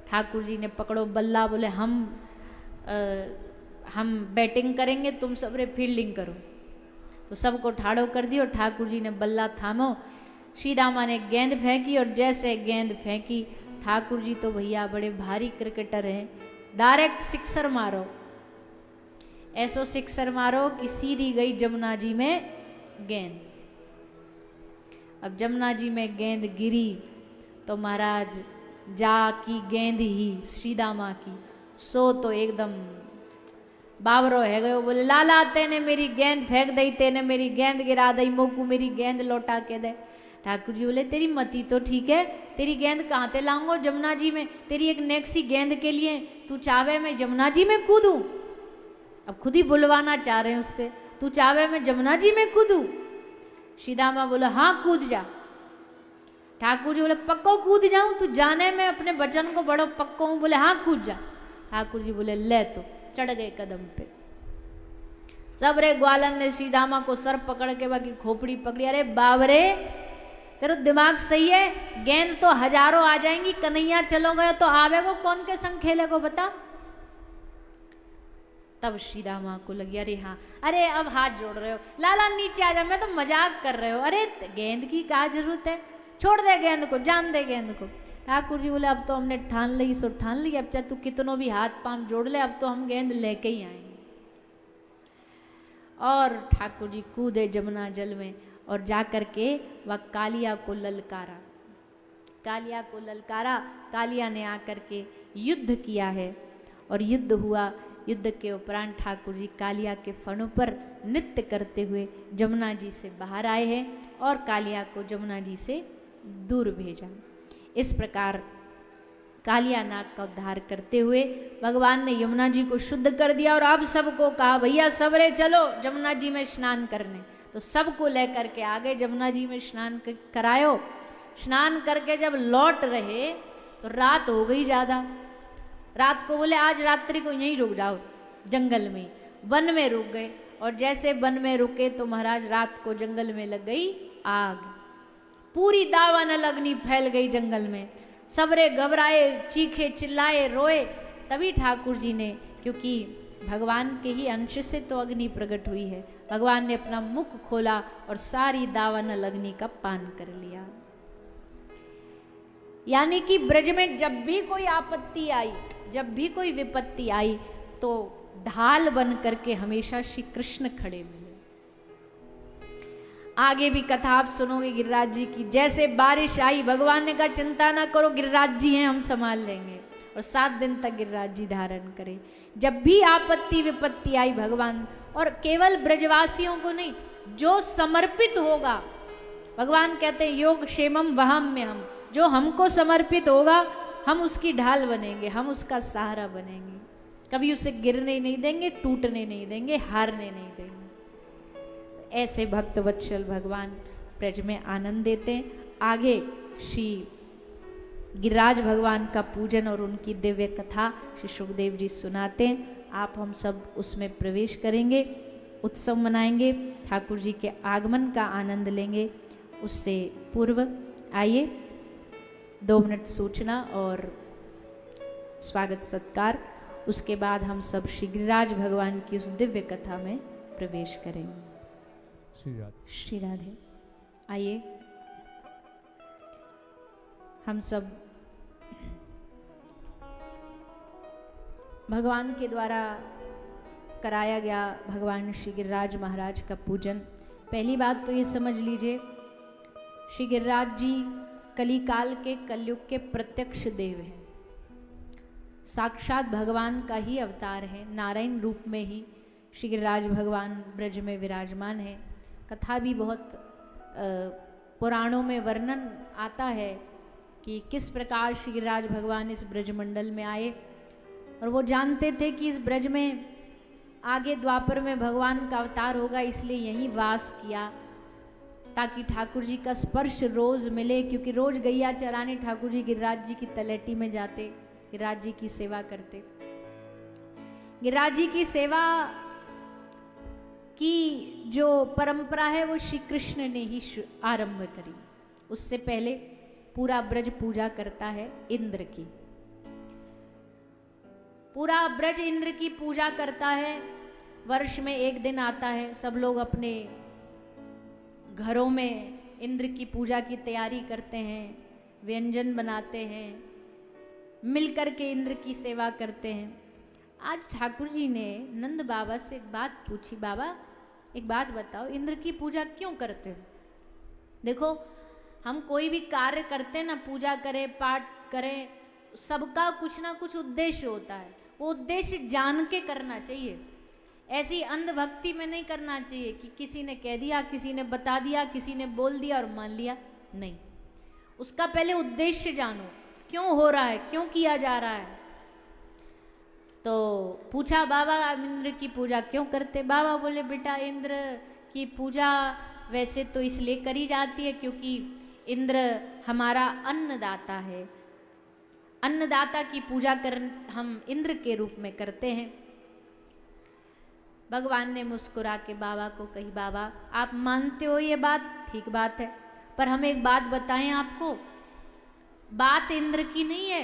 Speaker 1: ठाकुर जी ने पकड़ो बल्ला, बोले हम बैटिंग करेंगे, तुम सब रे फील्डिंग करो। तो सबको ठाड़ो कर दियो। ठाकुर जी ने बल्ला थामो, श्रीदामा ने गेंद फेंकी, और जैसे गेंद फेंकी ठाकुर जी तो भैया बड़े भारी क्रिकेटर हैं, डायरेक्ट सिक्सर मारो। ऐसो सिक्सर मारो कि सीधी गई जमुना जी में गेंद। अब जमुना जी में गेंद गिरी तो महाराज जा की गेंद ही श्रीदामा की, सो तो एकदम बावरो है गयो। बोले लाला तेने मेरी गेंद फेंक दई, तेने मेरी गेंद गिरा दई, मोकू मेरी गेंद लौटा के दे। ठाकुर जी बोले तेरी मती तो ठीक है, तेरी गेंद कहाँ ते लाऊंगो जमुना जी में? तेरी एक नेक्सी गेंद के लिए तू चावे मैं जमुना जी में कूदूं? अब खुद ही बुलवाना चाह रहे हैं उससे, तू चावे मैं जमुना जी में कूदूं? श्रीदामा बोला हाँ कूद जा। ठाकुर जी बोले पक्को कूद जाऊं? तू जाने में अपने वचन को बड़ो पक्को हूं। बोले हाँ कूद जा। ठाकुर जी बोले ले, तो चढ़ गए कदम पे। सब रे ग्वालन ने श्रीदामा को सर पकड़ के बाकी खोपड़ी पकड़ी। अरे बाबरे तेरा दिमाग सही है? गेंद तो हजारों आ जाएंगी, कन्हैया चलो गए तो आवेगो कौन के संग खेलेगो बता? तब श्रीदामा को लगी अरे हाँ, अरे अब हाथ जोड़ रहे हो, लाला नीचे आ जा, मैं तो मजाक कर रहे हो। अरे गेंद की क्या जरूरत है, छोड़ दे गेंद को, जान दे गेंद को। ठाकुर जी बोले अब तो हमने ठान ली सो ठान ली, अब चाहे तू कितनों भी हाथ पांव जोड़ ले, अब तो हम गेंद लेके ही आएंगे। और ठाकुर जी कूदे जमुना जल में और जाकर के वह कालिया को ललकारा। कालिया को ललकारा, कालिया ने आकर के युद्ध किया है और युद्ध हुआ। युद्ध के उपरांत ठाकुर जी कालिया के फणों पर नृत्य करते हुए जमुना जी से बाहर आए हैं और कालिया को जमुना जी से दूर भेजा। इस प्रकार कालिया नाग का उद्धार करते हुए भगवान ने यमुना जी को शुद्ध कर दिया और अब सबको कहा भैया सबरे चलो जमुना जी में स्नान करने। तो सबको लेकर के आ गए, जमुना जी में स्नान करायो। स्नान करके जब लौट रहे तो रात हो गई ज़्यादा। रात को बोले आज रात्रि को यहीं रुक जाओ, जंगल में, वन में रुक गए। और जैसे वन में रुके तो महाराज रात को जंगल में लग गई आग, पूरी दावानल अग्नि फैल गई जंगल में। सबरे घबराए, चीखे, चिल्लाए, रोए। तभी ठाकुर जी ने, क्योंकि भगवान के ही अंश से तो अग्नि प्रकट हुई है, भगवान ने अपना मुख खोला और सारी दावानल अग्नि का पान कर लिया। यानी कि ब्रज में जब भी कोई आपत्ति आई, जब भी कोई विपत्ति आई तो ढाल बन करके हमेशा श्री कृष्ण खड़े मिले। आगे भी कथा आप सुनोगे गिरिराज जी की। जैसे बारिश आई, भगवान ने कहा चिंता ना करो, गिरिराज जी हैं, हम संभाल लेंगे। और 7 दिन तक गिरिराज जी धारण करे। जब भी आपत्ति विपत्ति आई भगवान, और केवल ब्रजवासियों को नहीं, जो समर्पित होगा, भगवान कहते हैं योग क्षेमम वहाम्य हम, जो हमको समर्पित होगा हम उसकी ढाल बनेंगे, हम उसका सहारा बनेंगे, कभी उसे गिरने नहीं देंगे, टूटने नहीं देंगे, हारने नहीं देंगे। तो ऐसे भक्त वत्सल भगवान ब्रज में आनंद देते हैं। आगे श्री गिरिराज भगवान का पूजन और उनकी दिव्य कथा श्री सुखदेव जी सुनाते हैं। आप हम सब उसमें प्रवेश करेंगे, उत्सव मनाएंगे, ठाकुर जी के आगमन का आनंद लेंगे। उससे पूर्व आइए 2 मिनट सूचना और स्वागत सत्कार, उसके बाद हम सब श्री गिरिराज भगवान की उस दिव्य कथा में प्रवेश करेंगे। श्री राधे। आइए हम सब भगवान के द्वारा कराया गया भगवान श्री गिरिराज महाराज का पूजन। पहली बात तो ये समझ लीजिए, श्री गिरिराज जी कलिकाल के कलयुग के प्रत्यक्ष देव हैं, साक्षात भगवान का ही अवतार है। नारायण रूप में ही श्री गिरिराज भगवान ब्रज में विराजमान है। कथा भी बहुत पुराणों में वर्णन आता है कि किस प्रकार श्री गिरिराज भगवान इस ब्रजमंडल में आए, और वो जानते थे कि इस ब्रज में आगे द्वापर में भगवान का अवतार होगा, इसलिए यहीं वास किया ताकि ठाकुर जी का स्पर्श रोज मिले। क्योंकि रोज गैया चराने ठाकुर जी गिरिराज जी की तलहटी में जाते, गिरिराज जी की सेवा करते। गिरिराज जी की सेवा की जो परंपरा है वो श्री कृष्ण ने ही आरंभ करी। उससे पहले पूरा ब्रज पूजा करता है इंद्र की, पूरा ब्रज इंद्र की पूजा करता है। वर्ष में एक दिन आता है, सब लोग अपने घरों में इंद्र की पूजा की तैयारी करते हैं, व्यंजन बनाते हैं, मिलकर के इंद्र की सेवा करते हैं। आज ठाकुर जी ने नंद बाबा से एक बात पूछी, बाबा एक बात बताओ, इंद्र की पूजा क्यों करते हो? देखो हम कोई भी कार्य करते हैं ना, पूजा करें, पाठ करें, सबका कुछ ना कुछ उद्देश्य होता है। वो उद्देश्य जान के करना चाहिए, ऐसी अंधभक्ति में नहीं करना चाहिए कि किसी ने कह दिया, किसी ने बता दिया, किसी ने बोल दिया और मान लिया। नहीं, उसका पहले उद्देश्य जानो, क्यों हो रहा है, क्यों किया जा रहा है। तो पूछा बाबा इंद्र की पूजा क्यों करते? बाबा बोले बेटा इंद्र की पूजा वैसे तो इसलिए करी जाती है क्योंकि इंद्र हमारा अन्नदाता है, अन्नदाता की पूजा कर हम इंद्र के रूप में करते हैं। भगवान ने मुस्कुरा के बाबा को कही, बाबा आप मानते हो ये बात, ठीक बात है, पर हम एक बात बताएं आपको, बात इंद्र की नहीं है,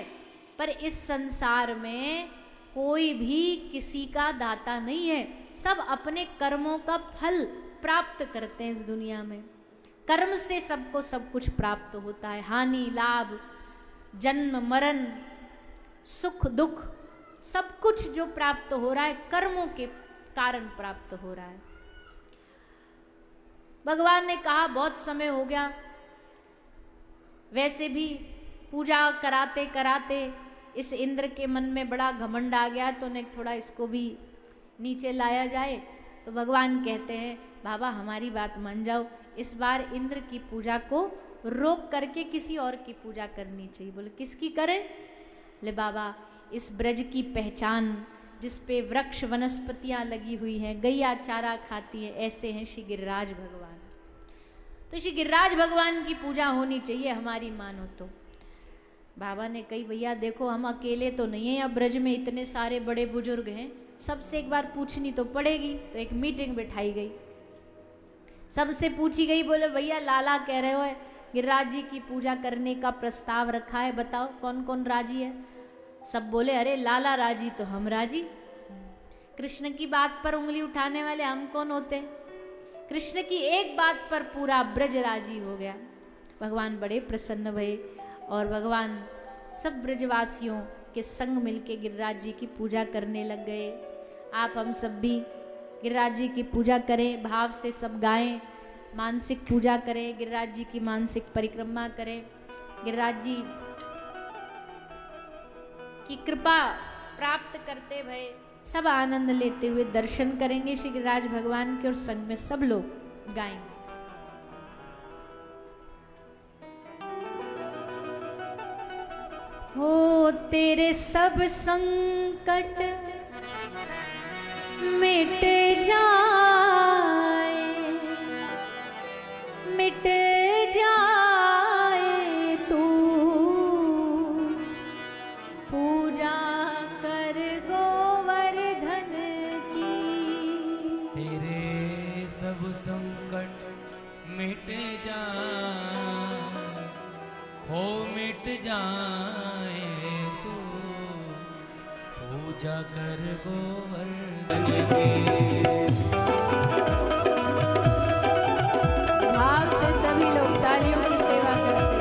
Speaker 1: पर इस संसार में कोई भी किसी का दाता नहीं है, सब अपने कर्मों का फल प्राप्त करते हैं। इस दुनिया में कर्म से सबको सब कुछ प्राप्त होता है, हानि लाभ, जन्म मरण, सुख दुख, सब कुछ जो प्राप्त हो रहा है कर्मों के कारण प्राप्त हो रहा है। भगवान ने कहा बहुत समय हो गया, वैसे भी पूजा कराते कराते इस इंद्र के मन में बड़ा घमंड आ गया, तो उन्हें थोड़ा इसको भी नीचे लाया जाए। तो भगवान कहते हैं बाबा हमारी बात मान जाओ, इस बार इंद्र की पूजा को रोक करके किसी और की पूजा करनी चाहिए। बोले किसकी करें? ले बाबा इस ब्रज की पहचान जिस पे वृक्ष वनस्पतियां लगी हुई हैं, गैया चारा खाती है, ऐसे हैं श्री गिरिराज भगवान। तो श्री गिरिराज भगवान की पूजा होनी चाहिए हमारी मानो तो। बाबा ने कही भैया देखो हम अकेले तो नहीं हैं, अब ब्रज में इतने सारे बड़े बुजुर्ग हैं, सबसे एक बार पूछनी तो पड़ेगी। तो एक मीटिंग बिठाई गई, सबसे पूछी गई। बोले भैया लाला कह रहे हो गिरिराज जी की पूजा करने का प्रस्ताव रखा है, बताओ कौन कौन राजी है? सब बोले अरे लाला राजी तो हम राजी। कृष्ण की बात पर उंगली उठाने वाले हम कौन होते? कृष्ण की एक बात पर पूरा ब्रज राजी हो गया। भगवान बड़े प्रसन्न भये और भगवान सब ब्रजवासियों के संग मिलके गिरिराज जी की पूजा करने लग गए। आप हम सब भी गिरिराज जी की पूजा करें, भाव से सब गाएं, मानसिक पूजा करें, गिरिराज जी की मानसिक परिक्रमा करें, गिरिराज जी की कृपा प्राप्त करते भय सब आनंद लेते हुए दर्शन करेंगे श्री गिरिराज भगवान के और संग में सब लोग गाएंगे। हो तेरे सब संकट मिट जाए, मिट जाए तू पूजा कर गोवर्धन की।
Speaker 3: तेरे सब संकट मिट जाए, हो मिट जाए तू पूजा कर गोवर्धन की।
Speaker 1: भाव से सभी लोग तालियों की सेवा करते हैं।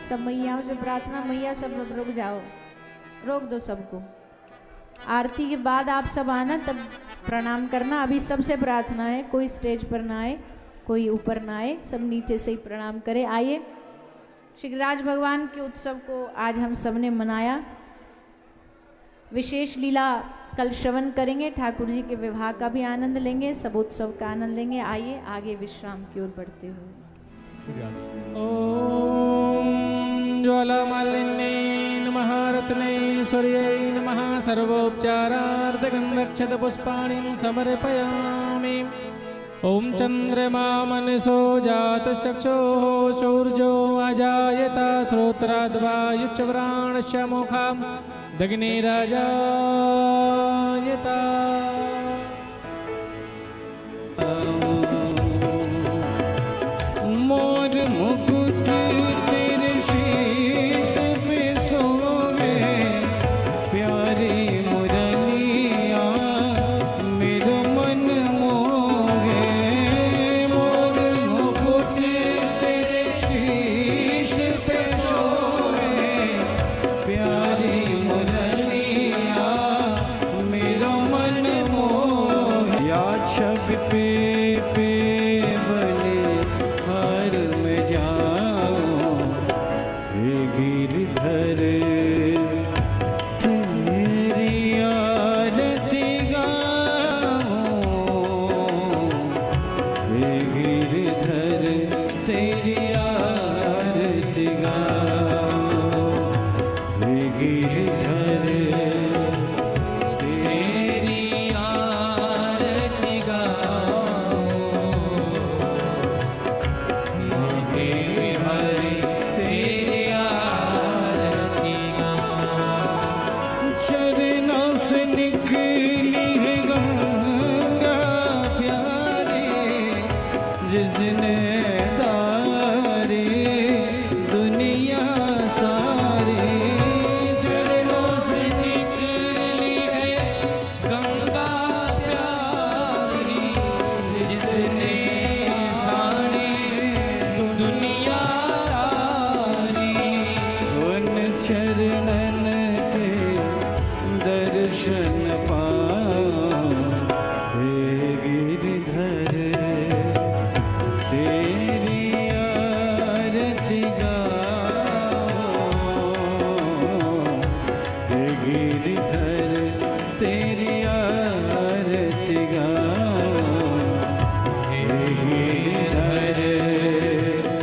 Speaker 1: सब मैयाओं से प्रार्थना, मैया सब रुक जाओ, रोक दो सबको। आरती के बाद आप सब आना, तब प्रणाम करना। अभी सबसे प्रार्थना है, कोई स्टेज पर ना आए, कोई ऊपर ना आए, सब नीचे से ही प्रणाम करे। आइए, श्री गिरिराज भगवान के उत्सव को आज हम सब ने मनाया। विशेष लीला कल श्रवण करेंगे, ठाकुर जी के विवाह का भी आनंद लेंगे, सब उत्सव का आनंद लेंगे। आइए आगे विश्राम की ओर बढ़ते हुए।
Speaker 4: ओम ज्वालामालिन्यै नमः रत्नेश्वर्यै नमः सर्वोपचारार्थकं रक्षत पुष्पाणि समर्पयामि। ओम चंद्रमा मनसो जातचक्षुः सूर्यो अजायत श्रोत्राद्वायुश्च प्राणश्च मुखाम् दग्निराजायत। मोर मुकुट तेरे शीश पे सोवे, प्यारे मुरलिया मेरो मन मोहे। मोर मुकुट तेरे शीश पे सोवे, प्यारे मुरलिया मेरो मन
Speaker 2: गिरधर